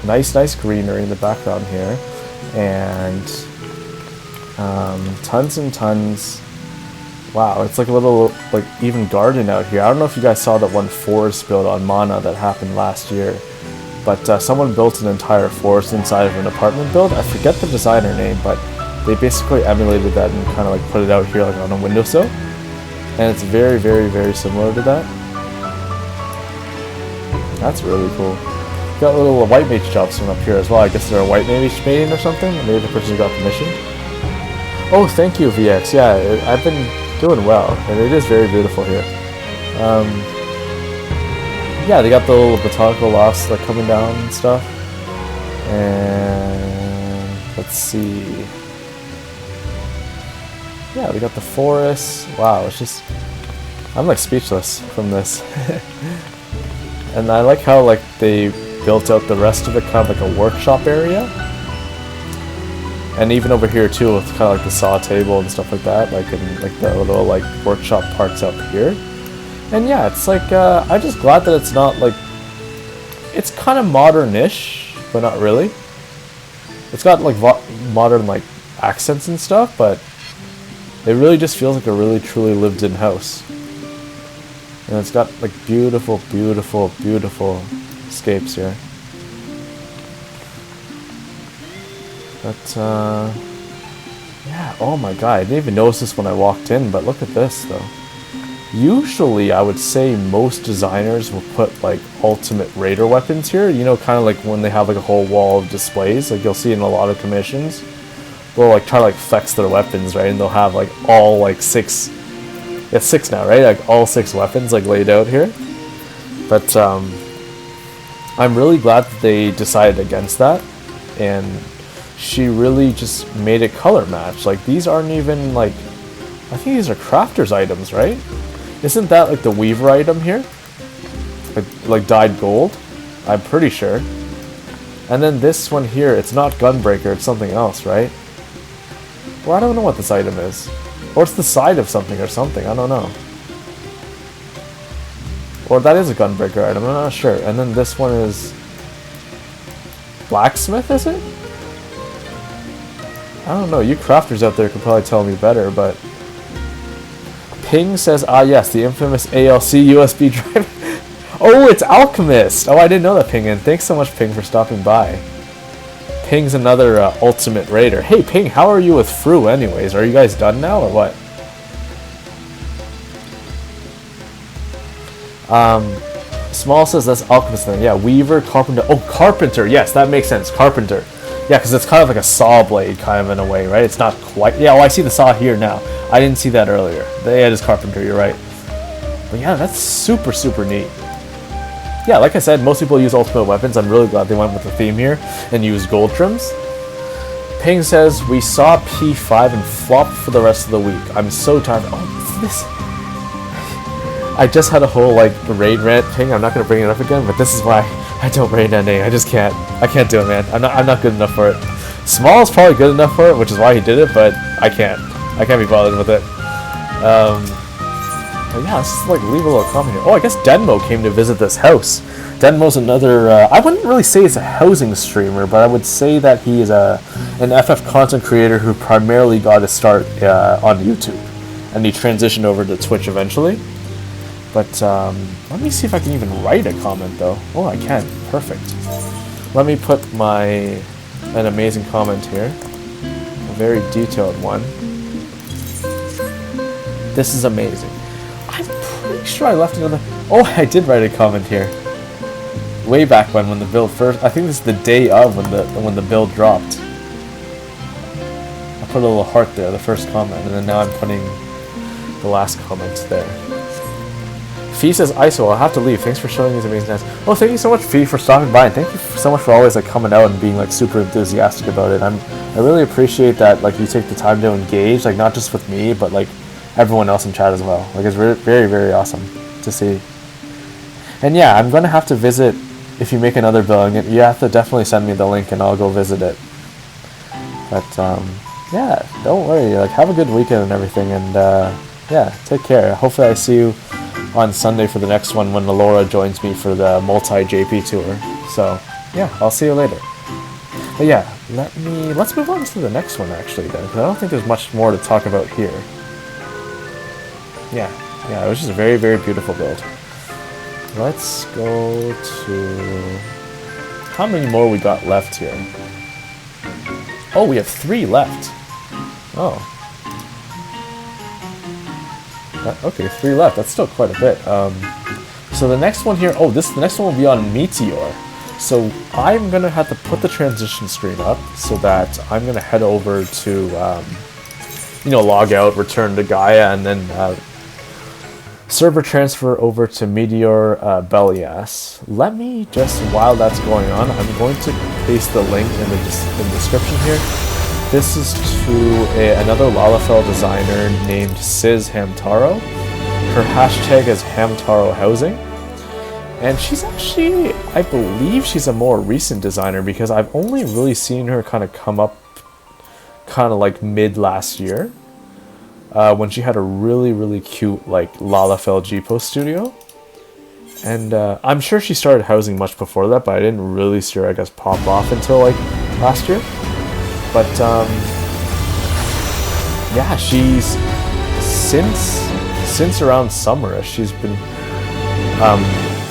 nice greenery in the background here, and tons and tons. Wow, it's like a little like even garden out here. I don't know if you guys saw that one forest build on Mana that happened last year, but someone built an entire forest inside of an apartment build. I forget the designer name, but they basically emulated that and kind of like put it out here like on a windowsill, and it's very, very, very similar to that. That's really cool. Got little white mage jobs from up here as well. I guess they're a white mage mating or something. Maybe the person who got the mission. Oh, thank you, VX. Yeah, I've been doing well, and it is very beautiful here. Yeah, they got the little botanical lofts like coming down and stuff. And let's see. Yeah, we got the forest. Wow, it's just, I'm like speechless from this. And I like how like they built out the rest of it kind of like a workshop area. And even over here too, with kind of like the saw table and stuff like that, like in like the little like workshop parts up here. And yeah, it's like I'm just glad that it's not like, it's kind of modern-ish, but not really. It's got like modern like accents and stuff, but it really just feels like a really truly lived-in house. And it's got like beautiful, beautiful, beautiful escapes here. But yeah, oh my god, I didn't even notice this when I walked in, but look at this though. Usually I would say most designers will put like ultimate raider weapons here, kind of like when they have like a whole wall of displays, like you'll see in a lot of commissions. They'll like try to like flex their weapons, right? And they'll have like all like six now, right? Like all 6 weapons like laid out here. But I'm really glad that they decided against that, and she really just made it color match. Like these aren't even like, I think these are crafter's items, right? Isn't that like the weaver item here? Like dyed gold? I'm pretty sure. And then this one here, it's not gunbreaker, it's something else, right? Well, I don't know what this item is. Or it's the side of something or something, I don't know. Or that is a gunbreaker item, I'm not sure. And then this one is blacksmith, is it? I don't know, you crafters out there could probably tell me better, but Ping says, ah yes, the infamous ALC USB drive. Oh, it's Alchemist! Oh, I didn't know that, Ping, and thanks so much, Ping, for stopping by. Ping's another ultimate raider. Hey, Ping, how are you with Fru anyways? Are you guys done now, or what? Small says that's Alchemist then. Yeah, Weaver, Carpenter. Oh, Carpenter. Yes, that makes sense. Carpenter. Yeah, because it's kind of like a saw blade, kind of in a way, right? It's not quite. Yeah, oh, I see the saw here now. I didn't see that earlier. Yeah, it is Carpenter. You're right. But yeah, that's super, super neat. Yeah, like I said, most people use ultimate weapons. I'm really glad they went with the theme here and used gold trims. Ping says, we saw P5 and flopped for the rest of the week. I'm so tired. Oh, this. I just had a whole, like, raid rant, Ping. I'm not going to bring it up again, but this is why I don't raid ending. I just can't. I can't do it, man. I'm not good enough for it. Small is probably good enough for it, which is why he did it, but I can't. I can't be bothered with it. But yeah, let's just like leave a little comment here. Oh, I guess Denmo came to visit this house. Denmo's another, I wouldn't really say he's a housing streamer, but I would say that he is an FF content creator who primarily got his start on YouTube. And he transitioned over to Twitch eventually. But let me see if I can even write a comment though. Oh, I can. Perfect. Let me put an amazing comment here. A very detailed one. This is amazing. I'm pretty sure I left another... Oh, I did write a comment here. Way back when the build first... I think this is the day of when the build dropped. I put a little heart there, the first comment, and then now I'm putting the last comment there. Fee says, ISO, I'll have to leave. Thanks for showing these amazing dance. Oh, thank you so much, Fee, for stopping by, and thank you so much for always like coming out and being like super enthusiastic about it. I really appreciate that like you take the time to engage, like not just with me, but like everyone else in chat as well. Like it's very, very awesome to see. And yeah, I'm gonna have to visit if you make another build. You have to definitely send me the link and I'll go visit it. But yeah, don't worry. Like have a good weekend and everything, and yeah, take care. Hopefully I see you on Sunday for the next one when Laura joins me for the multi-JP tour. So yeah, I'll see you later. But yeah, let's move on to the next one actually then, because I don't think there's much more to talk about here. Yeah, it was just a very, very beautiful build. Let's go to... How many more we got left here? Oh, we have 3 left. Oh. Okay, 3 left. That's still quite a bit. So the next one here... Oh, the next one will be on Meteor. So I'm going to have to put the transition screen up so that I'm going to head over to, log out, return to Gaia, and then server transfer over to Meteor Belias. Let me just, while that's going on, I'm going to paste the link in the description here. This is to another Lalafell designer named Sis Hamtaro. Her hashtag is Hamtaro Housing. And she's actually, I believe she's a more recent designer because I've only really seen her kind of come up kind of like mid last year. When she had a really, really cute like Lalafell G-Post studio. And I'm sure she started housing much before that, but I didn't really see her, I guess, pop off until like last year. But yeah, she's since around summer, she's been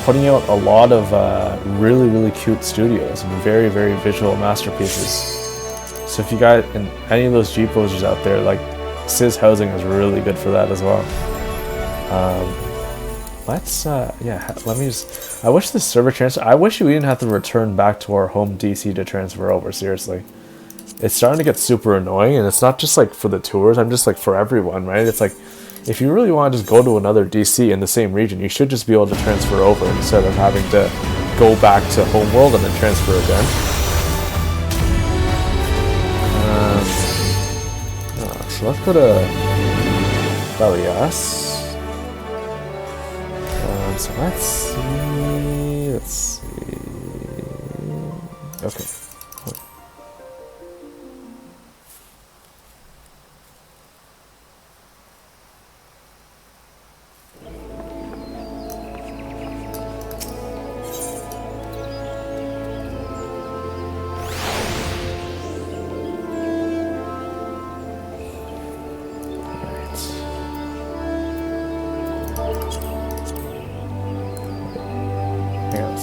putting out a lot of really, really cute studios and very, very visual masterpieces. So if you got any of those G-Posers out there, like Sis Housing is really good for that as well. Let me just... I wish the server transfer... I wish we didn't have to return back to our home DC to transfer over, seriously. It's starting to get super annoying, and it's not just like for the tours, I'm just like for everyone, right? It's like, if you really want to just go to another DC in the same region, you should just be able to transfer over instead of having to go back to Homeworld and then transfer again. So let's go to Belias. So let's see. Okay.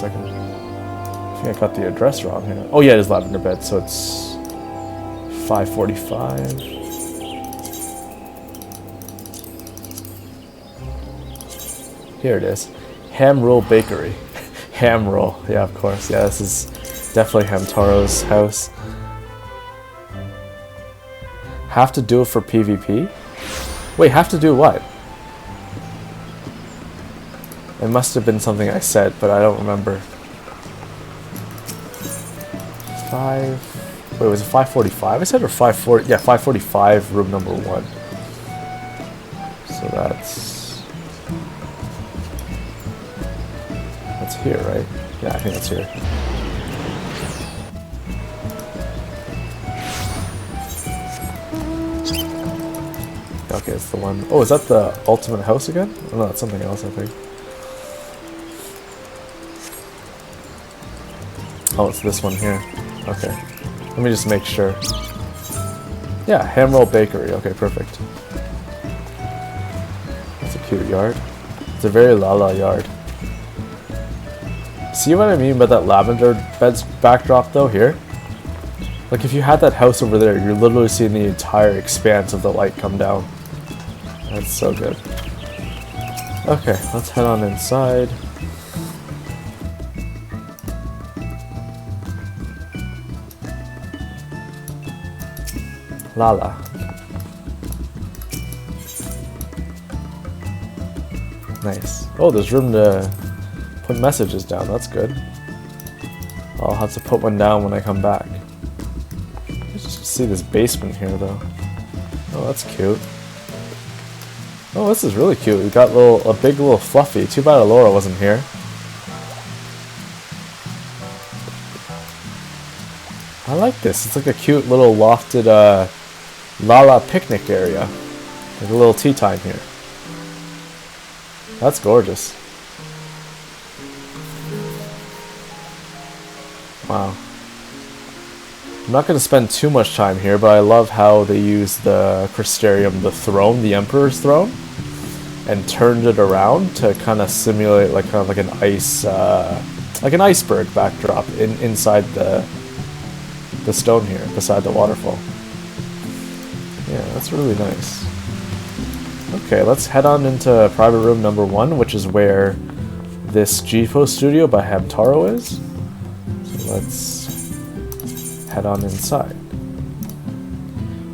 second. I think I got the address wrong here. Oh yeah, it is lavender bed, so it's 545. Here it is. Ham Roll Bakery. Ham Roll. Yeah, of course. Yeah, this is definitely Hamtaro's house. Have to do it for PvP? Wait, have to do what? It must have been something I said, but I don't remember. Wait, was it 545 I said, or 540? Yeah, 545, room number 1. So that's here, right? Yeah, I think that's here. Okay, it's the one. Oh, is that the ultimate house again? Oh, no, that's something else, I think. Oh, it's this one here. Okay. Let me just make sure. Yeah, Ham Roll Bakery. Okay, perfect. It's a cute yard. It's a very Lala yard. See what I mean by that lavender bed's backdrop though here? Like if you had that house over there, you're literally seeing the entire expanse of the light come down. That's so good. Okay, let's head on inside. Lala. Nice. Oh, there's room to put messages down. That's good. I'll have to put one down when I come back. Let's just see this basement here, though. Oh, that's cute. Oh, this is really cute. We got a big little fluffy. Too bad Alora wasn't here. I like this. It's like a cute little lofted Lala picnic area. Like a little tea time here. That's gorgeous. Wow. I'm not going to spend too much time here, but I love how they use the Crystarium, the throne, the Emperor's throne, and turned it around to kind of simulate like kind of like an iceberg backdrop inside the stone here, beside the waterfall. Yeah, that's really nice. Okay, let's head on into private room number 1, which is where this GPO studio by Hamtaro is. So let's head on inside.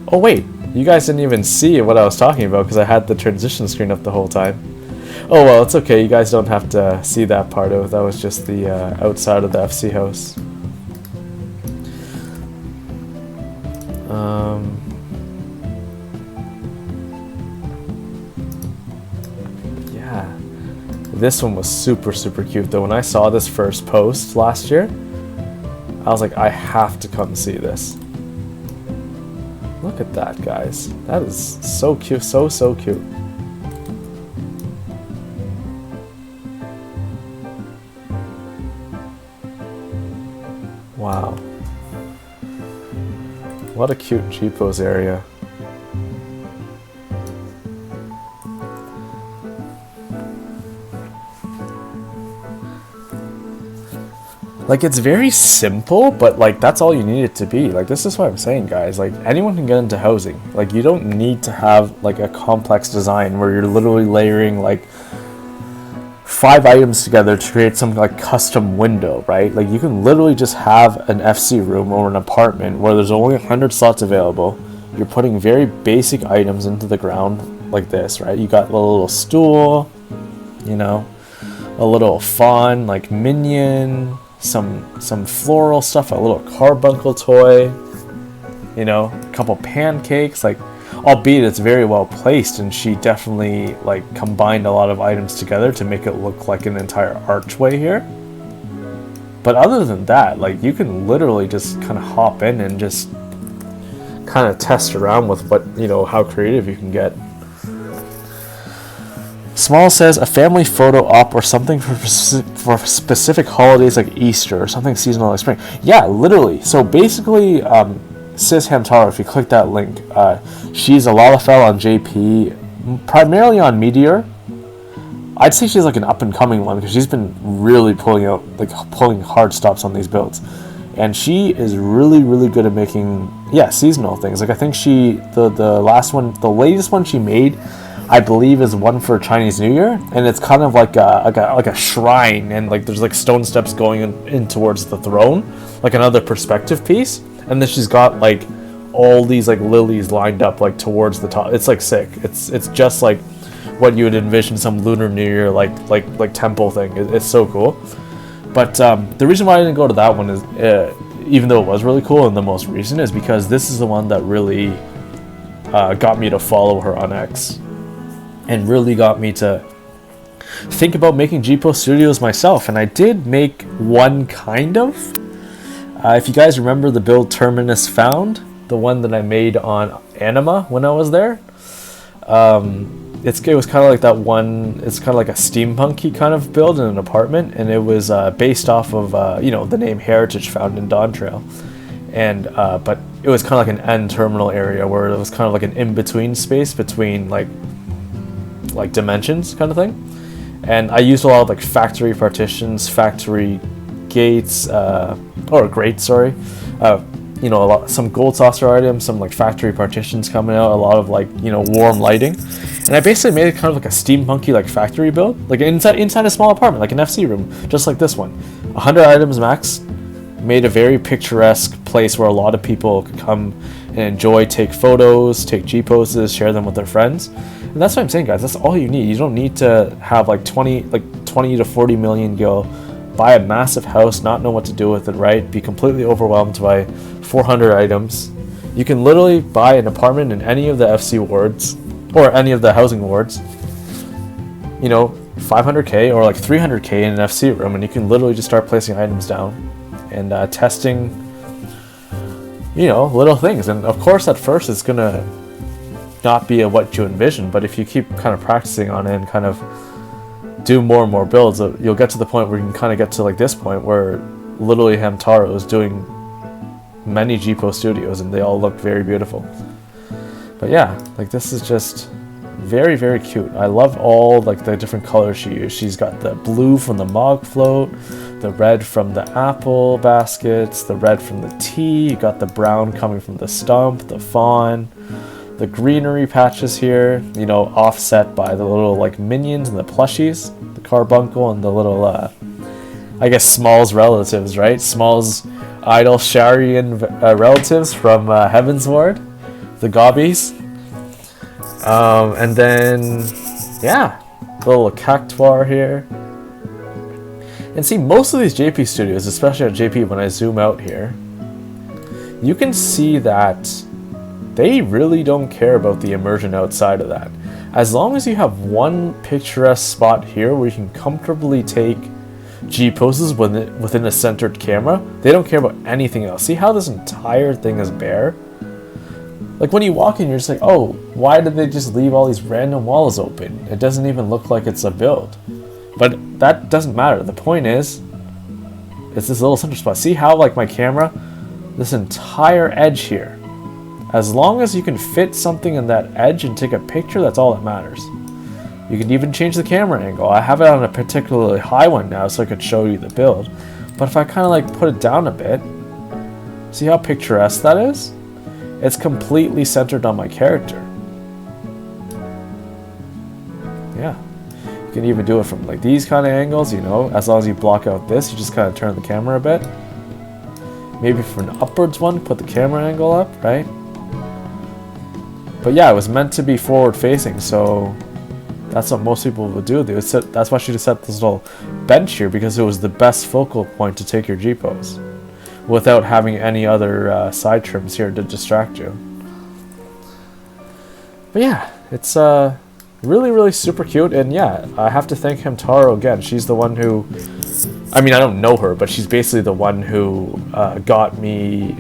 Oh wait, you guys didn't even see what I was talking about because I had the transition screen up the whole time. Oh well, it's okay, you guys don't have to see that part of it. That was just the outside of the FC house. Yeah, this one was super cute though. When I saw this first post last year, I was like, I have to come see this. Look at that, guys. That is so cute, so cute. Wow. What a cute G-pose area. Like, it's very simple, but like that's all you need it to be. Like, this is what I'm saying, guys. Like, anyone can get into housing. Like, you don't need to have like a complex design where you're literally layering like 5 items together to create some like custom window, right? Like, you can literally just have an FC room or an apartment where there's only 100 slots available. You're putting very basic items into the ground like this, right? You got a little stool, you know, a little fawn like minion, some floral stuff, a little carbuncle toy, you know, a couple pancakes, like, albeit it's very well placed, and she definitely like combined a lot of items together to make it look like an entire archway here. But other than that, like, you can literally just kind of hop in and just kind of test around with what, you know, how creative you can get. Small says a family photo op or something for specific holidays like Easter or something seasonal like spring. Yeah, literally. So basically, Sis Hamtaro, if you click that link, she's a Lalafell on JP, primarily on Meteor. I'd say she's like an up and coming one because she's been really pulling hard stops on these builds, and she is really really good at making seasonal things. Like I think the latest one she made, I believe, is one for Chinese New Year, and it's kind of like a shrine, and like there's like stone steps going in towards the throne, like another perspective piece, and then she's got like all these like lilies lined up like towards the top. It's like sick. It's just like what you would envision some Lunar New Year like temple thing. It's so cool. But the reason why I didn't go to that one is, even though it was really cool and the most recent, is because this is the one that really got me to follow her on X, and really got me to think about making GPO studios myself. And I did make one kind of. If you guys remember the build Terminus Found, the one that I made on Anima when I was there, it was kind of like that one. It's kind of like a steampunky kind of build in an apartment, and it was based off of the name Heritage found in Dawn Trail, and but it was kind of like an end terminal area where it was kind of like an in-between space between like dimensions kind of thing. And I used a lot of like factory partitions, factory gates, or grates, sorry. Some gold saucer items, some like factory partitions coming out, a lot of like warm lighting, and I basically made it kind of like a steampunky like factory build, like inside a small apartment, like an FC room, just like this one. 100 items max, made a very picturesque place where a lot of people could come and enjoy, take photos, take G poses, share them with their friends, and that's what I'm saying, guys. That's all you need. You don't need to have like 20 to 40 million go buy a massive house, not know what to do with it, right? Be completely overwhelmed by 400 items. You can literally buy an apartment in any of the FC wards or any of the housing wards, 500k or like 300k in an FC room, and you can literally just start placing items down and testing, little things. And of course, at first, it's gonna not be what you envision, but if you keep kind of practicing on it and kind of do more and more builds, you'll get to the point where you can kind of get to like this point where literally Hamtaro is doing many GPO studios and they all look very beautiful. But yeah, like this is just very very cute. I love all like the different colors she used. She's got the blue from the Mog float, the red from the apple baskets, the red from the tea, you got the brown coming from the stump, the fawn, the greenery patches here, offset by the little like minions and the plushies, the carbuncle and the little I guess Small's relatives, right? Small's idol Sharian relatives from Heaven's Ward, the gobbies. And then the little cactuar here. And see, most of these JP studios, especially at JP, when I zoom out here, you can see that they really don't care about the immersion outside of that. As long as you have one picturesque spot here where you can comfortably take G poses within a centered camera, they don't care about anything else. See how this entire thing is bare? Like when you walk in, you're just like, oh, why did they just leave all these random walls open? It doesn't even look like it's a build. But that doesn't matter. The point is, it's this little center spot. See how like my camera, this entire edge here, as long as you can fit something in that edge and take a picture, that's all that matters. You can even change the camera angle. I have it on a particularly high one now so I could show you the build. But if I kind of like put it down a bit, see how picturesque that is? It's completely centered on my character. Yeah. You can even do it from like these kind of angles, as long as you block out this, you just kind of turn the camera a bit. Maybe for an upwards one, put the camera angle up, right? But yeah, it was meant to be forward facing, so that's what most people would do. That's why she just set this little bench here, because it was the best focal point to take your G pose without having any other side trims here to distract you. But yeah, it's really, really super cute. And yeah, I have to thank Hamtaro again. She's the one who, I don't know her, but she's basically the one who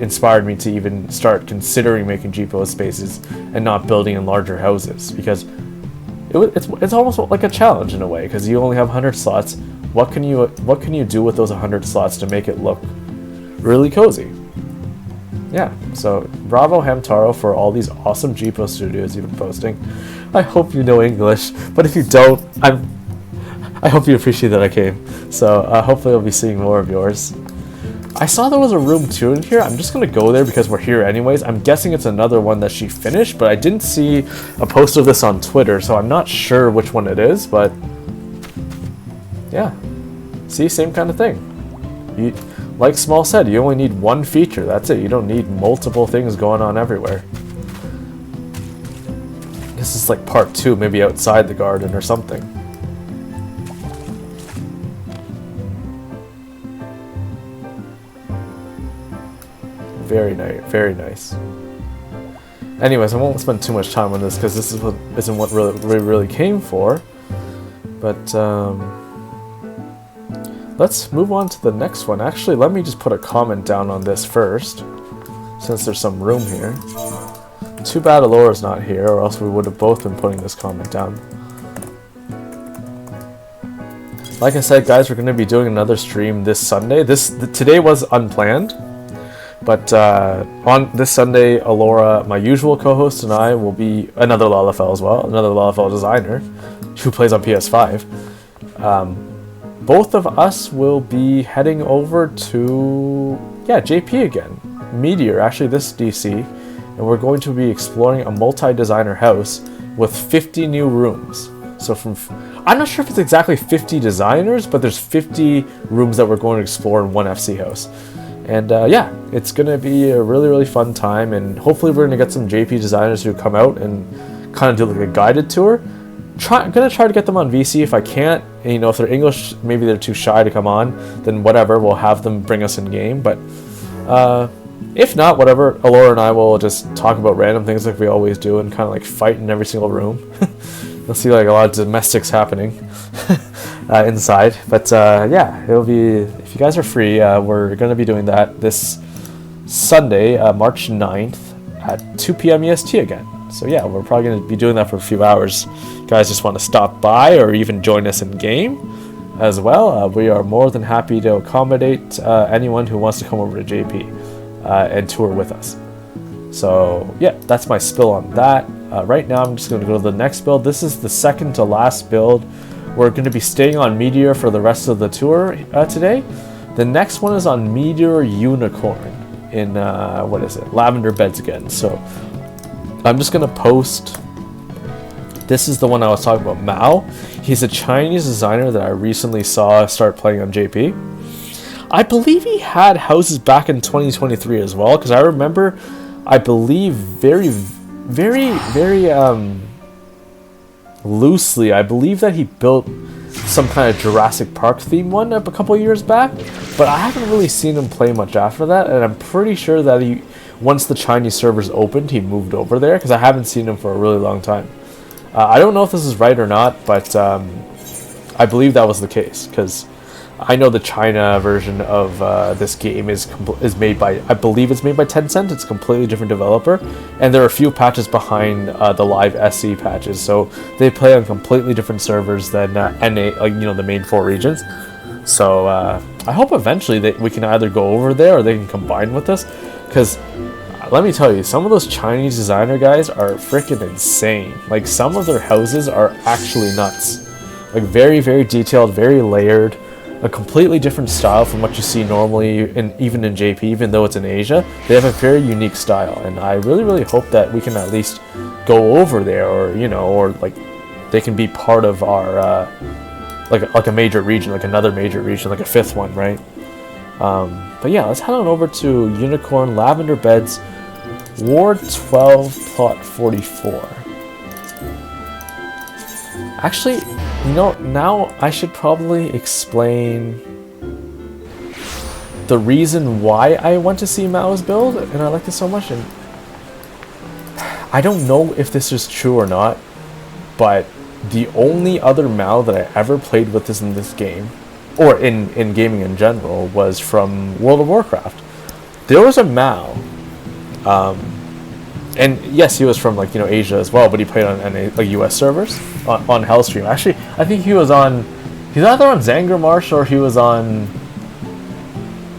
inspired me to even start considering making GPO spaces and not building in larger houses, because it's almost like a challenge in a way, because you only have 100 slots. What can you do with those 100 slots to make it look really cozy? Yeah, so bravo Hamtaro for all these awesome GPO studios you've been posting. I hope you know English, but if you don't, I hope you appreciate that I came. So hopefully I'll be seeing more of yours. I saw there was a room 2 in here. I'm just going to go there because we're here anyways. I'm guessing it's another one that she finished, but I didn't see a post of this on Twitter, so I'm not sure which one it is, but yeah. See, same kind of thing. Like Small said, you only need one feature. That's it. You don't need multiple things going on everywhere. This is like part 2, maybe outside the garden or something. Very nice, very nice. Anyways, I won't spend too much time on this because this isn't what we really came for. But let's move on to the next one. Actually, let me just put a comment down on this first, since there's some room here. Too bad Alora's not here, or else we would have both been putting this comment down. Like I said, guys, we're going to be doing another stream this Sunday. Today was unplanned. But on this Sunday, Alora, my usual co-host, and I will be another Lalafell as well, another Lalafell designer who plays on PS5. Both of us will be heading over to, JP again. Meteor, actually this DC, and we're going to be exploring a multi-designer house with 50 new rooms. So I'm not sure if it's exactly 50 designers, but there's 50 rooms that we're going to explore in one FC house. And it's going to be a really, really fun time, and hopefully we're going to get some JP designers who come out and kind of do like a guided tour. I'm going to try to get them on VC. If I can't, and, if they're English, maybe they're too shy to come on, then whatever, we'll have them bring us in game. But if not, whatever, Alora and I will just talk about random things like we always do and kind of like fight in every single room. You'll see like a lot of domestics happening inside. But it'll be, if you guys are free, we're going to be doing that this Sunday, March 9th at 2 p.m. EST again. So yeah, we're probably going to be doing that for a few hours. You guys just want to stop by or even join us in game as well. We are more than happy to accommodate anyone who wants to come over to JP and tour with us. So yeah, that's my spill on that. Right now I'm just going to go to the next build. This is the second to last build. We're going to be staying on Meteor for the rest of the tour today. The next one is on Meteor Unicorn in, Lavender Beds again. So I'm just going to post, this is the one I was talking about, Mao. He's a Chinese designer that I recently saw start playing on JP. I believe he had houses back in 2023 as well, because I remember, I believe very loosely, I believe that he built some kind of Jurassic Park theme one a couple years back, but I haven't really seen him play much after that, and I'm pretty sure that once the Chinese servers opened, he moved over there, because I haven't seen him for a really long time. I don't know if this is right or not, but I believe that was the case, because I know the China version of this game is made by, I believe it's made by Tencent. It's a completely different developer, and there are a few patches behind the live SE patches, so they play on completely different servers than NA, the main 4 regions. So I hope eventually we can either go over there or they can combine with us, because let me tell you, some of those Chinese designer guys are freaking insane. Like, some of their houses are actually nuts. Like, very, very detailed, very layered. A completely different style from what you see normally, even in JP, even though it's in Asia. They have a very unique style, and I really, really hope that we can at least go over there, or like they can be part of our like a major region, like another major region, like a 5th one, right? But yeah, let's head on over to Unicorn Lavender Beds, Ward 12, Plot 44. Actually, now I should probably explain the reason why I went to see Mao's build, and I like this so much. And I don't know if this is true or not, but the only other Mao that I ever played with in this game, or in gaming in general, was from World of Warcraft. There was a Mao, and yes, he was from Asia as well, but he played on US servers on Hellstream. Actually, I think he's either on Zangarmarsh or he was on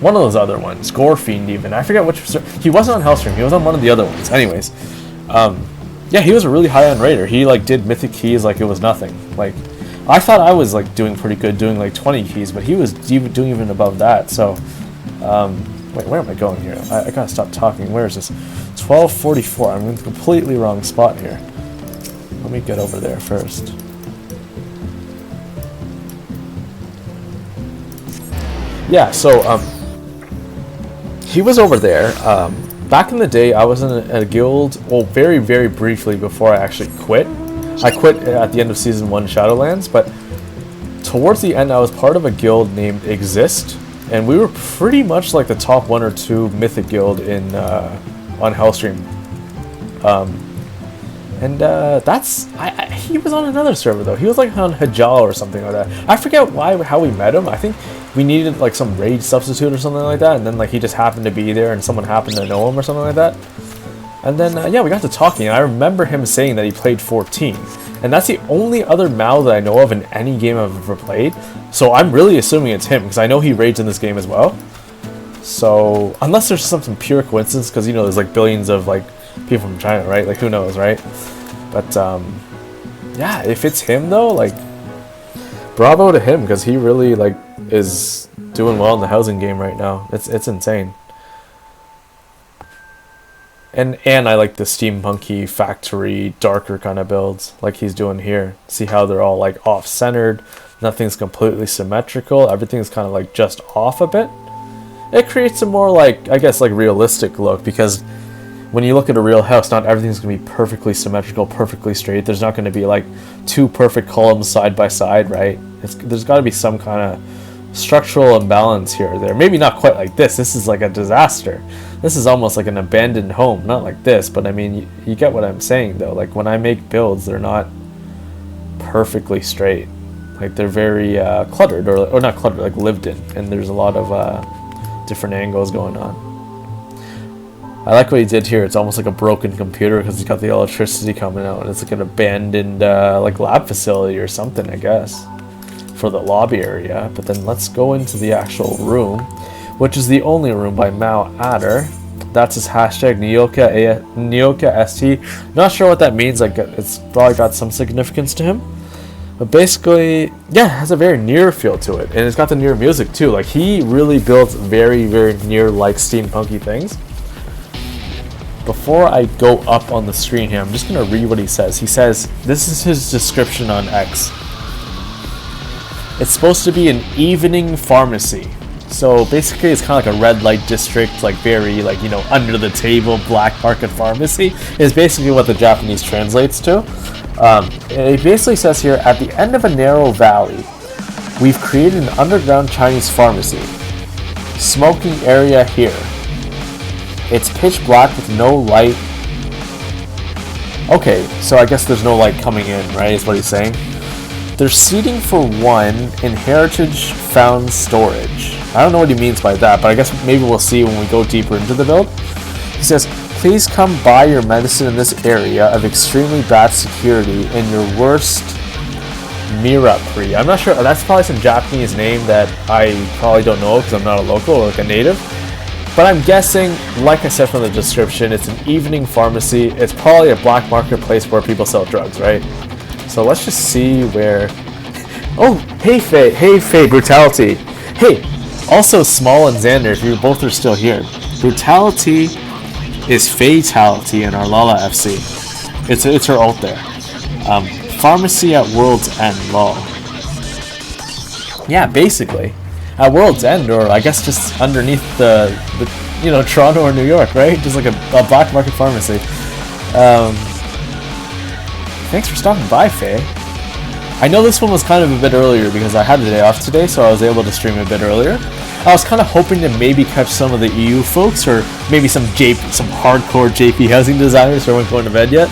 one of those other ones, Gorefiend even. I forget which. He wasn't on Hellstream. He was on one of the other ones. Anyways, yeah, he was a really high-end raider. He did mythic keys like it was nothing. I thought I was like doing pretty good, doing like 20 keys, but he was doing even above that. So, wait, where am I going here? I gotta stop talking. Where is this? 12:44. I'm in the completely wrong spot here. Let me get over there first. Yeah, so he was over there. Back in the day, I was in a guild, well, very, very briefly before I actually quit. I quit at the end of Season 1 Shadowlands, but towards the end, I was part of a guild named Exist, and we were pretty much like the top 1 or 2 mythic guild in on Hellstream. He was on another server though. He was like on Hajal or something like that. I forget how we met him. I think we needed like some raid substitute or something like that, and then like he just happened to be there and someone happened to know him or something like that. And then yeah, we got to talking, and I remember him saying that he played 14, and that's the only other Mal that I know of in any game I've ever played. So I'm really assuming it's him because I know he raids in this game as well. So unless there's some pure coincidence, because you know there's like billions of like people from China, right? Like who knows, right? But yeah, if it's him though, like bravo to him, because he really like is doing well in the housing game right now. It's insane. And I like the steampunky factory darker kind of builds like he's doing here. See how they're all like off-centered, nothing's completely symmetrical, everything's kind of like just off a bit. It creates a more like, I guess, like realistic look, because when you look at a real house, not everything's going to be perfectly symmetrical, perfectly straight. There's not going to be like 2 perfect columns side by side, right? There's got to be some kind of structural imbalance here or there. Maybe not quite like this. This is like a disaster. This is almost like an abandoned home. Not like this, but I mean, you get what I'm saying though. Like when I make builds, they're not perfectly straight. Like they're very cluttered, or not cluttered, like lived in. And there's a lot of different angles going on. I like what he did here. It's almost like a broken computer because he's got the electricity coming out, and it's like an abandoned like lab facility or something, I guess, for the lobby area. But then let's go into the actual room, which is the only room by Mao Adder. That's his hashtag Nyoka ST. Not sure what that means. Like it's probably got some significance to him. But basically, yeah, it has a very near feel to it, and it's got the near music too. Like he really builds very, very near like steampunky things. Before I go up on the screen here, I'm just going to read what he says. He says, this is his description on X. It's supposed to be an evening pharmacy. So basically it's kind of like a red light district, like very like, you know, under the table black market pharmacy is basically what the Japanese translates to. It basically says here, at the end of a narrow valley, we've created an underground Chinese pharmacy. Smoking area here. It's pitch black with no light. Okay, so I guess there's no light coming in, right, is what he's saying. There's seating for 1 in heritage found storage. I don't know what he means by that, but I guess maybe we'll see when we go deeper into the build. He says, please come buy your medicine in this area of extremely bad security in your worst Mirapri. I'm not sure, that's probably some Japanese name that I probably don't know because I'm not a local or like a native. But I'm guessing, like I said from the description, it's an evening pharmacy. It's probably a black market place where people sell drugs, right? So let's just see where... Oh, hey Faye. Hey Faye, Brutality. Hey, also Small and Xander, if you both are still here. Brutality is Fatality in our Lala FC. It's her ult there. Pharmacy at World's End, lol. Yeah, basically. At World's End, or I guess just underneath the you know, Toronto or New York, right? Just like a black market pharmacy. Thanks for stopping by, Faye. I know this one was kind of a bit earlier because I had the day off today, so I was able to stream a bit earlier. I was kind of hoping to maybe catch some of the EU folks, or maybe some hardcore JP housing designers who aren't going to bed yet.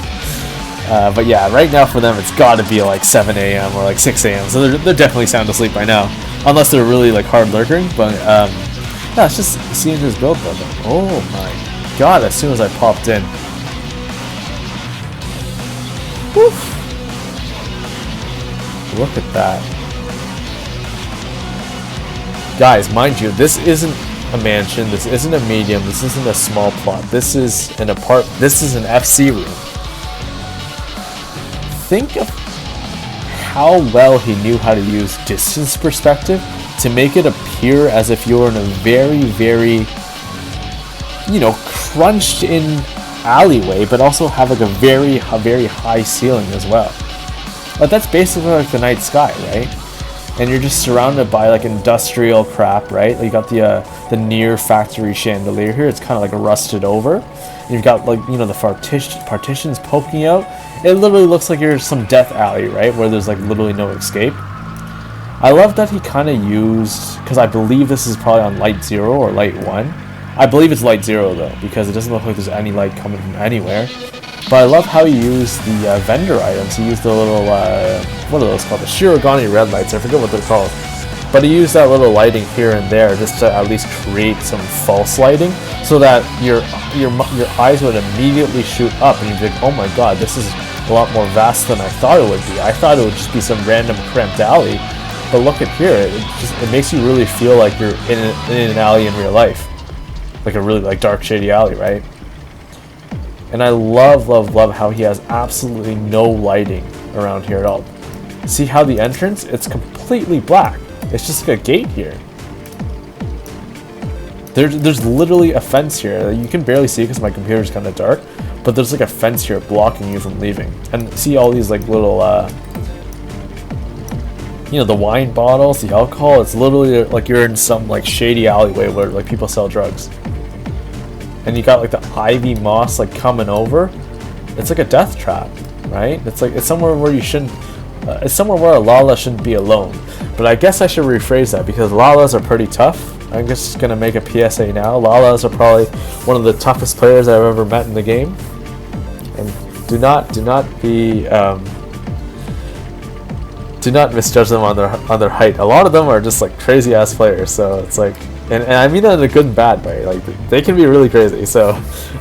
But yeah, right now for them it's got to be like 7 a.m. or like 6 a.m. So they're definitely sound asleep by now, unless they're really like hard lurking. But yeah, it's just seeing his build though. Oh my god! As soon as I popped in, woof. Look at that, guys. Mind you, this isn't a mansion. This isn't a medium. This isn't a small plot. This is an This is an FC room. Think of how well he knew how to use distance perspective to make it appear as if you're in a very, very, crunched in alleyway, but also have like a very high ceiling as well. But that's basically like the night sky, right? And you're just surrounded by like industrial crap, right? Like you got the near factory chandelier here. It's kind of like rusted over. You've got like the partitions poking out. It literally looks like you're some death alley, right? Where there's like literally no escape. I love that he kind of used, because I believe this is probably on light 0 or light 1. I believe it's light 0 though, because it doesn't look like there's any light coming from anywhere. But I love how he used the vendor items. He used the little, what are those called? The Shirogane red lights. I forget what they're called. But he used that little lighting here and there just to at least create some false lighting, so that your eyes would immediately shoot up and you'd be like, oh my god, this is a lot more vast than I thought it would be. I thought it would just be some random cramped alley. But look at here, it makes you really feel like you're in an alley in real life. Like a really dark, shady alley, right? And I love how he has absolutely no lighting around here at all. See how the entrance, it's completely black. It's just like a gate here. There's literally a fence here. You can barely see because my computer's kind of dark, but there's like a fence here blocking you from leaving. And see all these like little, the wine bottles, the alcohol. It's literally like you're in some like shady alleyway where like people sell drugs. And you got like the ivy moss like coming over. It's like a death trap, right? It's somewhere where you shouldn't. It's somewhere where a Lala shouldn't be alone. But I guess I should rephrase that, because Lalas are pretty tough. I'm just gonna make a PSA now. Lalas are probably one of the toughest players I've ever met in the game. And do not misjudge them on their height. A lot of them are just like crazy ass players. So it's like. And I mean that in a good and bad way. Like, they can be really crazy. So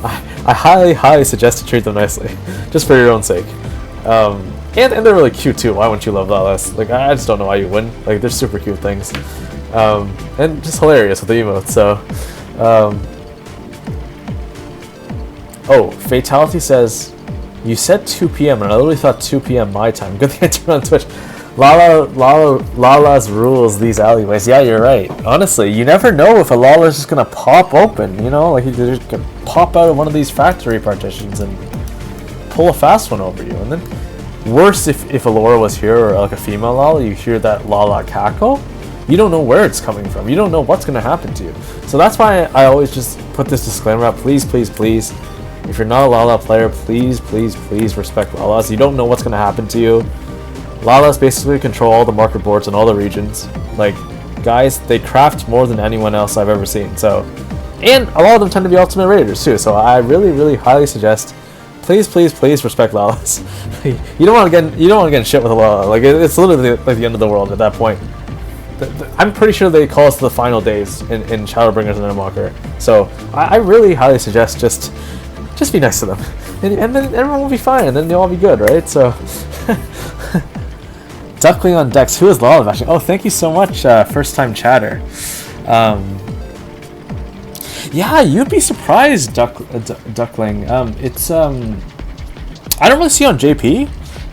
I highly suggest to treat them nicely, just for your own sake. And they're really cute too. Why wouldn't you love Lalas? Like, I just don't know why you wouldn't. Like, they're super cute things, and just hilarious with the emotes. So, oh, Fatality says, you said 2 p.m. and I literally thought 2 p.m. my time. Good thing I turned on Twitch. Lala's rules these alleyways. Yeah, you're right. Honestly, you never know if a Lala's just gonna pop open, like he just could pop out of one of these factory partitions and pull a fast one over you. And then, worse if a Laura was here or like a female Lala, you hear that Lala cackle, you don't know where it's coming from. You don't know what's gonna happen to you. So that's why I always just put this disclaimer out. Please, please, please. If you're not a Lala player, please, please, please respect Lalas. You don't know what's gonna happen to you. Lalas basically control all the market boards in all the regions. Like, guys, they craft more than anyone else I've ever seen. So, and a lot of them tend to be ultimate raiders too. So I really, really highly suggest, please, please, please respect Lalas. you don't want to get in shit with a Lala. Like, it's literally like the end of the world at that point. I'm pretty sure they call us to the final days in Shadowbringers and Endwalker. So I really highly suggest just be nice to them, and then everyone will be fine, and then they'll all be good, right? So. Duckling on Dex. Who is Lala bashing? Oh, thank you so much, first time chatter. Yeah, you'd be surprised, Duckling. I don't really see on JP,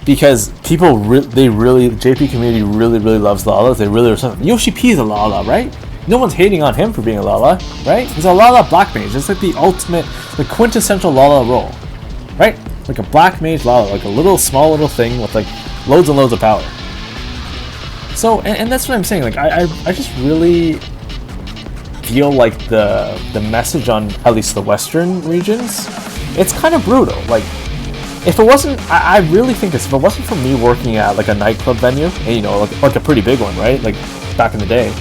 because people JP community really loves Lala. They really respect. Yoshi P is a Lala, right? No one's hating on him for being a Lala, right? He's a Lala black mage. It's like the quintessential Lala role, right? Like a black mage Lala, like a small little thing with like loads and loads of power. So, and that's what I'm saying. Like, I just really feel like the message on at least the Western regions, it's kind of brutal. Like, if it wasn't, I really think this, if it wasn't for me working at like a nightclub venue, and like a pretty big one, right? Like back in the day,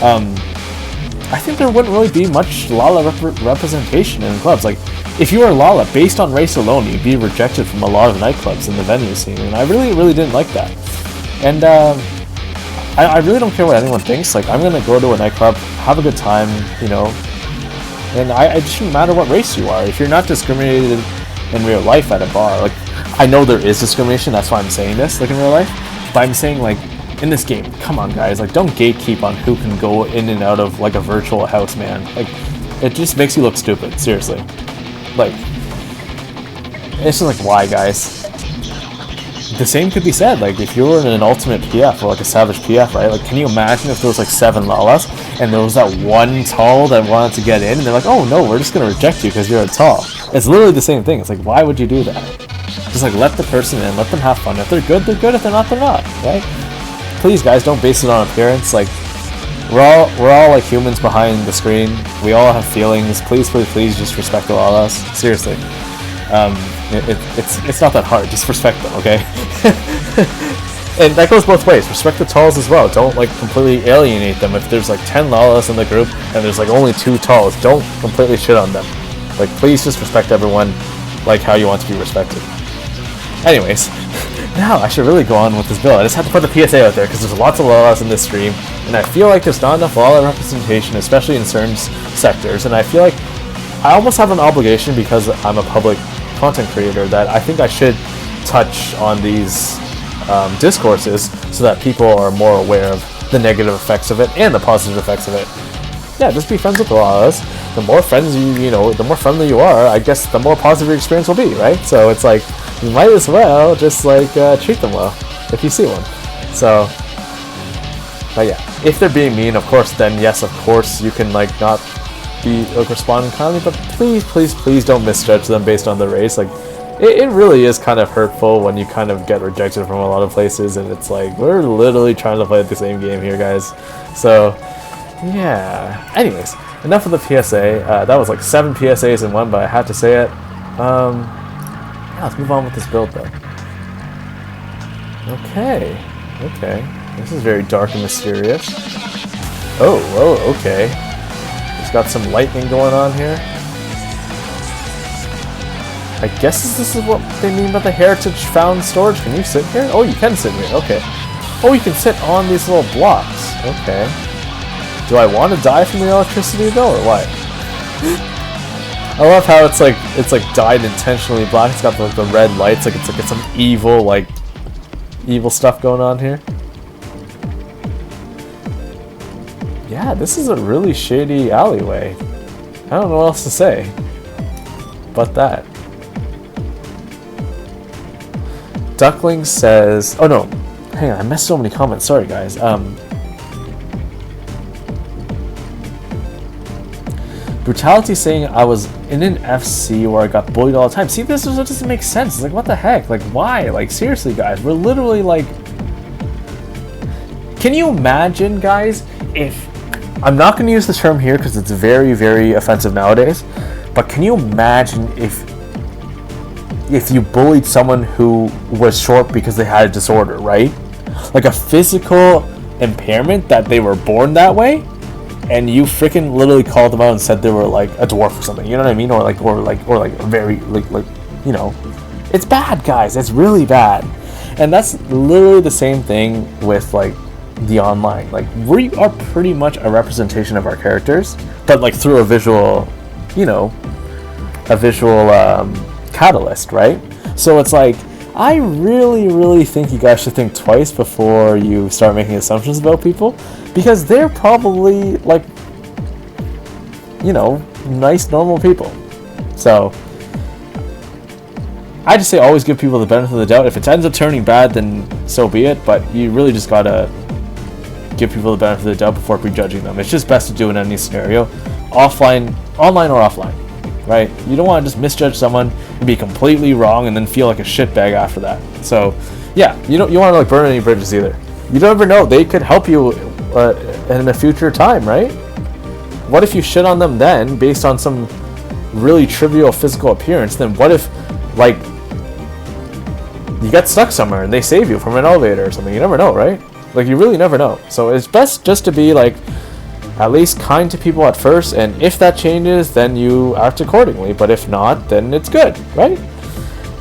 I think there wouldn't really be much Lala representation in clubs. Like, if you were Lala, based on race alone, you'd be rejected from a lot of nightclubs in the venue scene, and I really didn't like that. And I really don't care what anyone thinks. Like, I'm gonna go to a nightclub, have a good time, and it shouldn't matter what race you are. If you're not discriminated in real life at a bar, like, I know there is discrimination, that's why I'm saying this, like, in real life, but I'm saying, like, in this game, come on, guys, like, don't gatekeep on who can go in and out of, like, a virtual house, man. Like, it just makes you look stupid, seriously. Like, it's just like, why, guys? the same could be said, like, if you were in an ultimate PF or like a savage PF, right? Like, can you imagine if there was like 7 Lalas and there was that one tall that wanted to get in, and they're like, oh no, we're just gonna reject you because you're a tall. It's literally the same thing. It's like, why would you do that? Just like, let the person in, let them have fun. If they're good, they're good. If they're not, they're not, right? Please, guys, don't base it on appearance. Like, we're all like humans behind the screen. We all have feelings. Please, please, please, just respect the Lalas. Seriously. It's not that hard. Just respect them, okay? And that goes both ways. Respect the talls as well. Don't like completely alienate them. If there's like 10 Lalas in the group and there's like only 2 talls, don't completely shit on them. Like, please just respect everyone like how you want to be respected. Anyways, now I should really go on with this build. I just had to put the PSA out there because there's lots of Lalas in this stream, and I feel like there's not enough Lala representation, especially in certain sectors, and I feel like I almost have an obligation, because I'm a public content creator, that I think I should touch on these discourses so that people are more aware of the negative effects of it and the positive effects of it. Yeah, just be friends with the Lalas. The more friends the more friendly you are, I guess the more positive your experience will be, right? So it's like, you might as well just like treat them well if you see one. So, but yeah, if they're being mean, of course, then yes, of course, you can like not be like responding kindly, but please, please, please don't misjudge them based on the race. Like, it really is kind of hurtful when you kind of get rejected from a lot of places, and it's like, we're literally trying to play the same game here, guys. So, yeah. Anyways, enough of the PSA. That was like 7 PSAs in one, but I had to say it. Yeah, let's move on with this build, though. Okay. This is very dark and mysterious. Oh, okay. It's got some lightning going on here. I guess this is what they mean by the heritage found storage. Can you sit here? Oh, you can sit here. Okay. Oh, you can sit on these little blocks. Okay. Do I want to die from the electricity though, or what? I love how it's like dyed intentionally black. It's got the red lights. Like it's some evil stuff going on here. Yeah, this is a really shady alleyway. I don't know what else to say but that. Duckling says, oh no, hang on, I missed so many comments. Sorry guys. Brutality saying I was in an FC where I got bullied all the time. See, this doesn't make sense. It's like, what the heck? Like, why? Like, seriously, guys, we're literally like... Can you imagine, guys, if... I'm not going to use the term here because it's very, very offensive nowadays, but can you imagine if you bullied someone who was short because they had a disorder, right? Like a physical impairment that they were born that way? And you freaking literally called them out and said they were like a dwarf or something, you know what I mean? Or like very like you know, it's bad, guys. It's really bad. And that's literally the same thing with like the online. Like, we are pretty much a representation of our characters, but like through a visual, you know, catalyst, right? So it's like, I really think you guys should think twice before you start making assumptions about people, because they're probably like, you know, nice, normal people. So I just say always give people the benefit of the doubt. If it ends up turning bad, then so be it, but you really just gotta give people the benefit of the doubt before prejudging them. It's just best to do in any scenario, online or offline, right? You don't want to just misjudge someone and be completely wrong and then feel like a shitbag after that. So yeah, you want to like burn any bridges either. You never know, they could help you in a future time, right? What if you shit on them then based on some really trivial physical appearance? Then what if like you get stuck somewhere and they save you from an elevator or something? You never know, right? Like, you really never know. So it's best just to be like at least kind to people at first, and if that changes, then you act accordingly. But if not, then it's good, right?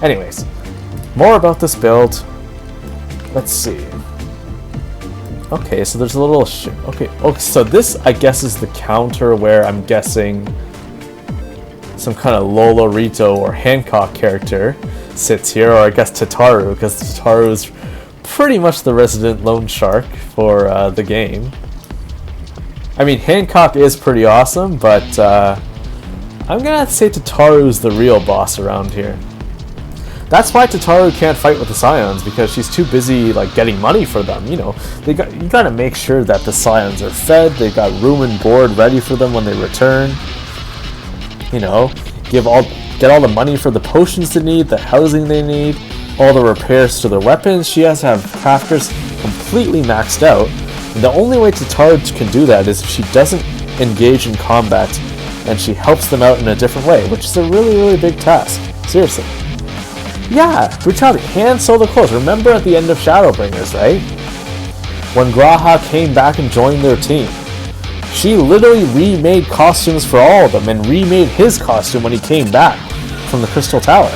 Anyways, more about this build. Let's see. Okay, so there's a little okay, so this I guess is the counter where I'm guessing some kind of Lolorito or Hancock character sits here, or I guess Tataru, because Tataru is pretty much the resident loan shark for the game. I mean, Hancock is pretty awesome, but I'm gonna have to say Tataru's the real boss around here. That's why Tataru can't fight with the Scions, because she's too busy like getting money for them. You know, you got to make sure that the Scions are fed. They've got room and board ready for them when they return. You know, get all the money for the potions they need, the housing they need, all the repairs to their weapons. She has to have crafters completely maxed out. And the only way Tataru can do that is if she doesn't engage in combat and she helps them out in a different way, which is a really, really big task. Seriously. Yeah, brutality. Hand sew the clothes. Remember at the end of Shadowbringers, right? When Graha came back and joined their team. She literally remade costumes for all of them and remade his costume when he came back from the Crystal Tower.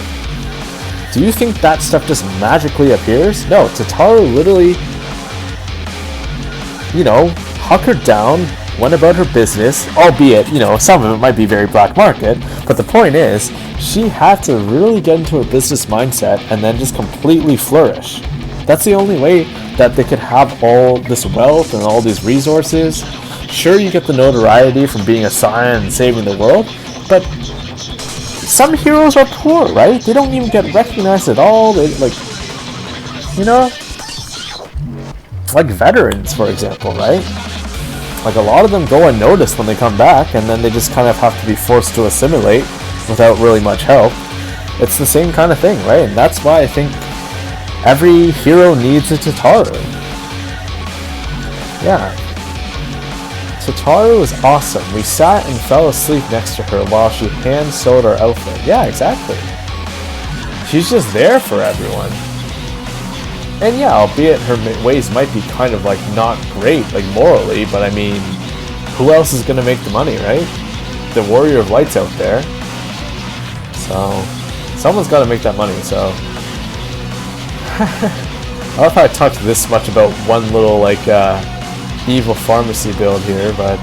Do you think that stuff just magically appears? No, Tataru literally, you know, hunkered down, went about her business, albeit, you know, some of it might be very black market, but the point is, she had to really get into her business mindset and then just completely flourish. That's the only way that they could have all this wealth and all these resources. Sure, you get the notoriety from being a scion and saving the world, but some heroes are poor, right? They don't even get recognized at all. They, like, you know, like veterans, for example, right? Like, a lot of them go unnoticed when they come back, and then they just kind of have to be forced to assimilate without really much help. It's the same kind of thing, right? And that's why I think every hero needs a Tataru. Yeah. Tataru is awesome. We sat and fell asleep next to her while she hand-sewed our outfit. Yeah, exactly. She's just there for everyone. And yeah, albeit her ways might be kind of like not great, like morally, but I mean, who else is going to make the money, right? The Warrior of Light's out there. So, someone's got to make that money, so. I love how I talked this much about one little, like, evil pharmacy build here, but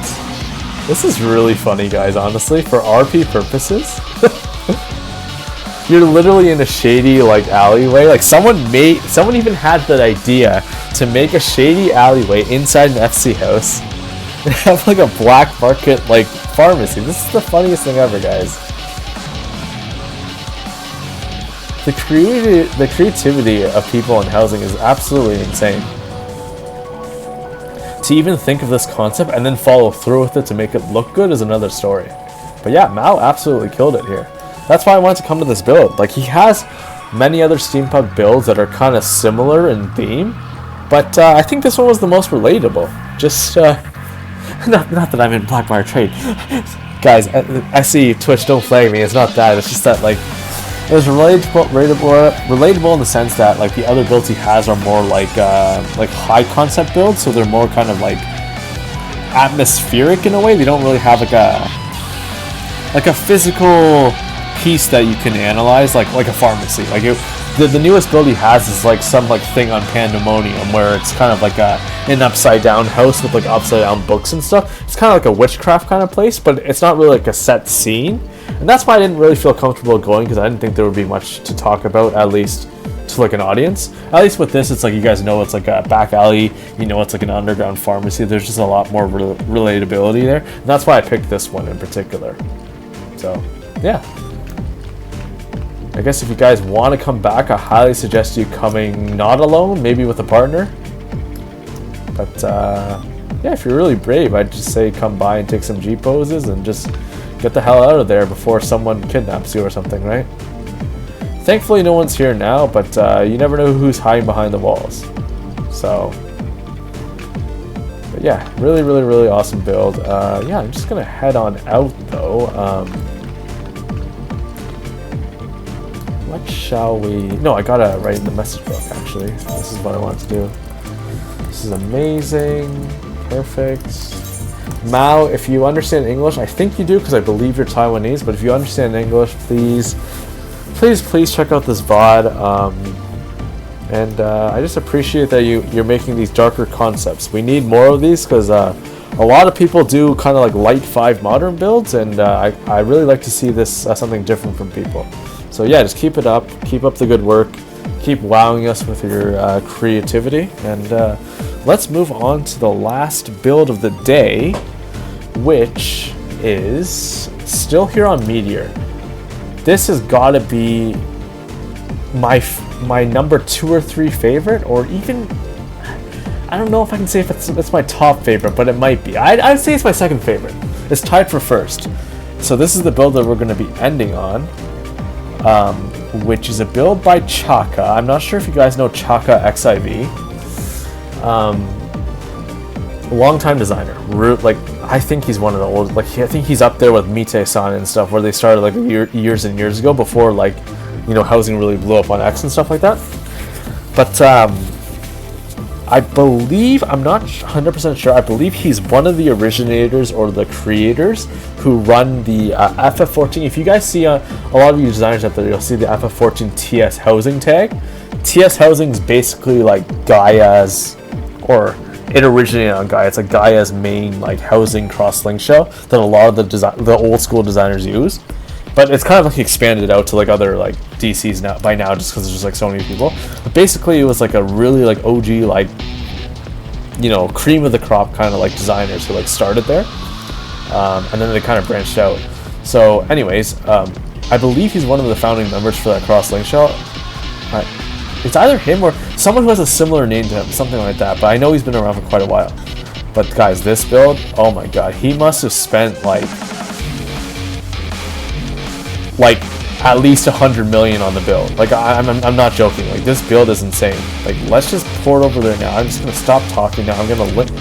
this is really funny, guys, honestly, for RP purposes. You're literally in a shady, like, alleyway. Like, someone even had that idea to make a shady alleyway inside an FC house and have, like, a black market, like, pharmacy. This is the funniest thing ever, guys. The creativity of people in housing is absolutely insane. To even think of this concept and then follow through with it to make it look good is another story. But yeah, Mao absolutely killed it here. That's why I wanted to come to this build. Like, he has many other steampunk builds that are kind of similar in theme, but I think this one was the most relatable. Just, not that I'm in Black Bar Trade. Guys, I see Twitch, don't flag me, it's not that, it's just that, like, it was relatable in the sense that, like, the other builds he has are more like high concept builds, so they're more kind of like atmospheric in a way. They don't really have like a physical piece that you can analyze, like a pharmacy. Like the newest build he has is like some like thing on Pandemonium where it's kind of like an upside down house with like upside down books and stuff. It's kind of like a witchcraft kind of place, but it's not really like a set scene. And that's why I didn't really feel comfortable going, because I didn't think there would be much to talk about, at least to like an audience. At least with this, it's like, you guys know it's like a back alley, you know it's like an underground pharmacy. There's just a lot more relatability there. And that's why I picked this one in particular. So, yeah. I guess if you guys want to come back, I highly suggest you coming not alone, maybe with a partner. But, yeah, if you're really brave, I'd just say come by and take some G poses and just get the hell out of there before someone kidnaps you or something, right? Thankfully, no one's here now, but you never know who's hiding behind the walls. So, but yeah, really, really, really awesome build. Yeah, I'm just gonna head on out though. What shall we? No, I gotta write in the message book. Actually, this is what I want to do. This is amazing, perfect. Mao, if you understand English, I think you do because I believe you're Taiwanese, but if you understand English, please check out this VOD. And I just appreciate that you're making these darker concepts. We need more of these because a lot of people do kind of like light 5 modern builds, and I really like to see this something different from people. So yeah, just keep it up. Keep up the good work. Keep wowing us with your creativity. And let's move on to the last build of the day, which is still here on Meteor. This has got to be my number 2 or 3 favorite, or even, I don't know if I can say if it's my top favorite, but it might be. I'd say it's my second favorite. It's tied for first. So this is the build that we're going to be ending on, which is a build by Chaka. I'm not sure if you guys know Chaka XIV. Long-time designer. Like, I think he's one of the old. Like, I think he's up there with Mite-san and stuff, where they started like years and years ago, before, like, you know, housing really blew up on X and stuff like that. But I believe, I'm not 100% sure, I believe he's one of the originators or the creators who run the FF14. If you guys see a lot of you designers out there, you'll see the FF14 TS Housing tag. TS Housing is basically like Gaia's, or it originated on Gaia. It's like Gaia's main like housing cross-link shell that a lot of the old school designers use. But it's kind of like expanded out to like other like DCs now by now, just because there's just like so many people. But basically, it was like a really like OG, like, you know, cream of the crop kind of like designers who like started there, and then they kind of branched out. So, anyways, I believe he's one of the founding members for that cross-link shell. It's either him or someone who has a similar name to him, something like that. But I know he's been around for quite a while. But guys, this build, oh my god, he must have spent like at least 100 million on the build. Like, I'm not joking. Like, this build is insane. Like, let's just pour it over there now. I'm just gonna stop talking now. I'm gonna link.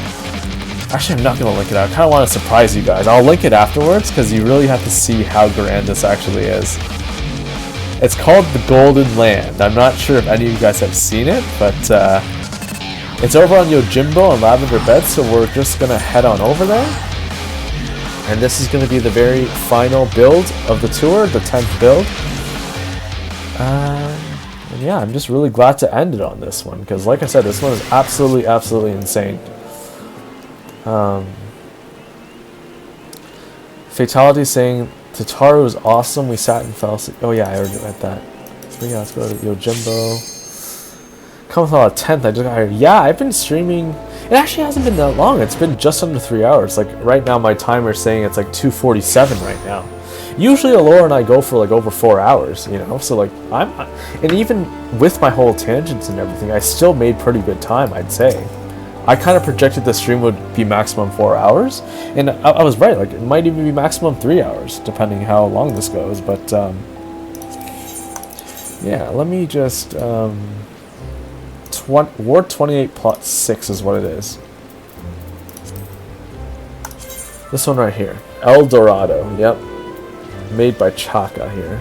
Actually, I'm not gonna link it out. I kind of want to surprise you guys. I'll link it afterwards because you really have to see how grand this actually is. It's called the Golden Land. I'm not sure if any of you guys have seen it, but it's over on Yojimbo and Lavender Bed. So we're just gonna head on over there. And this is going to be the very final build of the tour, the 10th build. And yeah, I'm just really glad to end it on this one, because like I said, this one is absolutely, absolutely insane. Fatality saying, Tataru was awesome, we sat and fell asleep. Oh yeah, I already read that. So yeah, let's go to Yojimbo. Comes on a 10th, I just got hired. Yeah, I've been streaming. It actually hasn't been that long. It's been just under 3 hours. Like, right now my timer's saying it's like 2:47 right now. Usually Alora and I go for like over 4 hours, you know? So like, and even with my whole tangents and everything, I still made pretty good time, I'd say. I kind of projected the stream would be maximum 4 hours, and I was right. Like, it might even be maximum 3 hours, depending how long this goes. But yeah, let me just Ward 28 plot 6 is what it is. This one right here, El Dorado. Yep, made by Chaka here.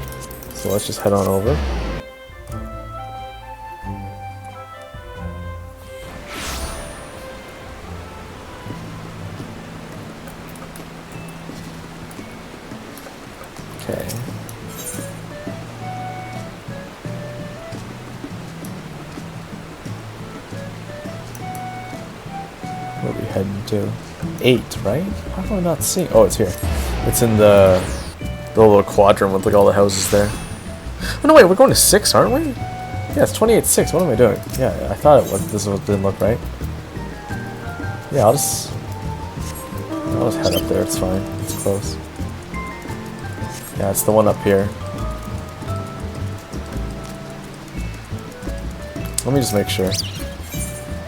So let's just head on over. Okay. Where are we heading to? 8, right? How am I not seeing? Oh, it's here. It's in the little quadrant with like all the houses there. Oh no, wait, we're going to 6, aren't we? Yeah, it's 28-6. What am I doing? Yeah, I thought it was. This didn't look right. Yeah, I'll just head up there. It's fine. It's close. Yeah, it's the one up here. Let me just make sure.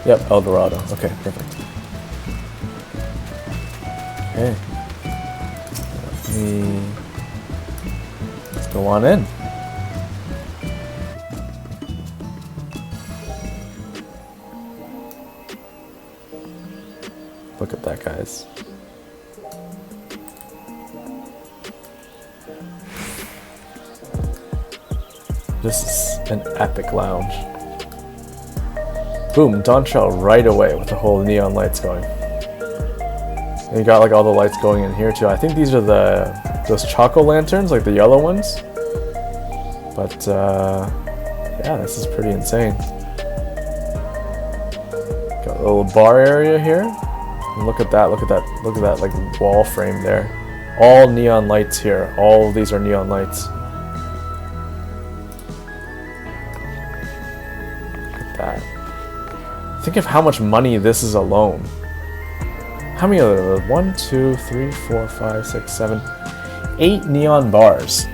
Yep, El Dorado. Okay, perfect. Okay. Let's go on in. Look at that, guys. This is an epic lounge. Boom, dawn shell right away with the whole neon lights going. And you got like all the lights going in here too. I think these are those Choco lanterns, like the yellow ones. But yeah, this is pretty insane. Got a little bar area here. And look at that, look at that, look at that like wall frame there. All neon lights here. All of these are neon lights. Look at that. Think of how much money this is alone. How many are there? 1, 2, 3, 4, 5, 6, 7, 8 neon bars.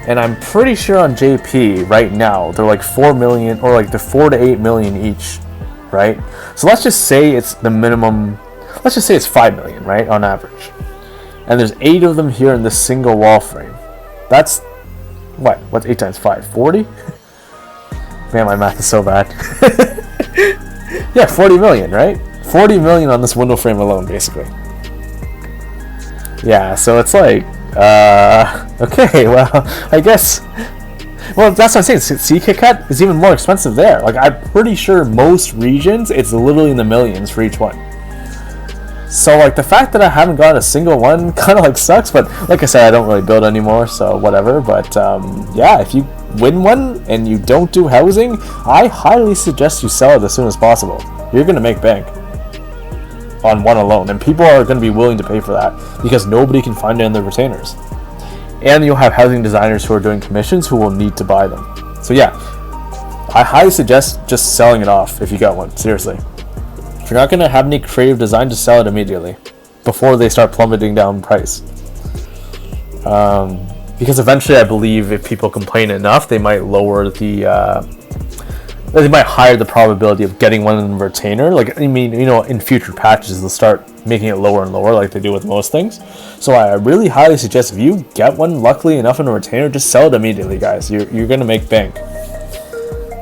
And I'm pretty sure on JP right now they're like 4 million, or like the 4 to 8 million each, right? So let's just say it's the minimum. Let's just say it's 5 million, right, on average. And there's 8 of them here in this single wall frame. That's what? What's 8 times 5? 40? Man, my math is so bad. Yeah, 40 million, right? 40 million on this window frame alone, basically. Yeah, so it's like, okay, well, I guess, well, that's what I'm saying. See, KitKat is even more expensive there. Like, I'm pretty sure most regions, it's literally in the millions for each one. So, like, the fact that I haven't got a single one kind of, like, sucks. But, like I said, I don't really build anymore, so whatever. But, yeah, if you win one and you don't do housing, I highly suggest you sell it as soon as possible. You're going to make bank on one alone. And people are going to be willing to pay for that because nobody can find it in their retainers. And you'll have housing designers who are doing commissions who will need to buy them. So, yeah, I highly suggest just selling it off if you got one. Seriously. If you're not going to have any creative design, just sell it immediately before they start plummeting down in price. Because eventually, I believe if people complain enough, they might lower the, they might higher the probability of getting one in the retainer. Like, I mean, you know, in future patches, they'll start making it lower and lower like they do with most things. So I really highly suggest if you get one, luckily enough in a retainer, just sell it immediately, guys. You're going to make bank.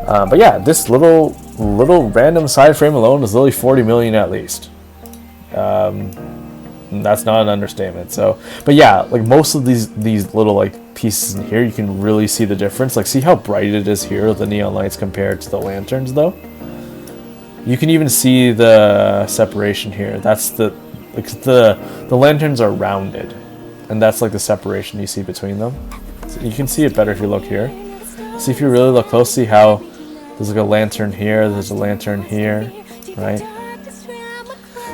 But yeah, this little random side frame alone is literally 40 million at least. That's not an understatement. So, but yeah, like most of these little like pieces in here, you can really see the difference. Like, see how bright it is here, the neon lights compared to the lanterns, though. You can even see the separation here. That's the lanterns are rounded, and that's like the separation you see between them. So you can see it better if you look here. See, if you really look close, see how there's like a lantern here, there's a lantern here, right?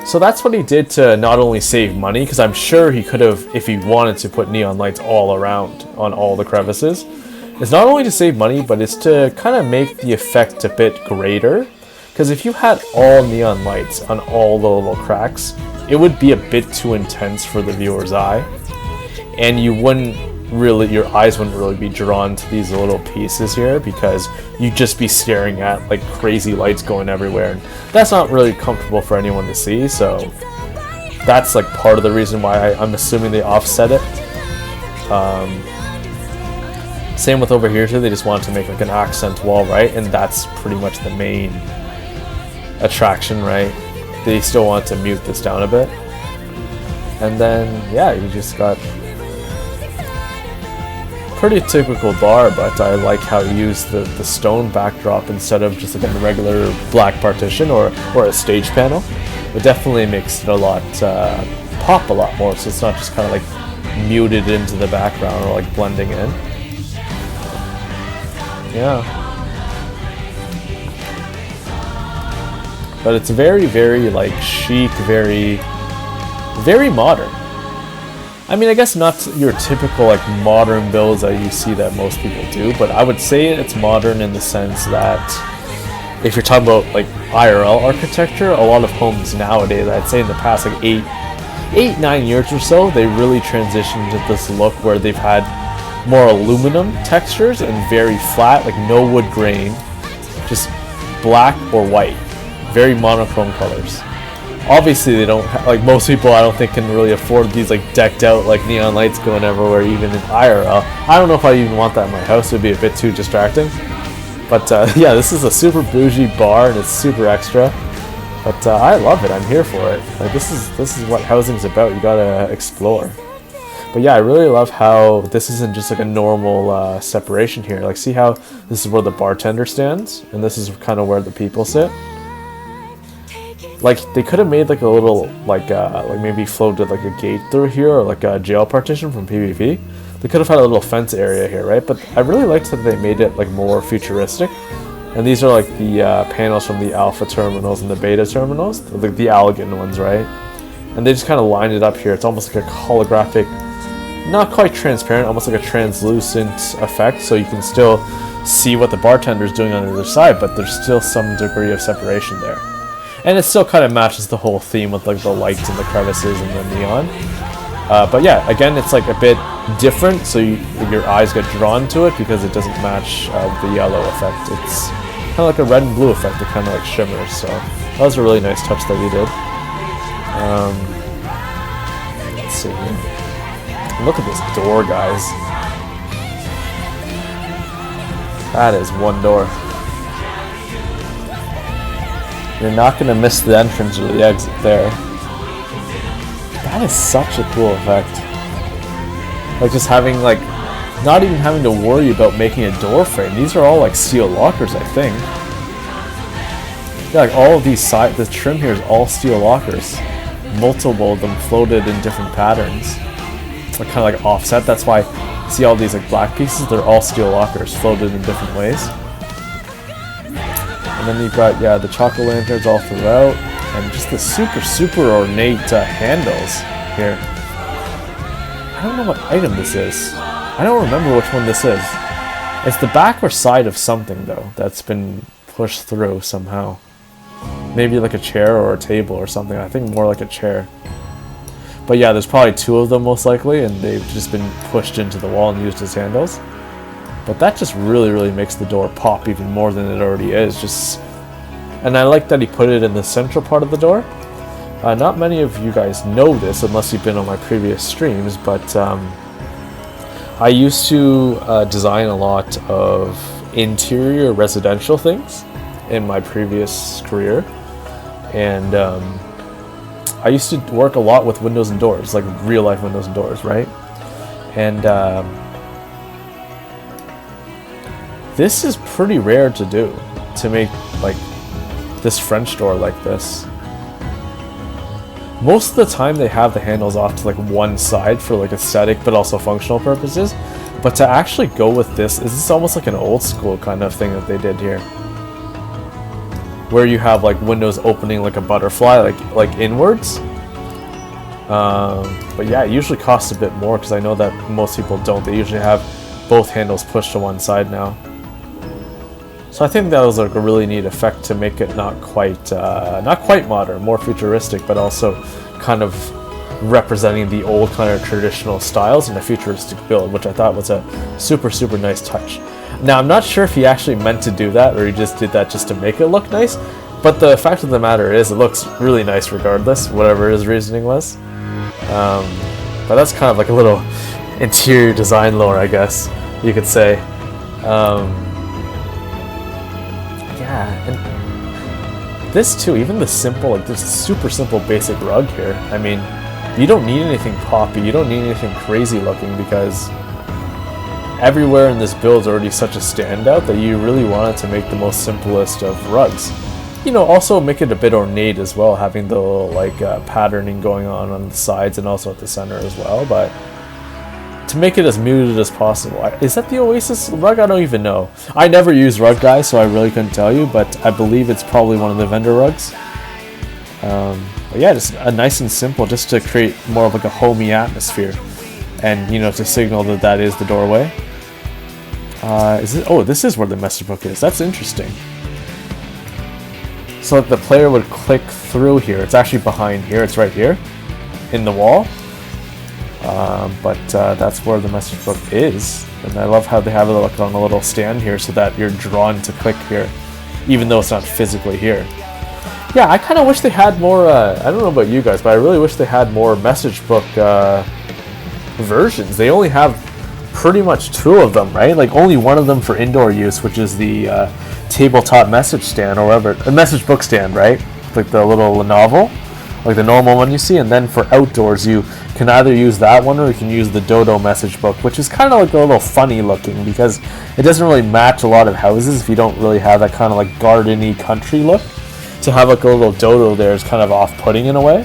So that's what he did to not only save money, because I'm sure he could have, if he wanted to, put neon lights all around on all the crevices. It's not only to save money, but it's to kind of make the effect a bit greater. Because if you had all neon lights on all the little cracks, it would be a bit too intense for the viewer's eye. And you wouldn't really, your eyes wouldn't really be drawn to these little pieces here, because you'd just be staring at like crazy lights going everywhere, and that's not really comfortable for anyone to see. So that's like part of the reason why I'm assuming they offset it. Same with over here too, they just wanted to make like an accent wall, right? And that's pretty much the main attraction, right? They still want to mute this down a bit. And then yeah, you just got pretty typical bar, but I like how he used the stone backdrop instead of just like a regular black partition or a stage panel. It definitely makes it a lot pop a lot more, so it's not just kind of like muted into the background or like blending in. Yeah, but it's very, very like chic, very modern. I mean, I guess not your typical like modern builds that you see that most people do, but I would say it's modern in the sense that if you're talking about like IRL architecture, a lot of homes nowadays, I'd say in the past like 8-9 years or so, they really transitioned to this look where they've had more aluminum textures and very flat, like no wood grain, just black or white, very monochrome colors. Obviously they don't like most people, I don't think, can really afford these like decked out like neon lights going everywhere, even in IRL. I don't know if I even want that in my house. It would be a bit too distracting. But yeah, this is a super bougie bar and it's super extra. But I love it. I'm here for it. Like this is what housing's about. You gotta explore. But yeah, I really love how this isn't just like a normal separation here. Like, see how this is where the bartender stands, and this is kind of where the people sit. Like, they could have made like a little like maybe floated like a gate through here, or like a jail partition from PvP. They could have had a little fence area here, right? But I really liked that they made it like more futuristic. And these are like the panels from the alpha terminals and the beta terminals, the elegant ones, right? And they just kind of lined it up here. It's almost like a holographic, not quite transparent, almost like a translucent effect, so you can still see what the bartender's doing on the other side, but there's still some degree of separation there. And it still kind of matches the whole theme with like the lights and the crevices and the neon. But yeah, again, it's like a bit different, so your eyes get drawn to it because it doesn't match the yellow effect. It's kind of like a red and blue effect. It kind of like shimmers. So that was a really nice touch that we did. Let's see here. Look at this door, guys. That is one door. You're not going to miss the entrance or the exit there. That is such a cool effect. Like just having like, not even having to worry about making a door frame. These are all like steel lockers, I think. Yeah, like all of these the trim here is all steel lockers. Multiple of them floated in different patterns. Like kind of like offset. That's why you see all these like black pieces. They're all steel lockers floated in different ways. And then you've got, yeah, the chocolate lanterns all throughout, and just the super ornate handles here. I don't know what item this is. I don't remember which one this is. It's the back or side of something, though, that's been pushed through somehow. Maybe like a chair or a table or something. I think more like a chair. But yeah, there's probably two of them most likely, and they've just been pushed into the wall and used as handles. But that just really makes the door pop even more than it already is. And I like that he put it in the central part of the door. Not many of you guys know this unless you've been on my previous streams, but I used to design a lot of interior residential things in my previous career. And I used to work a lot with windows and doors, like real life windows and doors, right? And this is pretty rare to do, to make like this French door like this. Most of the time they have the handles off to like one side for like aesthetic but also functional purposes. But to actually go with this is almost like an old school kind of thing that they did here. Where you have like windows opening like a butterfly, like inwards. But yeah, it usually costs a bit more because I know that most people don't. They usually have both handles pushed to one side now. So I think that was like a really neat effect to make it not quite modern, more futuristic, but also kind of representing the old kind of traditional styles in a futuristic build, which I thought was a super nice touch. Now I'm not sure if he actually meant to do that or he just did that just to make it look nice, but the fact of the matter is it looks really nice regardless, whatever his reasoning was. But that's kind of like a little interior design lore, I guess you could say. Yeah, and this too, even the simple, like this super simple basic rug here, I mean, you don't need anything poppy, you don't need anything crazy looking because everywhere in this build is already such a standout that you really wanted to make the most simplest of rugs. You know, also make it a bit ornate as well, having the little like patterning going on the sides and also at the center as well, but to make it as muted as possible. Is that the Oasis rug? I don't even know. I never use rug, guys, so I really couldn't tell you, but I believe it's probably one of the vendor rugs. But yeah, just a nice and simple, just to create more of like a homey atmosphere, and you know, to signal that that is the doorway. Oh, this is where the message book is. That's interesting. So the player would click through here. It's actually behind here. It's right here in the wall. But that's where the message book is. And I love how they have it like on a little stand here so that you're drawn to click here, even though it's not physically here. Yeah, I kind of wish they had more, I don't know about you guys, but I really wish they had more message book versions. They only have pretty much two of them, right? Like only one of them for indoor use, which is the tabletop message stand or whatever, a message book stand, right? Like the little novel, like the normal one you see. And then for outdoors, you can either use that one or you can use the Dodo message book, which is kind of like a little funny looking because it doesn't really match a lot of houses if you don't really have that kind of like garden-y country look. To have like a little dodo there is kind of off-putting in a way.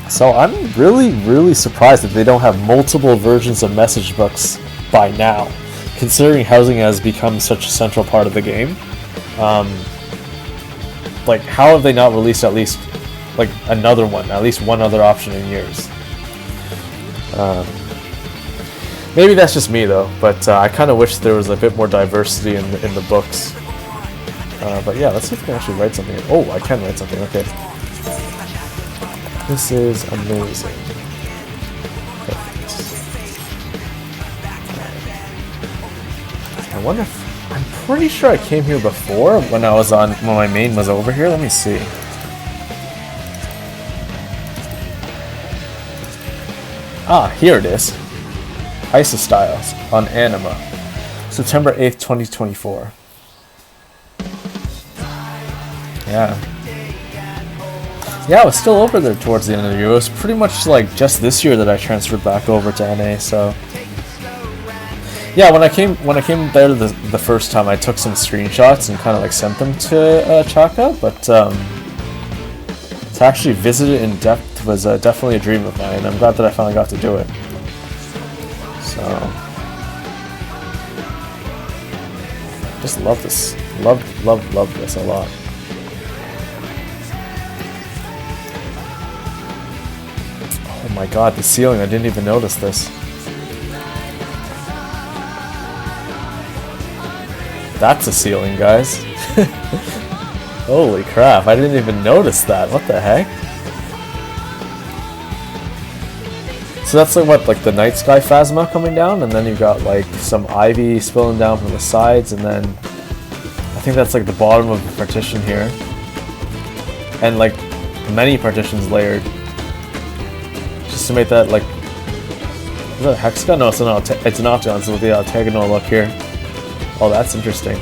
So I'm really surprised that they don't have multiple versions of message books by now, considering housing has become such a central part of the game. Like, how have they not released at least like another one, at least one other option in years? Maybe that's just me though, but I kind of wish there was a bit more diversity in the books. But yeah, let's see if we can actually write something. Oh, I can write something, okay. This is amazing. Perfect. I wonder if, I'm pretty sure I came here before when my main was over here. Let me see. Ah, here it is. Isostyles on Anima. September 8th, 2024. Yeah. Yeah, I was still over there towards the end of the year. It was pretty much like just this year that I transferred back over to NA, so. Yeah, when I came there the first time, I took some screenshots and kind of like sent them to Chaka, but to actually visit it in depth was definitely a dream of mine. I'm glad that I finally got to do it. So, just love this, love this a lot. Oh my god, the ceiling! I didn't even notice this. That's a ceiling, guys. Holy crap, I didn't even notice that. What the heck? So that's like the night sky phasma coming down, and then you've got like some ivy spilling down from the sides, and then I think that's like the bottom of the partition here. And like many partitions layered. Just to make that like, is that a hexagon? No, it's an octagon, so the octagonal look here. Oh, that's interesting.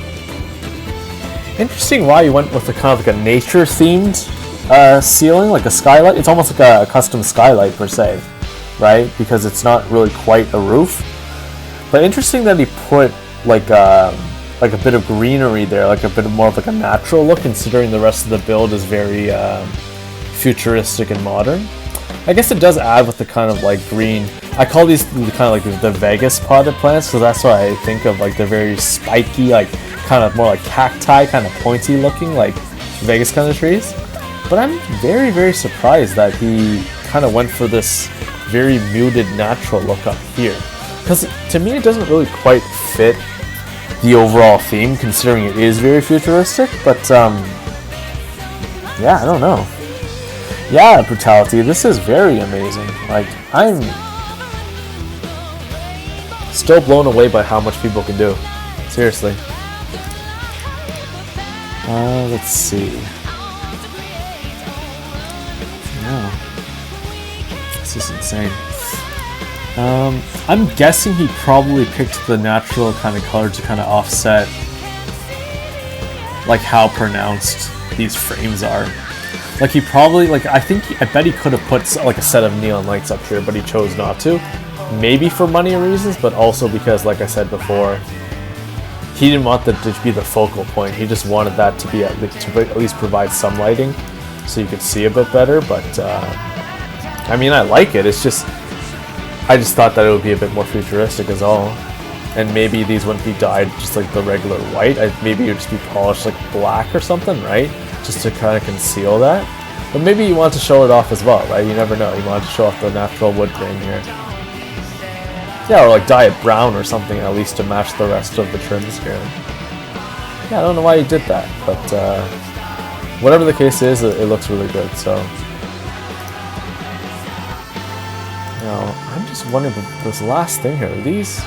Interesting why you went with a kind of like a nature-themed ceiling, like a skylight. It's almost like a custom skylight per se, right? Because it's not really quite a roof. But interesting that he put like a bit of greenery there, like a bit more of like a natural look, considering the rest of the build is very futuristic and modern. I guess it does add with the kind of like green. I call these kind of like the Vegas potted plants, because that's why I think of like they're very spiky, like kind of more like cacti, kind of pointy looking, like Vegas kind of trees. But I'm very, very surprised that he kind of went for this very muted natural look up here, because to me it doesn't really quite fit the overall theme, considering it is very futuristic. But yeah, I don't know. Yeah, Brutality, this is very amazing. Like, I'm still blown away by how much people can do. Seriously. Let's see. No. This is insane. I'm guessing he probably picked the natural kind of color to kind of offset like how pronounced these frames are. Like he probably, like I bet he could have put like a set of neon lights up here, but he chose not to. Maybe for money reasons, but also because, like I said before, he didn't want that to be the focal point. He just wanted that to be at least provide some lighting, so you could see a bit better. But I mean, I like it. It's just, I just thought that it would be a bit more futuristic is all. And maybe these wouldn't be dyed just like the regular white. Maybe it would just be polished like black or something, right? Just to kind of conceal that. But maybe you want to show it off as well, right? You never know. You want to show off the natural wood grain here. Yeah, or like dye it brown or something, at least to match the rest of the trims here. Yeah, I don't know why he did that, but whatever the case is, it looks really good, so. Now, I'm just wondering, this last thing here, are these...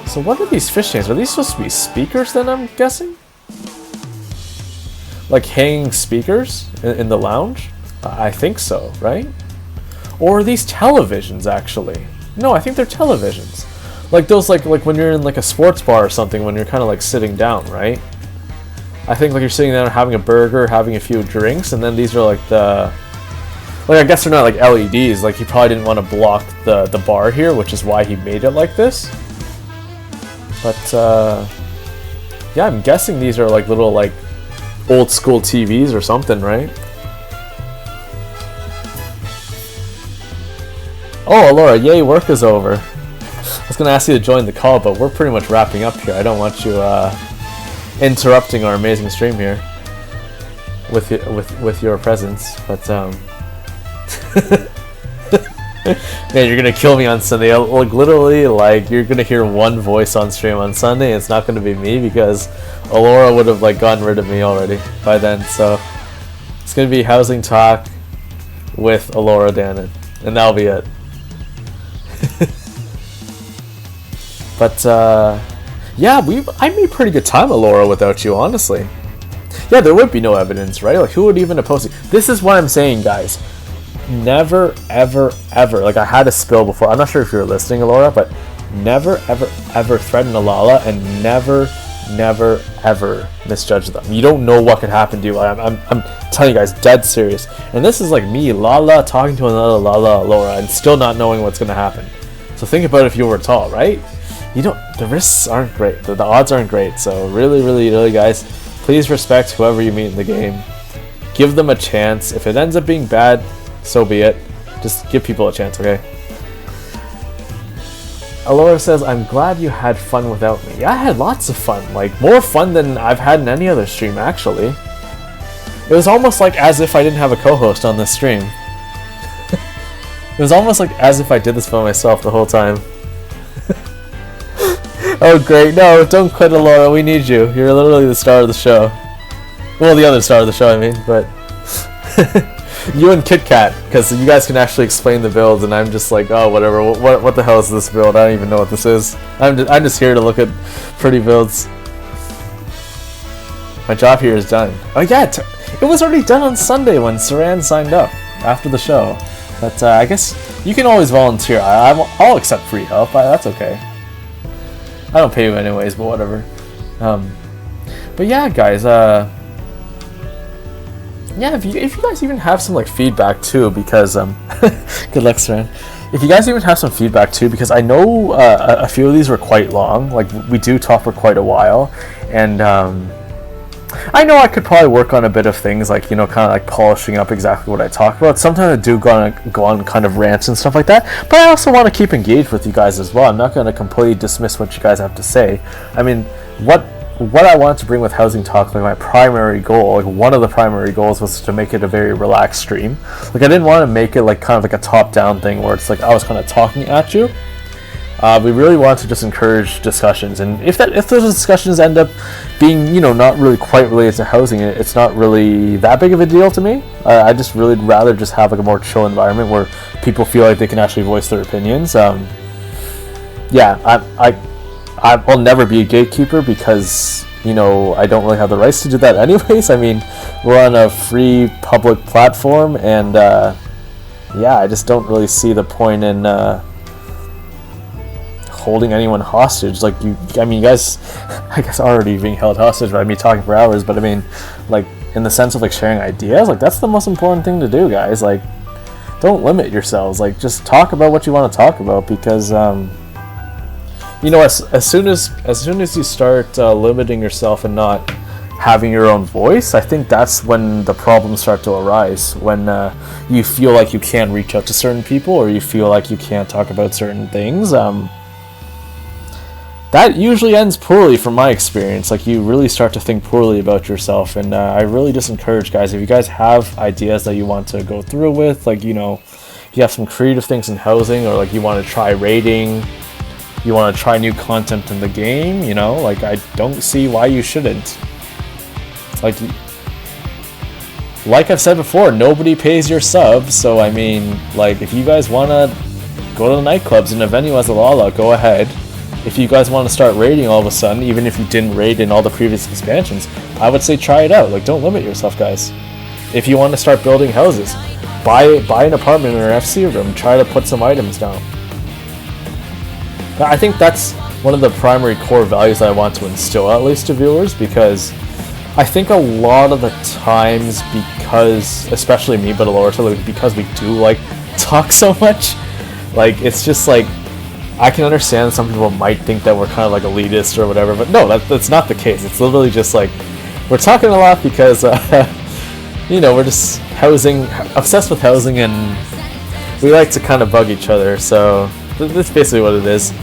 So what are these fish tanks? Are these supposed to be speakers then, I'm guessing? Like hanging speakers in the lounge? I think so, right? Or are these televisions, actually? No, I think they're televisions. Like those, like when you're in like a sports bar or something, when you're kind of like sitting down, right? I think like you're sitting there having a burger, having a few drinks, and then these are like the... Like I guess they're not like LEDs, like he probably didn't want to block the bar here, which is why he made it like this. But yeah, I'm guessing these are like little like old school TVs or something, right? Oh, Laura, yay, work is over. I was gonna ask you to join the call, but we're pretty much wrapping up here. I don't want you interrupting our amazing stream here with your presence, but man, you're gonna kill me on Sunday. Like literally, like you're gonna hear one voice on stream on Sunday. It's not gonna be me because Alora would have like gotten rid of me already by then. So it's gonna be Housing Talk with Alora Dannon, and that'll be it. But Yeah, I made pretty good time with Laura without you, honestly. Yeah, there would be no evidence, right? Like, who would even oppose you? This is what I'm saying, guys. Never, ever, ever. Like, I had a spill before. I'm not sure if you were listening, Laura, but never, ever, ever threaten a Lala, and never, ever misjudge them. You don't know what could happen to you. I'm telling you guys, dead serious. And this is like me, Lala, talking to another Lala, Laura, and still not knowing what's gonna happen. So think about if you were tall, right? The risks aren't great. The odds aren't great. So really, guys, please respect whoever you meet in the game. Give them a chance. If it ends up being bad, so be it. Just give people a chance, okay? Alora says, I'm glad you had fun without me. Yeah, I had lots of fun. Like, more fun than I've had in any other stream, actually. It was almost like as if I didn't have a co-host on this stream. It was almost like as if I did this by myself the whole time. Oh, great. No, don't quit, Alora. We need you. You're literally the star of the show. Well, the other star of the show, I mean, but... You and Kit Kat, because you guys can actually explain the builds, and I'm just like, oh, whatever. What the hell is this build? I don't even know what this is. I'm just here to look at pretty builds. My job here is done. Oh yeah, it was already done on Sunday when Saran signed up after the show. But I guess you can always volunteer. I'll accept free help. That's okay. I don't pay you anyways, but whatever. But yeah, guys. Yeah, if you guys even have some like feedback too, because good luck, Saran. If you guys even have some feedback too, because I know a few of these were quite long. Like, we do talk for quite a while, and I know I could probably work on a bit of things, like, kind of like polishing up exactly what I talk about. Sometimes I do go on kind of rants and stuff like that, but I also want to keep engaged with you guys as well. I'm not going to completely dismiss what you guys have to say. I mean, what I wanted to bring with Housing Talk, like my primary goal, like one of the primary goals, was to make it a very relaxed stream. Like, I didn't want to make it like kind of like a top-down thing where it's like I was kind of talking at you. We really want to just encourage discussions, and if those discussions end up being, not really quite related to housing, it's not really that big of a deal to me. I just really rather just have like a more chill environment where people feel like they can actually voice their opinions. Yeah, I'll never be a gatekeeper because, I don't really have the rights to do that anyways. I mean, we're on a free public platform, and yeah, I just don't really see the point in holding anyone hostage. Like, you guys, I guess, already being held hostage by me talking for hours, but I mean, like, in the sense of like sharing ideas, like, that's the most important thing to do, guys. Like, don't limit yourselves. Like, just talk about what you want to talk about, because as soon as you start limiting yourself and not having your own voice, I think that's when the problems start to arise. When you feel like you can't reach out to certain people, or you feel like you can't talk about certain things. That usually ends poorly from my experience. Like, you really start to think poorly about yourself, and I really just encourage guys, if you guys have ideas that you want to go through with, like, if you have some creative things in housing, or like you want to try raiding, you want to try new content in the game, like, I don't see why you shouldn't. Like I've said before, nobody pays your subs, so I mean, like, if you guys want to go to the nightclubs in a venue as a Lala, go ahead. If you guys want to start raiding all of a sudden, even if you didn't raid in all the previous expansions, I would say try it out. Like, don't limit yourself, guys. If you want to start building houses, buy an apartment or an FC room, try to put some items down. I think that's one of the primary core values that I want to instill, at least to viewers, because I think a lot of the times, because, especially me, but a lot of times, because we do like talk so much, like, it's just like, I can understand some people might think that we're kind of like elitist or whatever, but no, that's not the case. It's literally just like, we're talking a lot because, we're just obsessed with housing, and we like to kind of bug each other, so that's basically what it is.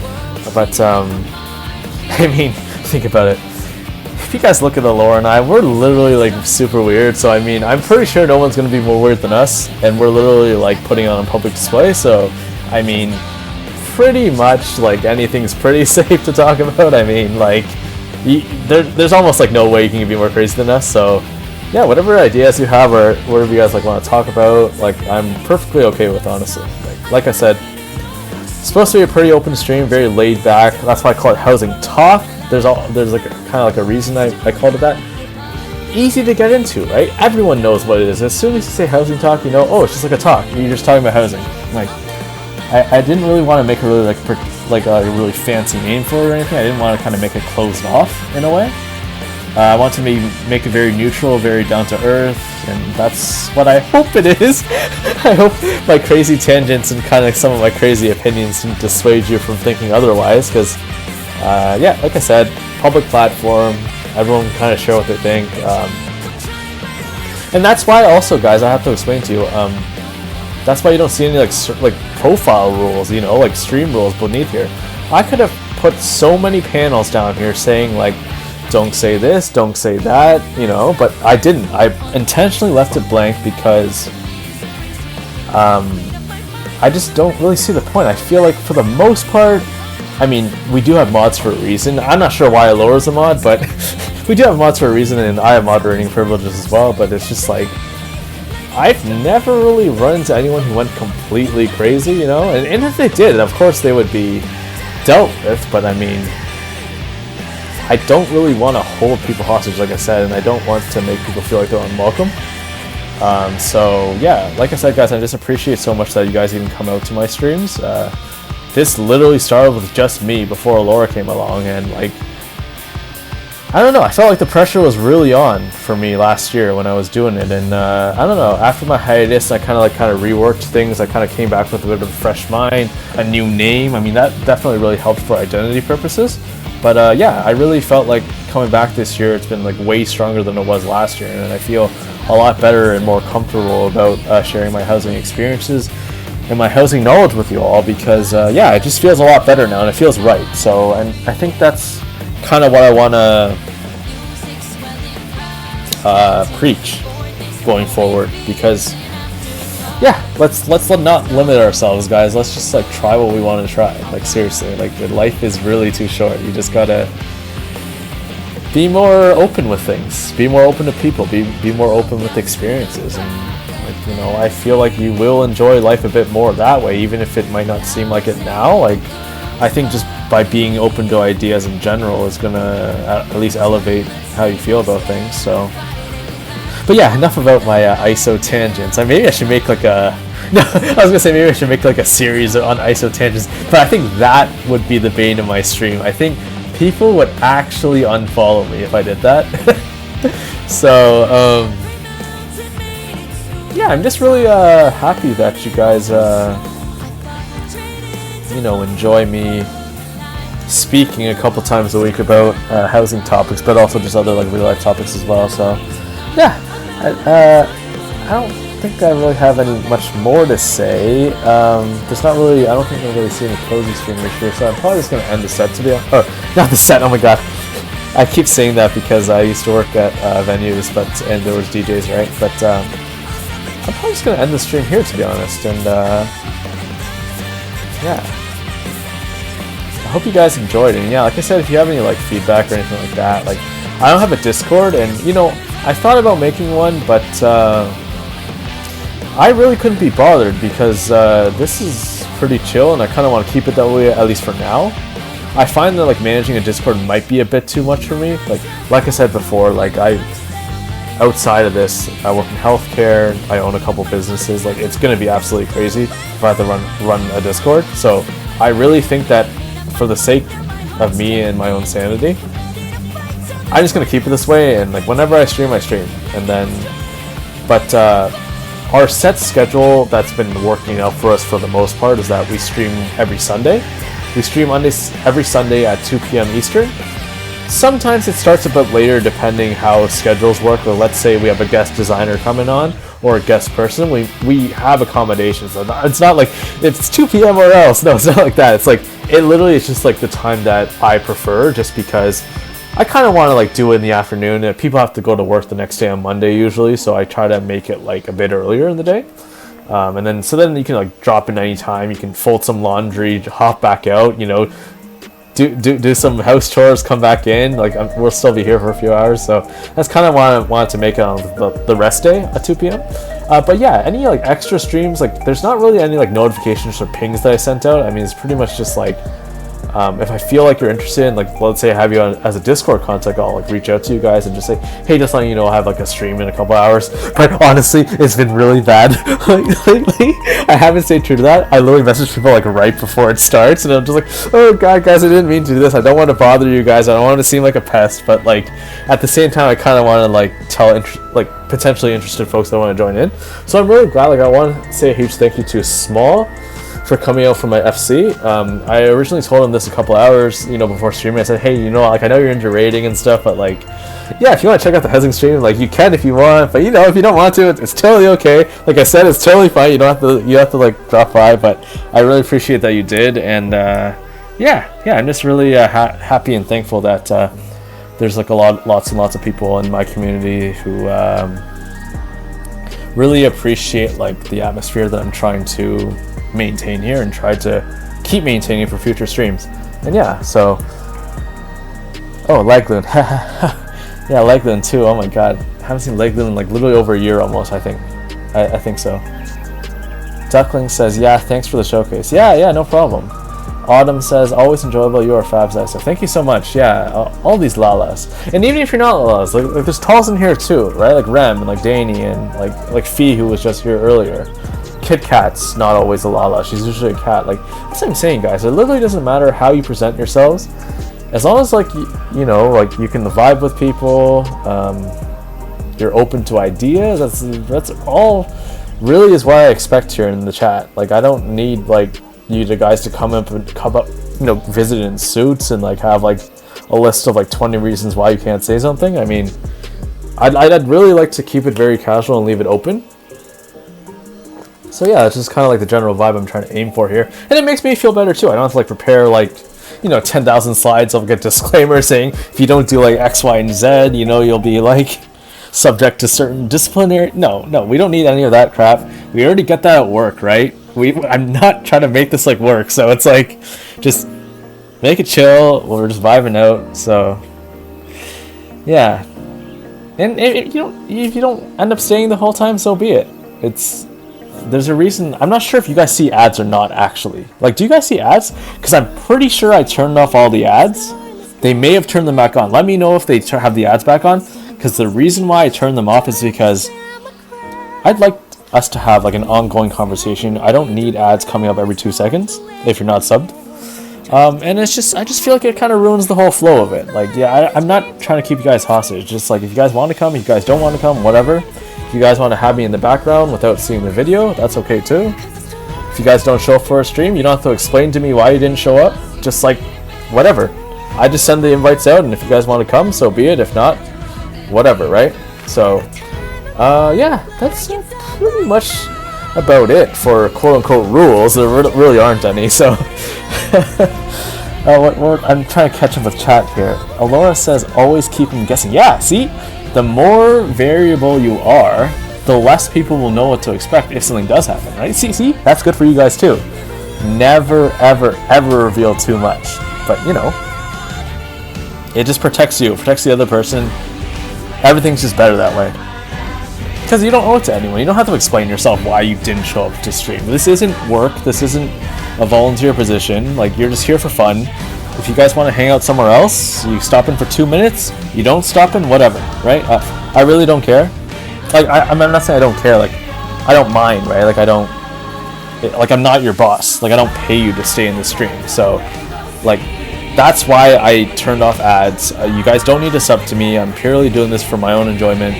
But, I mean, think about it. If you guys look at Laura and I, we're literally like super weird, so I mean, I'm pretty sure no one's going to be more weird than us, and we're literally like putting on a public display, so, I mean, pretty much like anything's pretty safe to talk about. I mean, like, there's almost like no way you can be more crazy than us, so yeah, whatever ideas you have or whatever you guys like want to talk about, like, I'm perfectly okay with, honestly. Like I said, it's supposed to be a pretty open stream, very laid back. That's why I call it Housing Talk. there's like kind of like a reason I called it that. Easy to get into, right? Everyone knows what it is. As soon as you say housing talk, you know, oh, it's just like a talk. You're just talking about housing. Like, I didn't really want to make a really like a really fancy name for it or anything. I didn't want to kind of make it closed off in a way. I want to make it very neutral, very down to earth, and that's what I hope it is. I hope my crazy tangents and kind of some of my crazy opinions didn't dissuade you from thinking otherwise, because, yeah, like I said, public platform, everyone can kind of share what they think. And that's why also, guys, I have to explain to you, that's why you don't see any like profile rules, you know, like stream rules beneath here. I could have put so many panels down here saying like, don't say this, don't say that, you know, but I didn't. I intentionally left it blank because I just don't really see the point. I feel like for the most part, I mean, we do have mods for a reason. I'm not sure why I lowers the mod, but we do have mods for a reason, and I have moderating privileges as well, but it's just like, I've never really run into anyone who went completely crazy, you know, and if they did, of course they would be dealt with, but I mean, I don't really want to hold people hostage, like I said, and I don't want to make people feel like they're unwelcome. So yeah, like I said, guys, I just appreciate so much that you guys even come out to my streams. This literally started with just me before Laura came along, and like, I don't know, I felt like the pressure was really on for me last year when I was doing it, and I don't know, after my hiatus, I kind of reworked things. I kind of came back with a bit of a fresh mind, a new name. I mean, that definitely really helped for identity purposes. But yeah, I really felt like coming back this year, it's been like way stronger than it was last year, and I feel a lot better and more comfortable about sharing my housing experiences and my housing knowledge with you all, because yeah, it just feels a lot better now and it feels right. So, and I think that's kind of what I want to preach going forward, because yeah, let's not limit ourselves, guys. Let's just like try what we want to try. Like seriously, like life is really too short. You just gotta be more open with things, be more open to people, be more open with experiences, and like, you know, I feel like you will enjoy life a bit more that way, even if it might not seem like it now. Like, I think just by being open to ideas in general is gonna at least elevate how you feel about things. So. But yeah, enough about my ISO tangents. Maybe I should make like a... No, I was gonna say maybe I should make like a series on ISO tangents, but I think that would be the bane of my stream. I think people would actually unfollow me if I did that. So, yeah, I'm just really happy that you guys, you know, enjoy me speaking a couple times a week about housing topics, but also just other like real life topics as well. So, yeah. I don't think I really have much more to say. There's not really, I don't think I really see any cozy streamers here, so I'm probably just going to end the set, to be honest. Oh, not the set, oh my god. I keep saying that because I used to work at venues, and there was DJs, right? But I'm probably just going to end the stream here, to be honest, and yeah. I hope you guys enjoyed it, and yeah, like I said, if you have any like feedback or anything like that, like, I don't have a Discord, and you know, I thought about making one, but I really couldn't be bothered because this is pretty chill, and I kind of want to keep it that way, at least for now. I find that like managing a Discord might be a bit too much for me. Like I said before, like outside of this, I work in healthcare, I own a couple businesses. Like, it's going to be absolutely crazy if I have to run a Discord. So I really think that for the sake of me and my own sanity, I'm just gonna keep it this way, and like whenever I stream, and then, but our set schedule that's been working out for us for the most part is that we stream every Sunday. We stream every Sunday at 2 p.m. Eastern. Sometimes it starts a bit later depending how schedules work, or let's say we have a guest designer coming on or a guest person. We have accommodations. It's not like it's 2 p.m. or else. No, it's not like that. It's like, it literally is just like the time that I prefer, just because I kind of want to like do it in the afternoon, and people have to go to work the next day on Monday usually, so I try to make it like a bit earlier in the day. And then you can like drop in any time. You can fold some laundry, hop back out, you know, do some house chores, come back in. Like, we'll still be here for a few hours, so that's kind of why I wanted to make it on the rest day at 2 p.m. But yeah, any like extra streams, like there's not really any like notifications or pings that I sent out. I mean, it's pretty much just like If I feel like you're interested, like let's say I have you on as a Discord contact, I'll like reach out to you guys and just say, hey, just letting you know I have like a stream in a couple hours. But honestly, it's been really bad lately. I haven't stayed true to that. I literally message people like right before it starts, and I'm just like, oh god, guys, I didn't mean to do this. I don't want to bother you guys. I don't want to seem like a pest, but like at the same time, I kind of want to like tell like potentially interested folks that want to join in. So I'm really glad. Like I want to say a huge thank you to Small for coming out for my FC. I originally told him this a couple hours, before streaming. I said, hey, like I know you're into rating and stuff, but like, yeah, if you want to check out the housing stream, like you can if you want, but if you don't want to, it's totally okay. Like I said, it's totally fine. You have to like drop by, but I really appreciate that you did, and yeah, I'm just really happy and thankful that there's like lots and lots of people in my community who really appreciate like the atmosphere that I'm trying to maintain here and try to keep maintaining for future streams. And yeah, so Legloon. Yeah, Legloon too. Oh my god, I haven't seen Legloon in like literally over a year almost. I think so. Duckling says, yeah, thanks for the showcase. Yeah, no problem. Autumn says, always enjoyable. You are fab, so thank you so much. Yeah, all these lalas, and even if you're not lalas, like there's talls in here too, right? Like Rem and like Danny and like Fee, who was just here earlier. Kit Kat's not always a lala. She's usually a cat. Like that's what I'm saying, guys. It literally doesn't matter how you present yourselves, as long as like like you can vibe with people. You're open to ideas. That's all. Really, is what I expect here in the chat. Like I don't need like you guys to come up, visit in suits and like have like a list of like 20 reasons why you can't say something. I mean, I'd really like to keep it very casual and leave it open. So yeah, it's just kind of like the general vibe I'm trying to aim for here, and it makes me feel better too. I don't have to like prepare like 10,000 slides of like a disclaimer saying if you don't do like X, Y, and Z, you'll be like subject to certain disciplinary. No, we don't need any of that crap. We already get that at work, right? I'm not trying to make this like work, so it's like just make it chill. We're just vibing out. So yeah, and if you don't end up staying the whole time, so be it. There's a reason. I'm not sure if you guys see ads or not, actually. Like, do you guys see ads? Because I'm pretty sure I turned off all the ads. They may have turned them back on. Let me know if they have the ads back on. Because the reason why I turned them off is because I'd like us to have like an ongoing conversation. I don't need ads coming up every 2 seconds if you're not subbed. And I just feel like it kind of ruins the whole flow of it. Like, yeah, I'm not trying to keep you guys hostage. Just like if you guys want to come, if you guys don't want to come, whatever. If you guys want to have me in the background without seeing the video, that's okay too. If you guys don't show up for a stream, you don't have to explain to me why you didn't show up. Just like, whatever. I just send the invites out, and if you guys want to come, so be it. If not, whatever, right? So, yeah, that's pretty much about it for quote-unquote rules. There really aren't any, so... I'm trying to catch up with chat here. Alora says, always keep them guessing. Yeah, see? The more variable you are, the less people will know what to expect if something does happen, right? See? That's good for you guys too. Never, ever, ever reveal too much. But, it just protects you, protects the other person. Everything's just better that way. Because you don't owe it to anyone. You don't have to explain yourself why you didn't show up to stream. This isn't work. This isn't a volunteer position. Like, you're just here for fun. If you guys want to hang out somewhere else, you stop in for 2 minutes, you don't stop in, whatever, right? I really don't care. Like, I'm not saying I don't care, like, I don't mind, right? Like, I'm not your boss. Like, I don't pay you to stay in the stream. So, like, that's why I turned off ads. You guys don't need to sub to me. I'm purely doing this for my own enjoyment.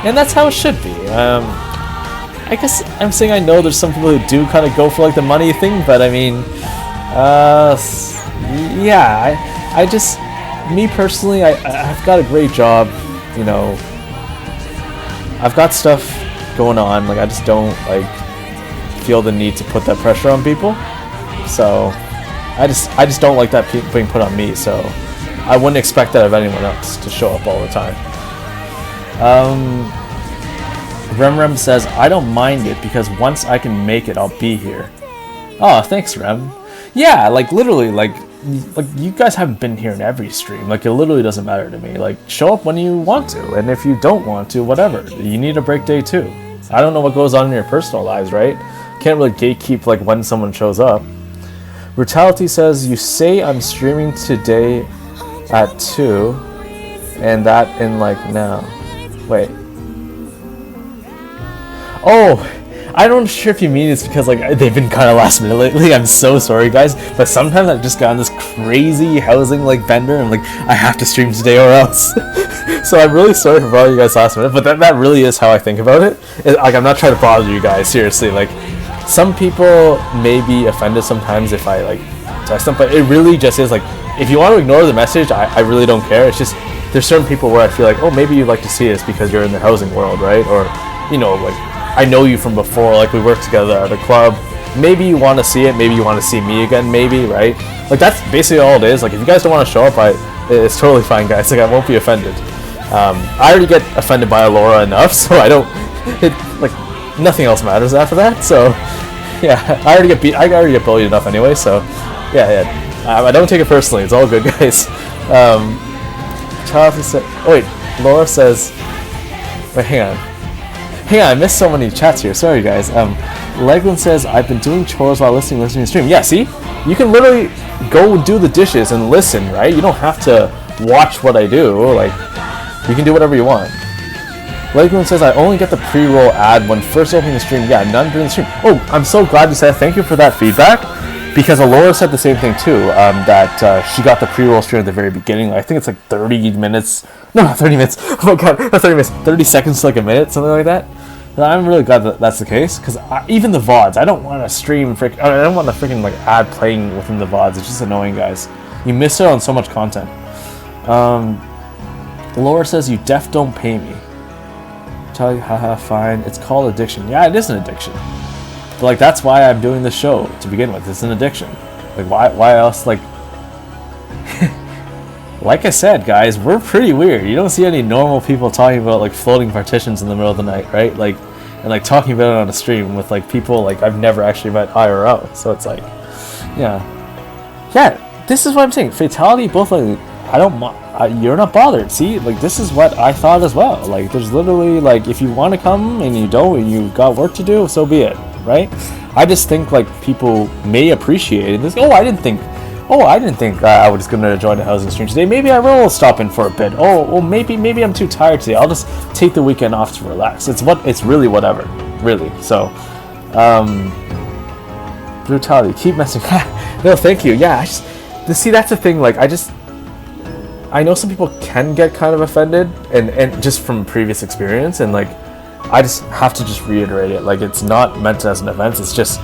And that's how it should be. I guess I'm saying I know there's some people who do kind of go for, like, the money thing, but, I mean, yeah, I just, me personally, I've got a great job, I've got stuff going on, like, I just don't, like, feel the need to put that pressure on people, so, I just don't like that being put on me, so, I wouldn't expect that of anyone else to show up all the time. Rem says, I don't mind it, because once I can make it, I'll be here. Oh, thanks, Rem. Yeah, like, literally, like, you guys haven't been here in every stream. Like, it literally doesn't matter to me. Like, show up when you want to, and if you don't want to, whatever. You need a break day too. I don't know what goes on in your personal lives, right? Can't really gatekeep like when someone shows up. Brutality says, you say I'm streaming today at 2, and that in like now. Wait. Oh, I don't sure if you mean it's because like they've been kind of last minute lately. I'm so sorry, guys, but sometimes I've just gotten this crazy housing like bender, and like I have to stream today or else. So I'm really sorry for bothering you guys last minute, but that really is how I think about it. Like I'm not trying to bother you guys, seriously. Like some people may be offended sometimes if I like text them, but it really just is like if you want to ignore the message, I really don't care. It's just there's certain people where I feel like, oh, maybe you'd like to see this because you're in the housing world, right? Or you know, like I know you from before, like we worked together at a club. Maybe you want to see it, maybe you want to see me again, maybe, right? Like that's basically all it is. Like if you guys don't want to show up, it's totally fine, guys. Like I won't be offended. I already get offended by Alora enough, so I don't. Like nothing else matters after that. So yeah, I already get bullied enough anyway. So yeah. I don't take it personally. It's all good, guys. Chelsea said, oh wait, Laura says, wait, hang on, I missed so many chats here. Sorry, guys. Legland says, I've been doing chores while listening to stream. Yeah, see? You can literally go do the dishes and listen, right? You don't have to watch what I do. Like, you can do whatever you want. Legland says, I only get the pre-roll ad when first opening the stream. Yeah, none during the stream. Oh, I'm so glad you said that. Thank you for that feedback. Because Alora said the same thing too, that she got the pre-roll stream at the very beginning. I think it's like 30 minutes. No, not 30 minutes. Oh my god, not 30 minutes. 30 seconds to like a minute, something like that. And I'm really glad that that's the case, because even the VODs, I don't want to stream, I don't want the freaking like ad playing within the VODs. It's just annoying, guys. You miss out on so much content. Laura says, you def don't pay me. Tell you, haha, fine. It's called addiction. Yeah, it is an addiction. But like that's why I'm doing this show to begin with. It's an addiction. Like why else? Like like I said, guys, we're pretty weird. You don't see any normal people talking about like floating partitions in the middle of the night, right? Like and like talking about it on a stream with like people like I've never actually met IRL. So it's like, yeah. This is what I'm saying. Fatality, both like you're not bothered. See, like this is what I thought as well. Like there's literally like if you want to come and you don't and you got work to do, so be it. Right? I just think like people may appreciate this. I didn't think I was going to join a housing stream today. Maybe I will stop in for a bit. Maybe I'm too tired today. I'll just take the weekend off to relax. It's really whatever, really. So, brutality. Keep messing. No, thank you. Yeah, see that's the thing. Like I know some people can get kind of offended, and just from previous experience, and like. I just have to just reiterate it. Like it's not meant as an offense. It's just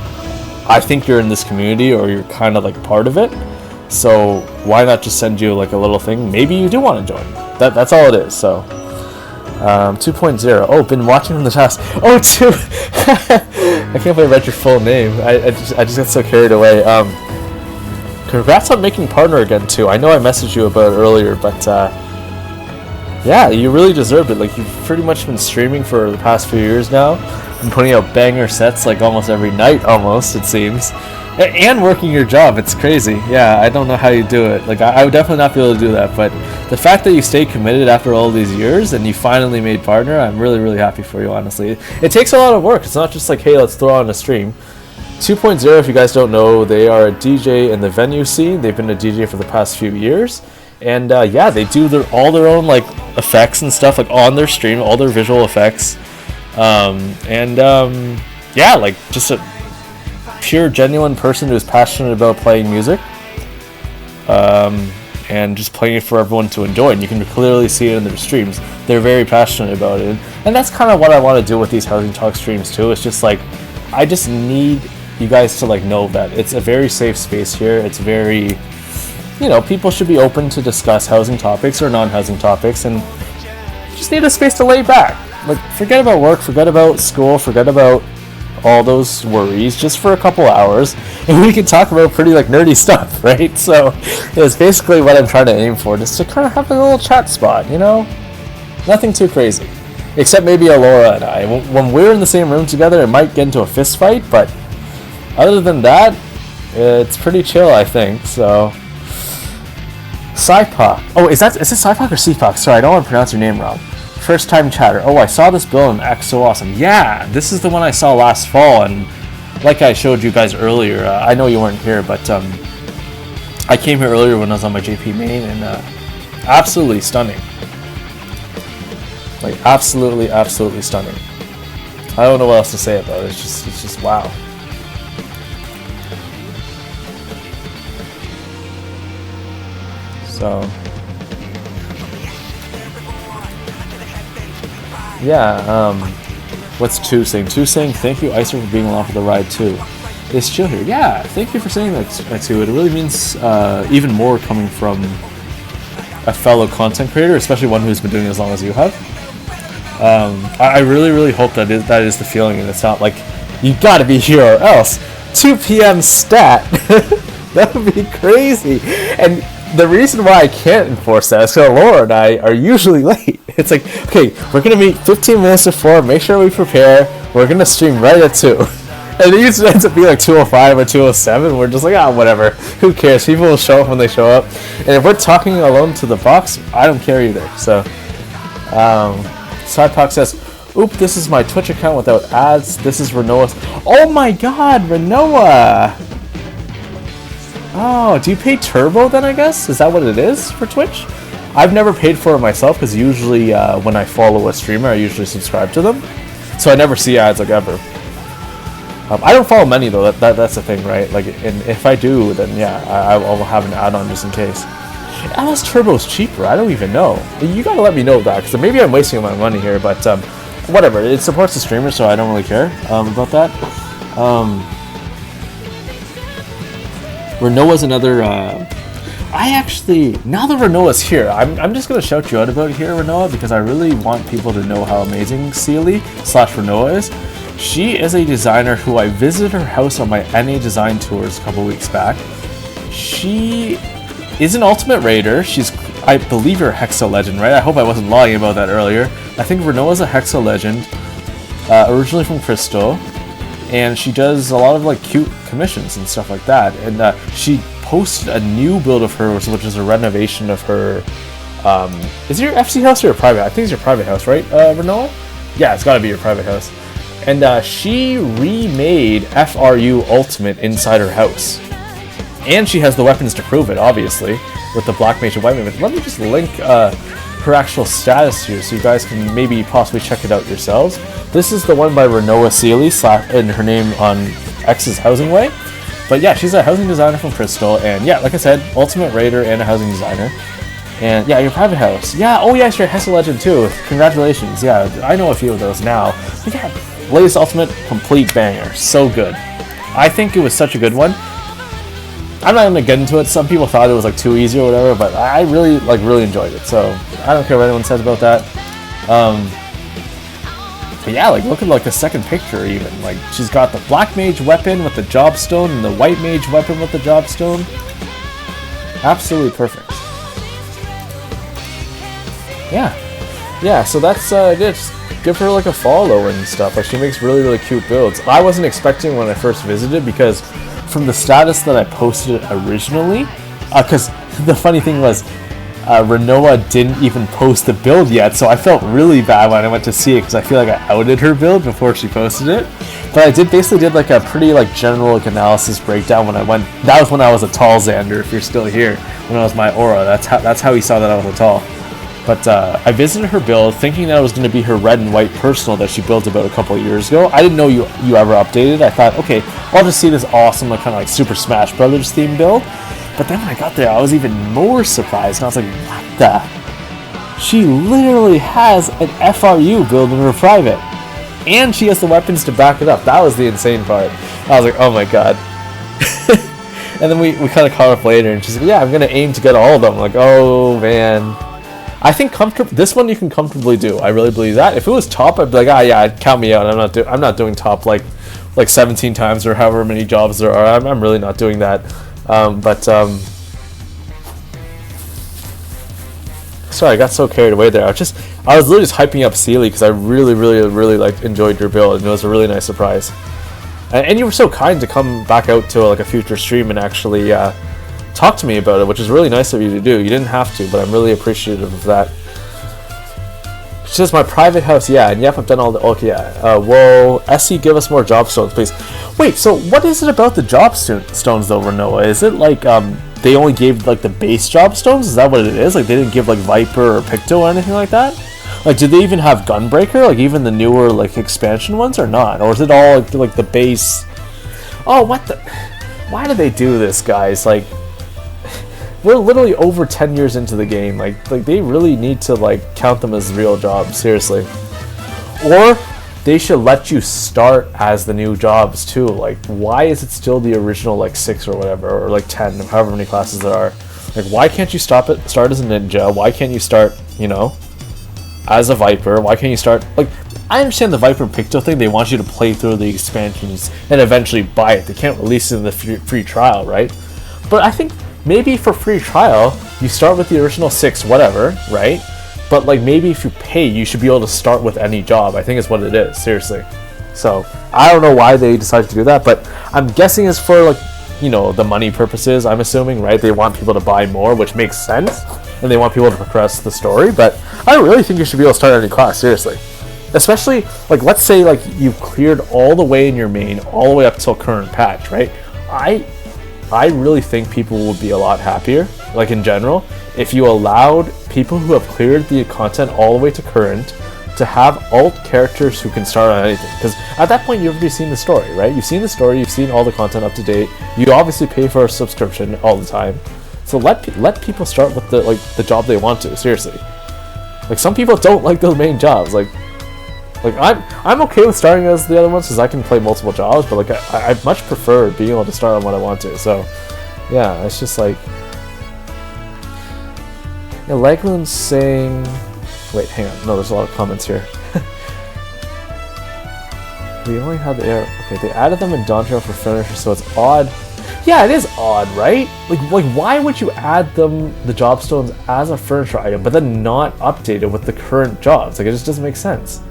I think you're in this community or you're kind of like part of it. So why not just send you like a little thing? Maybe you do want to join. That's all it is. So 2.0. Oh, been watching from the past. Oh, 2. I can't believe I read your full name. I just got so carried away. Congrats on making partner again too. I know I messaged you about it earlier, but. Yeah, you really deserved it. Like you've pretty much been streaming for the past few years now, and putting out banger sets like almost every night, almost it seems, and working your job. It's crazy. Yeah, I don't know how you do it. Like I would definitely not be able to do that. But the fact that you stayed committed after all these years and you finally made partner, I'm really, really happy for you. Honestly, it takes a lot of work. It's not just like, hey, let's throw on a stream. 2.0, if you guys don't know, they are a DJ in the venue scene. They've been a DJ for the past few years. And yeah, they do all their own like effects and stuff like on their stream, all their visual effects, yeah, like just a pure, genuine person who's passionate about playing music, and just playing it for everyone to enjoy. And you can clearly see it in their streams. They're very passionate about it, and that's kind of what I want to do with these Housing Talk streams too. It's just like I just need you guys to like know that it's a very safe space here. It's very. People should be open to discuss housing topics or non-housing topics, and just need a space to lay back. Like, forget about work, forget about school, forget about all those worries, just for a couple hours, and we can talk about pretty, like, nerdy stuff, right? So, it's basically what I'm trying to aim for, just to kind of have a little chat spot, Nothing too crazy. Except maybe Alora and I. When we're in the same room together, it might get into a fist fight, but other than that, it's pretty chill, I think, so... Saipak. Oh, is it Saipak or Seapak? Sorry, I don't want to pronounce your name wrong. First time chatter. Oh, I saw this bill in X, so awesome. Yeah, this is the one I saw last fall, and like I showed you guys earlier, I know you weren't here, but I came here earlier when I was on my JP main, and absolutely stunning. Like absolutely stunning. I don't know what else to say about it. It's just wow. So yeah, what's two saying? Two saying thank you, Icer, for being along for the ride too. It's chill here. Yeah, thank you for saying that too. It really means even more coming from a fellow content creator, especially one who's been doing it as long as you have. I really hope that is the feeling, and it's not like you gotta be here or else. 2 p.m. stat. That would be crazy. And the reason why I can't enforce that is because Laura and I are usually late. It's like, okay, we're gonna meet 15 minutes before. Make sure we prepare. We're gonna stream right at 2. And it usually ends up being like 2:05 or 2:07. We're just like, whatever. Who cares? People will show up when they show up. And if we're talking alone to the box, I don't care either. So, Sidetalk says, oop, this is my Twitch account without ads. This is Renoa's. Oh my god, Renoa! Oh, do you pay Turbo then, I guess? Is that what it is for Twitch? I've never paid for it myself, because usually when I follow a streamer, I usually subscribe to them. So I never see ads, like, ever. I don't follow many, though. That's the thing, right? Like, and if I do, then yeah, I will have an add-on just in case. Unless Turbo's cheaper, I don't even know. You gotta let me know that, because maybe I'm wasting my money here, but whatever. It supports the streamer, so I don't really care about that. Renoa's another. I actually, now that Renoa's here, I'm just gonna shout you out about it here, Renoa, because I really want people to know how amazing Sealy/Renoa is. She is a designer who I visited her house on my NA design tours a couple weeks back. She is an Ultimate Raider. She's, I believe, you're a Hexa Legend, right? I hope I wasn't lying about that earlier. I think Renoa's a Hexa Legend, originally from Crystal, and she does a lot of like cute commissions and stuff like that. And she posted a new build of hers, which is a renovation of her. Is it your FC house or your private? I think it's your private house, right, Renoa? Yeah, it's got to be your private house. And she remade FRU Ultimate inside her house. And she has the weapons to prove it, obviously, with the Black Mage and White Mage. Let me just link her actual status here so you guys can maybe possibly check it out yourselves. This is the one by Renoa Sealy, and her name on X's Housing Way. But yeah, she's a housing designer from Crystal, and yeah, like I said, Ultimate Raider and a housing designer. And yeah, your private house. Yeah, oh yes, you're a Hexa Legend too. Congratulations. Yeah, I know a few of those now. But yeah, latest Ultimate, complete banger. So good. I think it was such a good one. I'm not gonna get into it. Some people thought it was like too easy or whatever, but I really enjoyed it. So I don't care what anyone says about that. But yeah, like look at like the second picture even. Like she's got the Black Mage weapon with the Jobstone and the White Mage weapon with the Jobstone. Absolutely perfect. Yeah. So that's it. Just give her like a follow and stuff. Like she makes really cute builds. I wasn't expecting when I first visited because from the status that I posted originally, because the funny thing was, Renoa didn't even post the build yet, so I felt really bad when I went to see it because I feel like I outed her build before she posted it. But I basically did like a pretty like general like analysis breakdown when I went. That was when I was a tall Xander. If you're still here, when I was my aura, that's how he saw that I was a tall. But I visited her build thinking that it was going to be her red and white personal that she built about a couple of years ago. I didn't know you ever updated. I thought, okay, I'll just see this awesome like kind of like Super Smash Brothers themed build. But then when I got there, I was even more surprised. And I was like, what the? She literally has an FRU build in her private. And she has the weapons to back it up. That was the insane part. I was like, oh my god. And then we kind of caught up later, and she's like, yeah, I'm going to aim to get all of them. I'm like, oh man. I think this one you can comfortably do. I really believe that. If it was top, I'd be like, yeah, count me out. I'm not doing top like 17 times or however many jobs there are. I'm really not doing that. Sorry, I got so carried away there. I was literally just hyping up Sealy because I really like enjoyed your build, and it was a really nice surprise. And you were so kind to come back out to like a future stream and actually talk to me about it, which is really nice of you to do. You didn't have to, but I'm really appreciative of that. She says, my private house, yeah, and yep, I've done all the, okay, yeah. Whoa, SC, give us more job stones, please. Wait, so what is it about the job stones though, Renoa? Is it like they only gave like the base job stones? Is that what it is? Like they didn't give like Viper or Picto or anything like that? Like did they even have Gunbreaker? Like even the newer like expansion ones or not? Or is it all like the base? Oh, what the? Why do they do this, guys? Like we're literally over 10 years into the game. Like they really need to like count them as real jobs, seriously. Or they should let you start as the new jobs too. Like why is it still the original like 6 or whatever, or like 10, however many classes there are? Like why can't you start as a ninja? Why can't you start, you know, as a Viper? Why can't you start like, I understand the Viper and Picto thing, they want you to play through the expansions and eventually buy it. They can't release it in the free trial, right? But I think maybe for free trial, you start with the original 6, whatever, right? But like maybe if you pay, you should be able to start with any job. I think is what it is, seriously. So I don't know why they decided to do that, but I'm guessing it's for like, you know, the money purposes, I'm assuming, right? They want people to buy more, which makes sense, and they want people to progress the story. But I really think you should be able to start any class, seriously. Especially like, let's say like you've cleared all the way in your main, all the way up till current patch, right? I really think people would be a lot happier, like in general, if you allowed people who have cleared the content all the way to current to have alt characters who can start on anything. Because at that point, you've already seen the story, right? You've seen the story, you've seen all the content up to date. You obviously pay for a subscription all the time. So let people start with the job they want to. Seriously, like some people don't like those main jobs. Like I'm okay with starting as the other ones because I can play multiple jobs, but like I much prefer being able to start on what I want to. So yeah, it's just like, yeah, Legland's saying, wait, hang on, no, there's a lot of comments here. We only had the air. Okay, they added them in Dawn Trail for finisher, so it's odd. Yeah, it is odd, right? Like why would you add the job stones as a furniture item, but then not update it with the current jobs? Like it just doesn't make sense.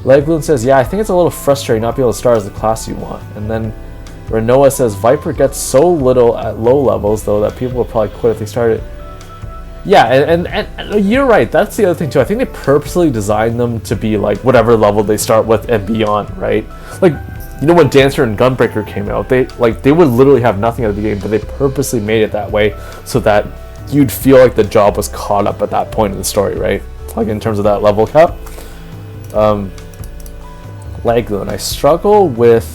Legloon says, yeah, I think it's a little frustrating not being able to start as the class you want. And then Renoa says, Viper gets so little at low levels, though, that people will probably quit if they started. Yeah, and you're right. That's the other thing, too. I think they purposely designed them to be, like, whatever level they start with and beyond, right? Like, you know, when Dancer and Gunbreaker came out, they would literally have nothing at the beginning, but they purposely made it that way so that you'd feel like the job was caught up at that point in the story, right? Like, in terms of that level cap. Legloon, I struggle with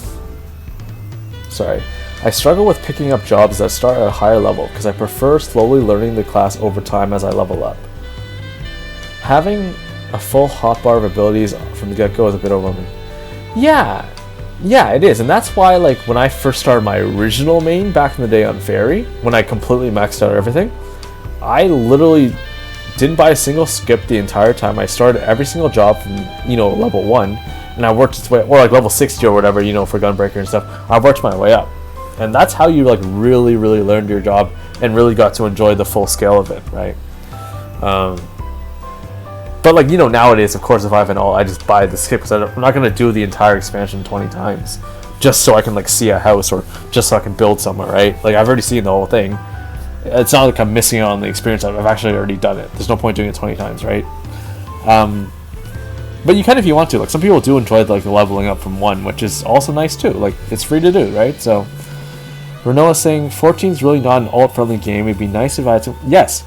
picking up jobs that start at a higher level because I prefer slowly learning the class over time as I level up. Having a full hotbar of abilities from the get-go is a bit overwhelming. Yeah, it is, and that's why, like, when I first started my original main back in the day on Fairy, when I completely maxed out everything, I literally didn't buy a single skip the entire time. I started every single job from, you know, level 1, and I worked its way, or like level 60 or whatever, you know, for Gunbreaker and stuff. I worked my way up. And that's how you like really learned your job and really got to enjoy the full scale of it, right? But like, you know, nowadays, of course, if I have an alt, I just buy the skip because I'm not going to do the entire expansion 20 times just so I can like see a house or just so I can build somewhere, right? Like I've already seen the whole thing. It's not like I'm missing out on the experience. I've actually already done it. There's no point doing it 20 times, right? But you can if you want to. Like some people do enjoy like the leveling up from 1, which is also nice too. Like it's free to do, right? So Renoa saying 14 is really not an alt-friendly game. It'd be nice if I had to. Yes,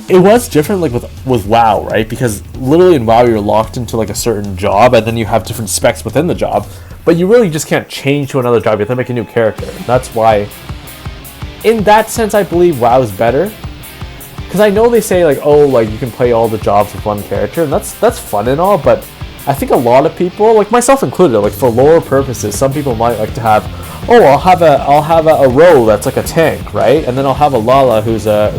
it was different like with WoW, right? Because literally in WoW you're locked into like a certain job, and then you have different specs within the job. But you really just can't change to another job. You have to make a new character. That's why, in that sense, I believe WoW is better. Because I know they say like, oh, like you can play all the jobs with one character, and that's fun and all, but I think a lot of people, like myself included, like for lore purposes, some people might like to have, oh, I'll have a row that's like a tank, right? And then I'll have a Lala who's a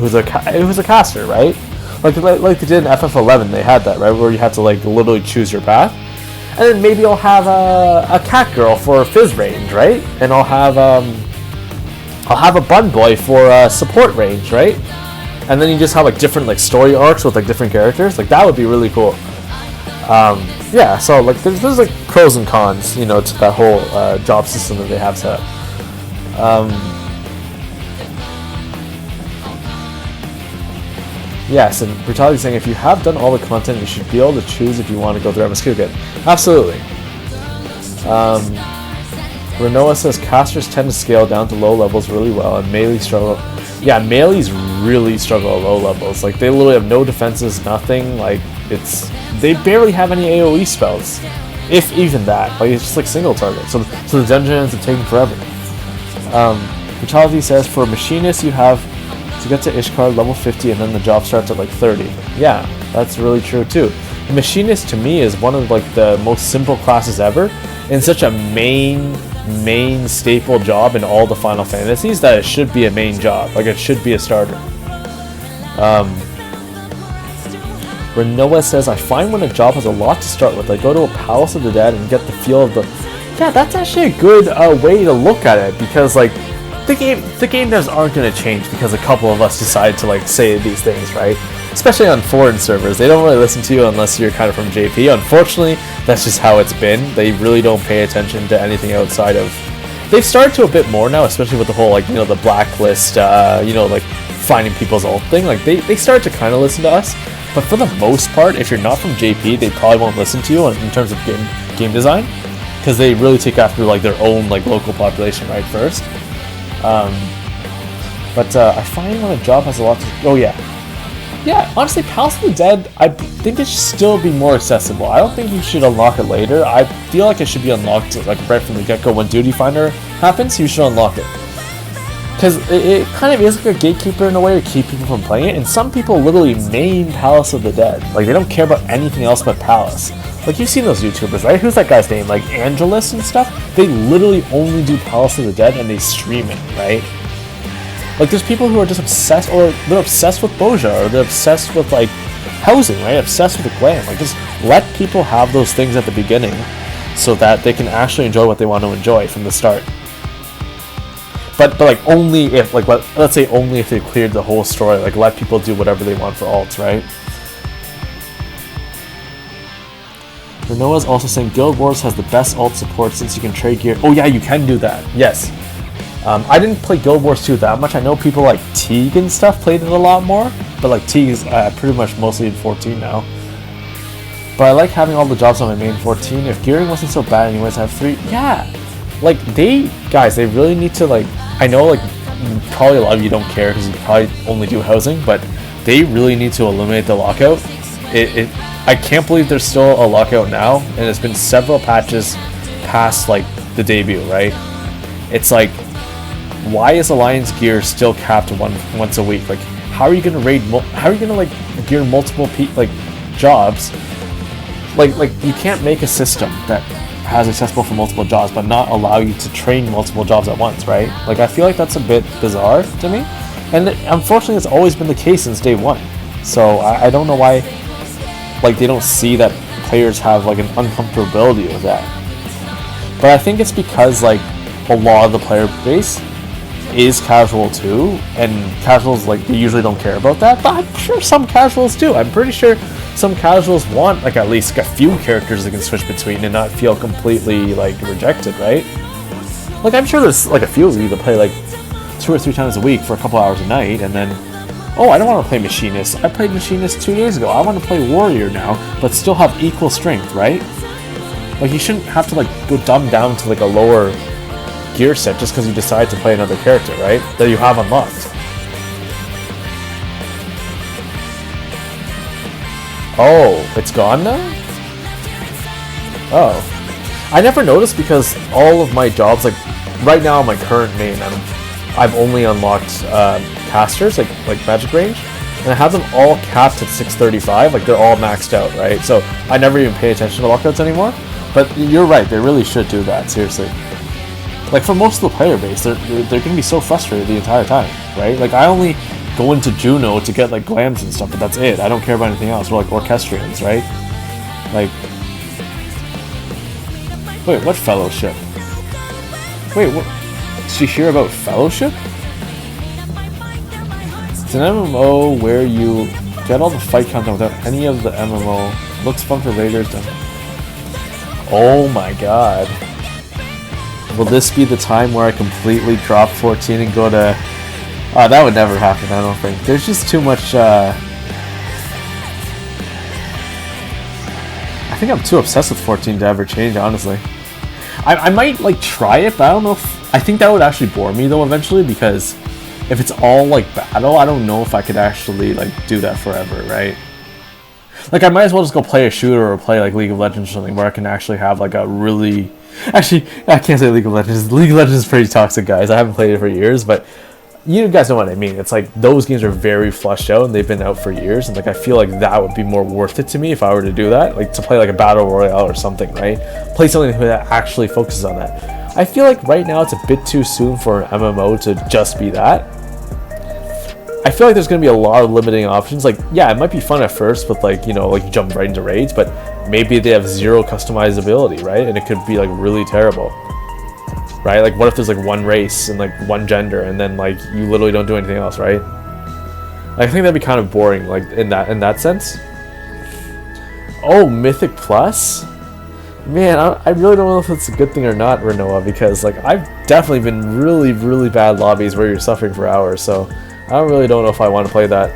caster, right? Like they did in FF11, they had that, right, where you had to like literally choose your path. And then maybe I'll have a cat girl for fizz range, right? And I'll have a bun boy for support range, right? And then you just have like different like story arcs with like different characters. Like that would be really cool. Yeah, so like there's like pros and cons, you know, to that whole job system that they have set up. Yes, and Brutality is saying if you have done all the content, you should be able to choose if you want to go through MSQ again. Absolutely. Renoa says casters tend to scale down to low levels really well, and melee struggle. Yeah, melees really struggle at low levels. Like, they literally have no defenses, nothing. Like, they barely have any AoE spells, if even that. Like, it's just like single target. So the dungeon ends up taking forever. Brutality says for machinists you have to get to Ishkar level 50, and then the job starts at like 30. Yeah, that's really true too. The machinist to me is one of like the most simple classes ever, and such a main staple job in all the Final Fantasies that it should be a main job. Like, it should be a starter. Renoa says, I find when a job has a lot to start with, I go to a Palace of the Dead and get the feel of the... Yeah, that's actually a good way to look at it, because like the game devs aren't going to change because a couple of us decide to like say these things, right? Especially on foreign servers, they don't really listen to you unless you're kind of from JP. Unfortunately, that's just how it's been. They really don't pay attention to anything outside of... They've started to a bit more now, especially with the whole, like, you know, the blacklist, you know, like, finding people's ult thing. Like, they start to kind of listen to us. But for the most part, if you're not from JP, they probably won't listen to you in terms of game design, because they really take after, like, their own, like, local population, right, first. But I find when a job has a lot to... Oh, yeah. Yeah, honestly, Palace of the Dead, I think it should still be more accessible. I don't think you should unlock it later. I feel like it should be unlocked like right from the get-go. When Duty Finder happens, you should unlock it. Because it kind of is like a gatekeeper in a way to keep people from playing it. And some people literally main Palace of the Dead. Like, they don't care about anything else but Palace. Like, you've seen those YouTubers, right? Who's that guy's name? Like, Angelus and stuff? They literally only do Palace of the Dead and they stream it, right? Like, there's people who are just obsessed, or they're obsessed with Boja, or they're obsessed with, like, housing, right? Obsessed with the glam. Like, just let people have those things at the beginning so that they can actually enjoy what they want to enjoy from the start. But like, only if, like, let's say only if they cleared the whole story. Like, let people do whatever they want for alts, right? Renoa's also saying Guild Wars has the best alt support since you can trade gear. Oh yeah, you can do that. Yes. I didn't play Guild Wars 2 that much. I know people like Teague and stuff played it a lot more, but like Teague is pretty much mostly in 14 now. But I like having all the jobs on my main 14. If gearing wasn't so bad anyways, I have 3. Yeah, like they really need to, like, I know like probably a lot of you don't care because you probably only do housing, but they really need to eliminate the lockout. I can't believe there's still a lockout now, and it's been several patches past like the debut, right? It's like, why is Alliance gear still capped once a week? Like, how are you gonna raid? How are you gonna like gear multiple jobs? Like you can't make a system that has accessible for multiple jobs, but not allow you to train multiple jobs at once, right? Like, I feel like that's a bit bizarre to me, and unfortunately, it's always been the case since day one. So I don't know why, like, they don't see that players have like an uncomfortability with that. But I think it's because like a lot of the player base is casual too, and casuals, like, they usually don't care about that, but I'm sure some casuals do. I'm pretty sure some casuals want like at least a few characters they can switch between and not feel completely like rejected, right? Like, I'm sure there's like a few of you that play like 2 or 3 times a week for a couple hours a night, and then, oh, I don't want to play Machinist. I played Machinist 2 days ago. I want to play Warrior now, but still have equal strength, right? Like, you shouldn't have to like go dumb down to like a lower gear set just because you decide to play another character, right? That you have unlocked. Oh, it's gone now? Oh. I never noticed because all of my jobs, like, right now on my current main, I've only unlocked casters, like magic range, and I have them all capped at 635, like they're all maxed out, right? So I never even pay attention to lockouts anymore. But you're right, they really should do that, seriously. Like, for most of the player base, they're going to be so frustrated the entire time, right? Like, I only go into Juno to get, like, glams and stuff, but that's it. I don't care about anything else. We're, like, orchestrians, right? Like... Wait, what fellowship? Wait, what? Did you hear about fellowship? It's an MMO where you get all the fight content without any of the MMO. Looks fun for raiders. Oh my god. Will this be the time where I completely drop 14 and go to... that would never happen, I don't think. There's just too much... I think I'm too obsessed with 14 to ever change, honestly. I might like try it, but I don't know if I think that would actually bore me though eventually, because if it's all like battle, I don't know if I could actually like do that forever, right? Like I might as well just go play a shooter or play like League of Legends or something where I can actually have like a really, actually I can't say League of Legends. League of Legends is pretty toxic, guys. I haven't played it for years, but you guys know what I mean. It's like those games are very fleshed out and they've been out for years, and like I feel like that would be more worth it to me if I were to do that, like to play like a battle royale or something, right? Play something that actually focuses on that. I feel like right now it's a bit too soon for an MMO to just be that. I feel like there's going to be a lot of limiting options. Like, yeah, it might be fun at first with like, you know, like you jump right into raids, but maybe they have zero customizability, right? And it could be like really terrible. Right? Like what if there's like one race and like one gender and then like you literally don't do anything else, right? I think that'd be kind of boring, like in that sense. Oh, Mythic Plus? Man, I really don't know if it's a good thing or not, Renoa, because like I've definitely been really, really bad lobbies where you're suffering for hours, so I really don't know if I want to play that.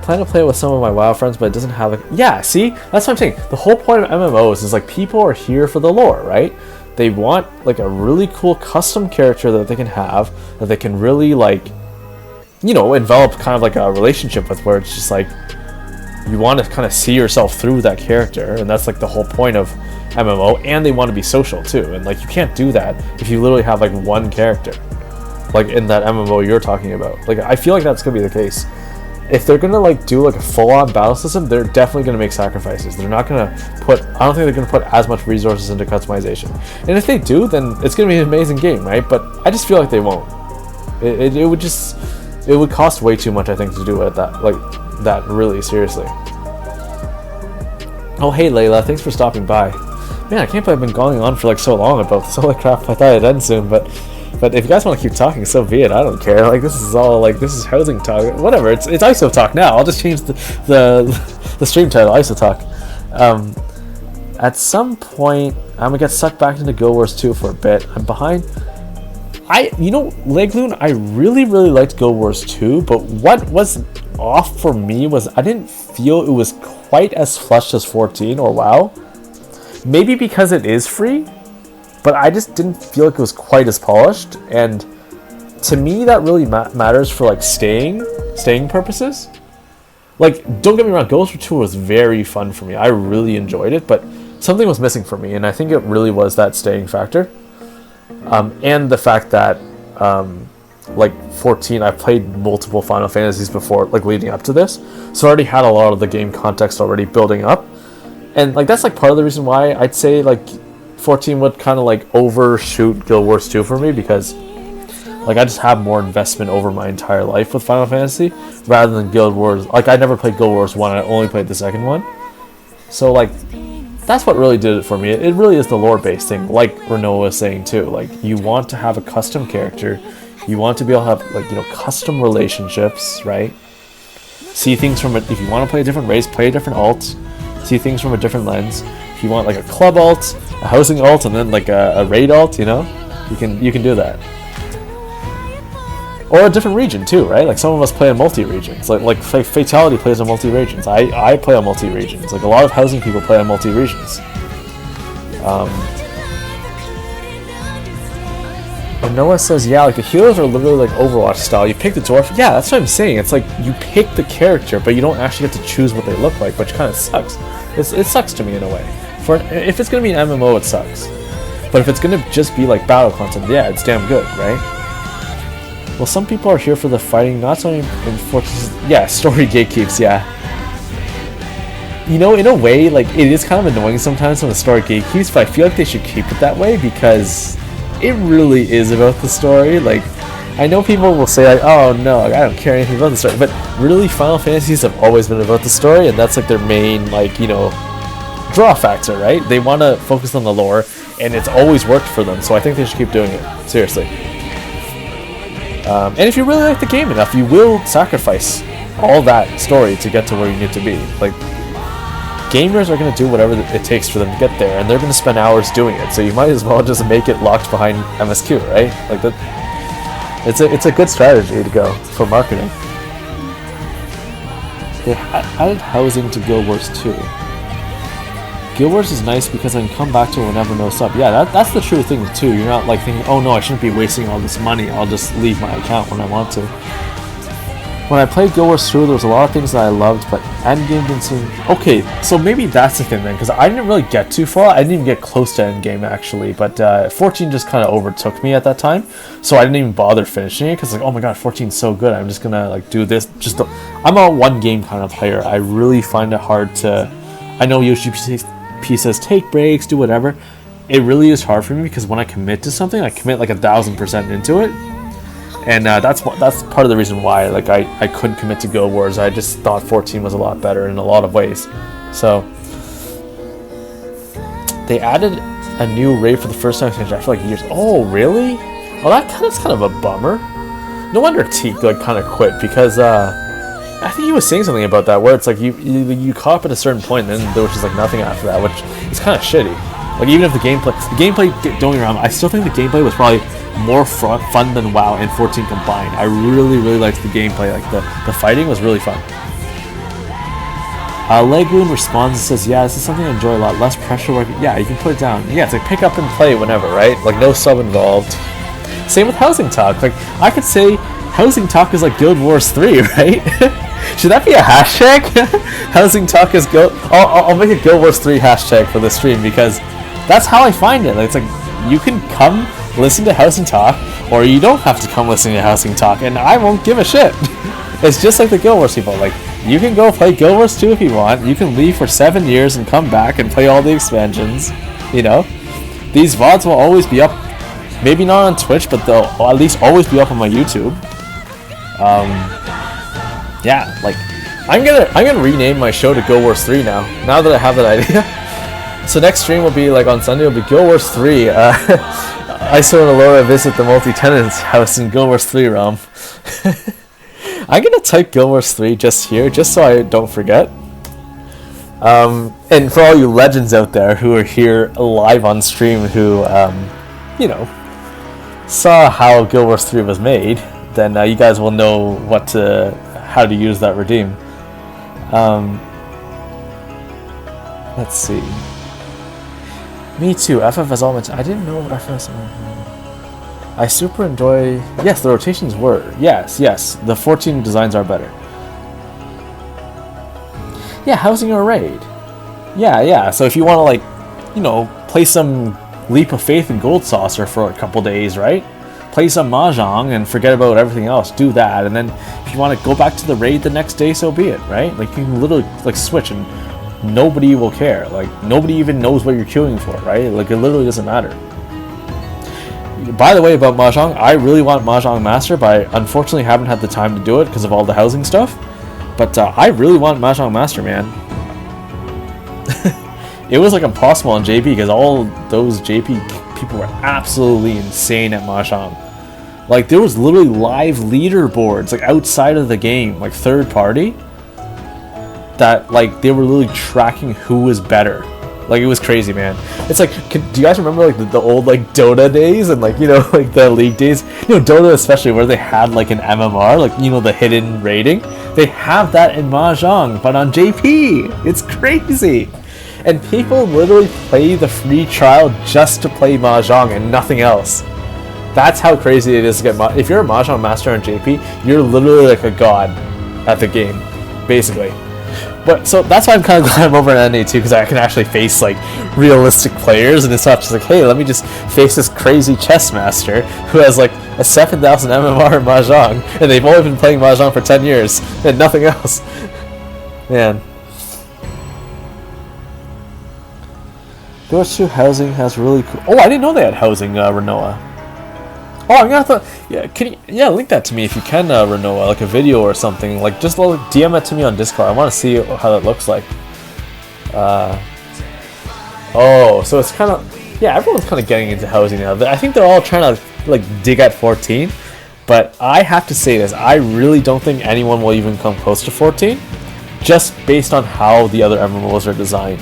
Plan to play it with some of my WoW friends, but it doesn't have a... Yeah, see? That's what I'm saying. The whole point of MMOs is like people are here for the lore, right? They want like a really cool custom character that they can have, that they can really like, you know, envelop kind of like a relationship with, where it's just like you want to kind of see yourself through that character, and that's like the whole point of MMO. And they want to be social too, and like you can't do that if you literally have like one character, like in that MMO you're talking about. Like I feel like that's gonna be the case. If they're gonna like do like a full-on battle system, they're definitely gonna make sacrifices. They're not gonna put, I don't think they're gonna put as much resources into customization. And if they do, then it's gonna be an amazing game, right? But I just feel like they won't. It would cost way too much, I think, to do it that really seriously. Oh hey Layla, thanks for stopping by. Man, I can't believe I've been going on for like so long about this. Holy crap, I thought it'd end soon, but if you guys want to keep talking, so be it. I don't care. Like this is all like, this is housing talk. Whatever. It's ISO talk now. I'll just change the stream title, ISO talk. At some point, I'm gonna get sucked back into Guild Wars 2 for a bit. I'm behind. You know, Legloon, I really liked Guild Wars 2, but what was off for me was I didn't feel it was quite as fleshed as 14 or WoW. Maybe because it is free, but I just didn't feel like it was quite as polished, and to me that really matters for like staying purposes. Like, don't get me wrong, Guild Wars 2 was very fun for me. I really enjoyed it, but something was missing for me, and I think it really was that staying factor. And the fact that like 14, I played multiple Final Fantasies before, like leading up to this, so I already had a lot of the game context already building up, and like that's like part of the reason why I'd say like 14 would kind of like overshoot Guild Wars 2 for me, because like I just have more investment over my entire life with Final Fantasy rather than Guild Wars. Like I never played Guild Wars 1, I only played the second one. So like that's what really did it for me. It really is the lore based thing, like Renault was saying too. Like you want to have a custom character, you want to be able to have like, you know, custom relationships, right? See things from it. If you want to play a different race, play a different alt. See things from a different lens. If you want like a club alt, a housing alt, and then like a raid alt, you know, you can do that. Or a different region too, right? Like some of us play on multi-regions. Like Fatality plays on multi-regions. I play on multi-regions. Like a lot of housing people play on multi-regions. And Noah says, yeah, like the healers are literally like Overwatch style. You pick the dwarf. Yeah, that's what I'm saying. It's like you pick the character, but you don't actually get to choose what they look like, which kind of sucks. It sucks to me in a way. If it's gonna be an MMO, it sucks. But if it's gonna just be like battle content, yeah, it's damn good, right? Well, some people are here for the fighting, not so many yeah, story gatekeeps, yeah. You know, in a way, like it is kind of annoying sometimes when the story gatekeeps, but I feel like they should keep it that way because it really is about the story. Like, I know people will say like, oh no, I don't care anything about the story, but really Final Fantasies have always been about the story, and that's like their main, like, you know, draw factor, right? They want to focus on the lore, and it's always worked for them, so I think they should keep doing it, seriously. And if you really like the game enough, you will sacrifice all that story to get to where you need to be. Like, gamers are going to do whatever it takes for them to get there, and they're going to spend hours doing it, so you might as well just make it locked behind MSQ, right? Like that. It's a good strategy to go for marketing. They added housing to Guild Wars 2. Guild Wars is nice because I can come back to it whenever no sub. Yeah, that's the true thing too. You're not like thinking, oh no, I shouldn't be wasting all this money. I'll just leave my account when I want to. When I played Guild Wars 2, there was a lot of things that I loved, but endgame didn't seem... Okay, so maybe that's the thing then, because I didn't really get too far. I didn't even get close to endgame, actually, but 14 just kind of overtook me at that time, so I didn't even bother finishing it, because like, oh my god, 14 is so good, I'm just gonna like do this. I'm a one-game kind of player. I really find it hard to... I know UGP says take breaks, do whatever. It really is hard for me, because when I commit to something, I commit like 1,000% into it. And that's part of the reason why like I couldn't commit to Guild Wars. I just thought 14 was a lot better in a lot of ways. So they added a new raid for the first time since after like years. Oh really? Oh, that's kind of a bummer. No wonder Teak like kind of quit, because I think he was saying something about that where it's like you caught up at a certain point and then there was just like nothing after that, which is kind of shitty. Like even if the gameplay, don't get me wrong, I still think the gameplay was probably more fun than WoW and 14 combined. I really liked the gameplay. Like the fighting was really fun. Legwoon responds and says, yeah, this is something I enjoy a lot. Less pressure work. Yeah, you can put it down. Yeah, it's like pick up and play whenever, right? Like no sub involved. Same with HousingTalk. Like I could say HousingTalk is like Guild Wars 3, right? Should that be a hashtag? HousingTalk is Guild... I'll make a Guild Wars 3 hashtag for the stream, because that's how I find it. Like, it's like, you can come listen to HousingTalk, or you don't have to come listen to HousingTalk, and I won't give a shit. It's just like the Guild Wars people. Like, you can go play Guild Wars 2 if you want. You can leave for 7 years and come back and play all the expansions. You know? These VODs will always be up. Maybe not on Twitch, but they'll at least always be up on my YouTube. Yeah, like, I'm gonna rename my show to Guild Wars 3 now that I have that idea. So next stream will be, like, on Sunday, will be Guild Wars 3. ISO and Alora visit the multi-tenants house in Guild Wars 3 realm. I'm gonna type Guild Wars 3 just here, just so I don't forget. And for all you legends out there who are here live on stream who, you know, saw how Guild Wars 3 was made, then you guys will know how to use that redeem. Let's see. Me too. FF all I didn't know what FF. I super enjoy. Yes, the rotations were. Yes. The 14 designs are better. Yeah, housing or raid. Yeah. So if you want to, like, you know, play some Leap of Faith and Gold Saucer for a couple days, right? Play some Mahjong and forget about everything else. Do that, and then if you want to go back to the raid the next day, so be it, right? Like, you can literally like switch and nobody will care. Like, nobody even knows what you're queuing for, right? Like, it literally doesn't matter. By the way, about Mahjong, I really want Mahjong Master, but I unfortunately haven't had the time to do it because of all the housing stuff. But I really want Mahjong Master, man. It was like impossible on JP because all those JP people were absolutely insane at Mahjong. Like, there was literally live leaderboards, like, outside of the game, like, third party, that, like, they were literally tracking who was better. Like, it was crazy, man. It's like, do you guys remember, like, the old, like, Dota days and, like, you know, like, the League days? You know, Dota especially, where they had, like, an MMR, like, you know, the hidden rating. They have that in Mahjong, but on JP. It's crazy. And people literally play the free trial just to play Mahjong and nothing else. That's how crazy it is to get if you're a Mahjong Master on JP, you're literally like a god at the game, basically. But so that's why I'm kind of glad I'm over at NA too, because I can actually face like realistic players, and it's not just like, hey, let me just face this crazy chess master who has like a 7,000 MMR in Mahjong, and they've only been playing Mahjong for 10 years and nothing else. Man. Goes to housing has really cool. Oh, I didn't know they had housing, Renoa. Oh, I'm gonna link that to me if you can, Renoa, like a video or something. Like, just DM it to me on Discord. I want to see how that looks like. Oh, so it's kind of, yeah, everyone's kind of getting into housing now. I think they're all trying to like dig at 14, but I have to say this: I really don't think anyone will even come close to 14, just based on how the other MMOs are designed.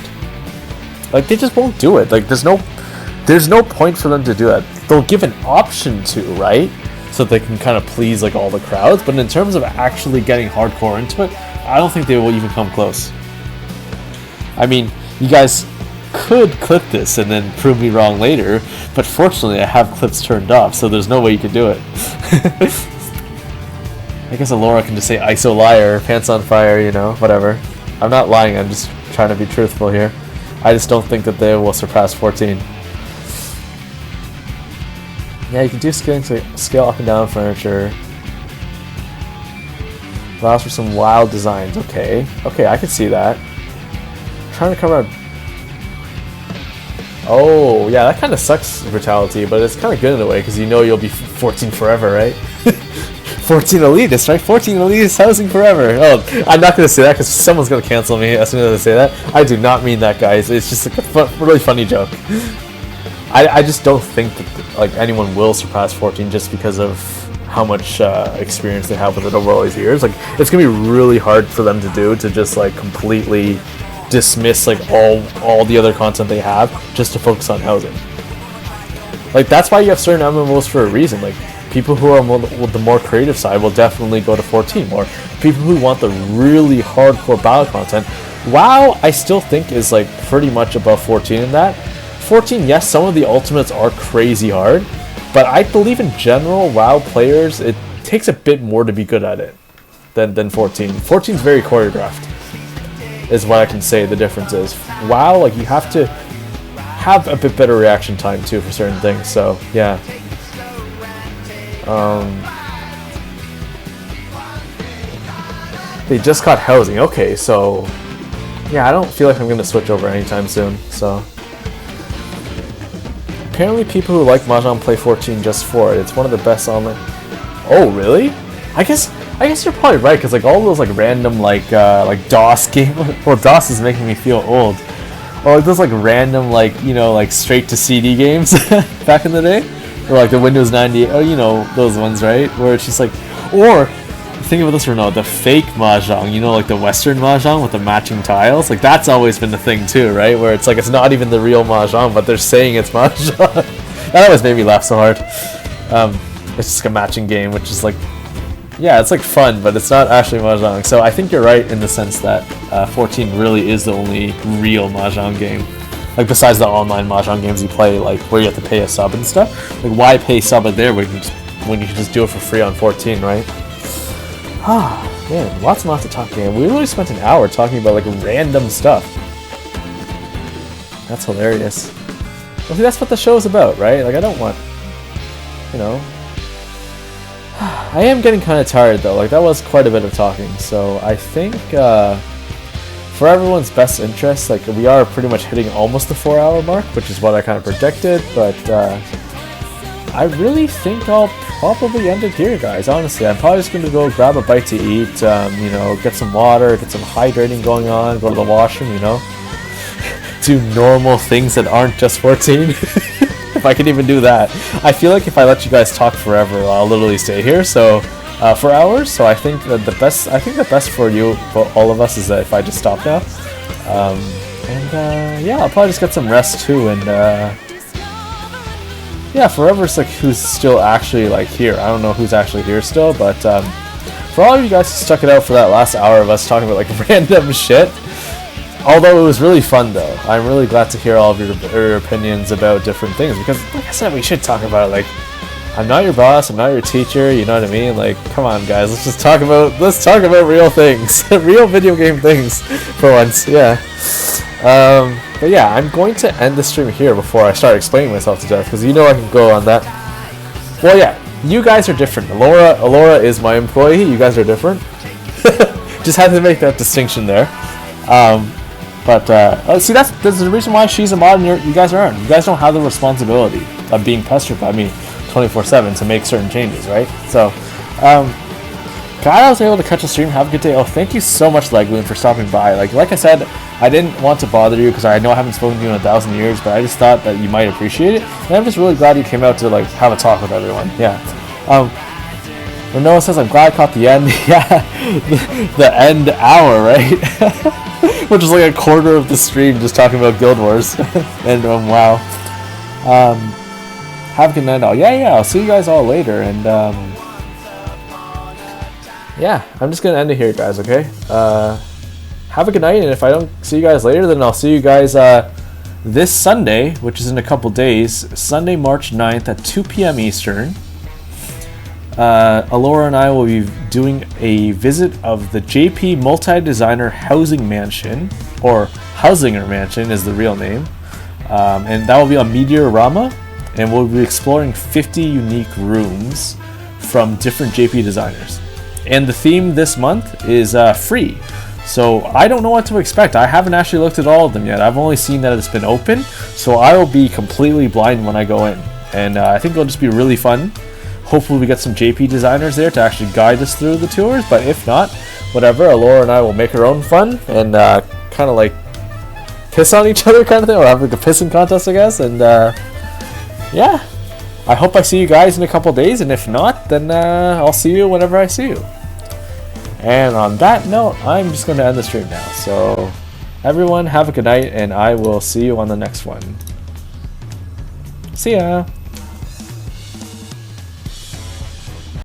Like, they just won't do it. Like, there's no point for them to do it. They'll give an option to, right? So they can kind of please like all the crowds. But in terms of actually getting hardcore into it, I don't think they will even come close. I mean, you guys, could clip this and then prove me wrong later, but fortunately I have clips turned off, so there's no way you can do it. I guess Alora can just say ISO liar, pants on fire, you know, whatever. I'm not lying, I'm just trying to be truthful here. I just don't think that they will surpass 14. Yeah, you can do scale up and down furniture. Allows for some wild designs. Okay, I can see that. Trying to cover. Oh, yeah, that kind of sucks, brutality, but it's kind of good in a way because you know you'll be 14 forever, right? 14 elitist, right? 14 elitist housing forever. Oh, I'm not going to say that because someone's going to cancel me as soon as I say that. I do not mean that, guys. It's just like a really funny joke. I just don't think that like anyone will surpass 14 just because of how much experience they have with it over all these years. Like, it's gonna be really hard for them to do, to just like completely dismiss like all the other content they have just to focus on housing. Like, that's why you have certain MMOs for a reason. Like, people who are with the more creative side will definitely go to 14, or people who want the really hardcore battle content. WoW, I still think is like pretty much above 14 in that. 14, yes, some of the ultimates are crazy hard, but I believe in general, WoW players, it takes a bit more to be good at it than 14. 14 is very choreographed, is what I can say the difference is. WoW, like, you have to have a bit better reaction time too for certain things, so yeah. They just got housing, okay, so yeah, I don't feel like I'm going to switch over anytime soon, so. Apparently people who like Mahjong play 14 just for it. It's one of the best online. Oh, really? I guess you're probably right, because like all those like random like DOS game. Well, DOS is making me feel old. Or like those like random like, you know, like straight to CD games back in the day, or like the Windows 98. Oh, you know those ones, right? Where it's just like, or think about this or no, the fake Mahjong, you know, like the Western Mahjong with the matching tiles, like that's always been the thing too, right? Where it's like it's not even the real Mahjong, but they're saying it's Mahjong. That always made me laugh so hard. It's just a matching game, which is like, yeah, it's like fun, but it's not actually Mahjong. So I think you're right in the sense that 14 really is the only real Mahjong game. Like, besides the online Mahjong games you play, like where you have to pay a sub and stuff. Like, why pay sub in there when you can just do it for free on 14, right? Ah, man, lots and lots of talking. We literally spent an hour talking about like random stuff. That's hilarious. Well, see, that's what the show is about, right? Like, I don't want, you know. I am getting kind of tired though. Like, that was quite a bit of talking. So I think for everyone's best interest, like, we are pretty much hitting almost the 4-hour mark, which is what I kind of predicted. But I really think I'll probably end it here, guys. Honestly, I'm probably just going to go grab a bite to eat, you know, get some water, get some hydrating going on, go to the washroom, you know, do normal things that aren't just 14. If I can even do that. I feel like if I let you guys talk forever, I'll literally stay here. So for hours. So I think that the best for you, for all of us, is that if I just stop now. Yeah, I'll probably just get some rest too, and yeah, forever's like who's still actually like here. I don't know who's actually here still, but for all of you guys who stuck it out for that last hour of us talking about like random shit, although it was really fun though, I'm really glad to hear all of your opinions about different things, because like I said, we should talk about it. Like, I'm not your boss, I'm not your teacher, you know what I mean? Like, come on guys, let's talk about real things. Real video game things for once, yeah. But yeah, I'm going to end the stream here before I start explaining myself to death, because you know I can go on that. Well, yeah, you guys are different. Alora is my employee, you guys are different. Just had to make that distinction there. See, that's the reason why she's a mod and you guys aren't. You guys don't have the responsibility of being pestered by me 24/7 to make certain changes, right? So, glad I was able to catch a stream. Have a good day. Oh, thank you so much, Legloon, for stopping by. Like I said, I didn't want to bother you because I know I haven't spoken to you in 1,000 years, but I just thought that you might appreciate it. And I'm just really glad you came out to like have a talk with everyone. Yeah. When Noah says, I'm glad I caught the end. Yeah, the end hour, right? Which is like a quarter of the stream just talking about Guild Wars. And wow. Have a good night all. Yeah, I'll see you guys all later. And yeah, I'm just gonna end it here, guys, okay? Have a good night, and if I don't see you guys later, then I'll see you guys this Sunday, which is in a couple days, Sunday, March 9th at 2 p.m. Eastern, Alora and I will be doing a visit of the JP Multi-Designer Housing Mansion, or Housinger Mansion is the real name, and that will be on Meteorama, and we'll be exploring 50 unique rooms from different JP designers. And the theme this month is free. So I don't know what to expect. I haven't actually looked at all of them yet. I've only seen that it's been open, so I will be completely blind when I go in. And I think it'll just be really fun. Hopefully we get some JP designers there to actually guide us through the tours, but if not, whatever, Alora and I will make our own fun and kind of like piss on each other kind of thing, or have like a pissing contest, I guess. And yeah, I hope I see you guys in a couple days, and if not, then I'll see you whenever I see you. And on that note, I'm just going to end the stream now. So everyone have a good night, and I will see you on the next one. See ya!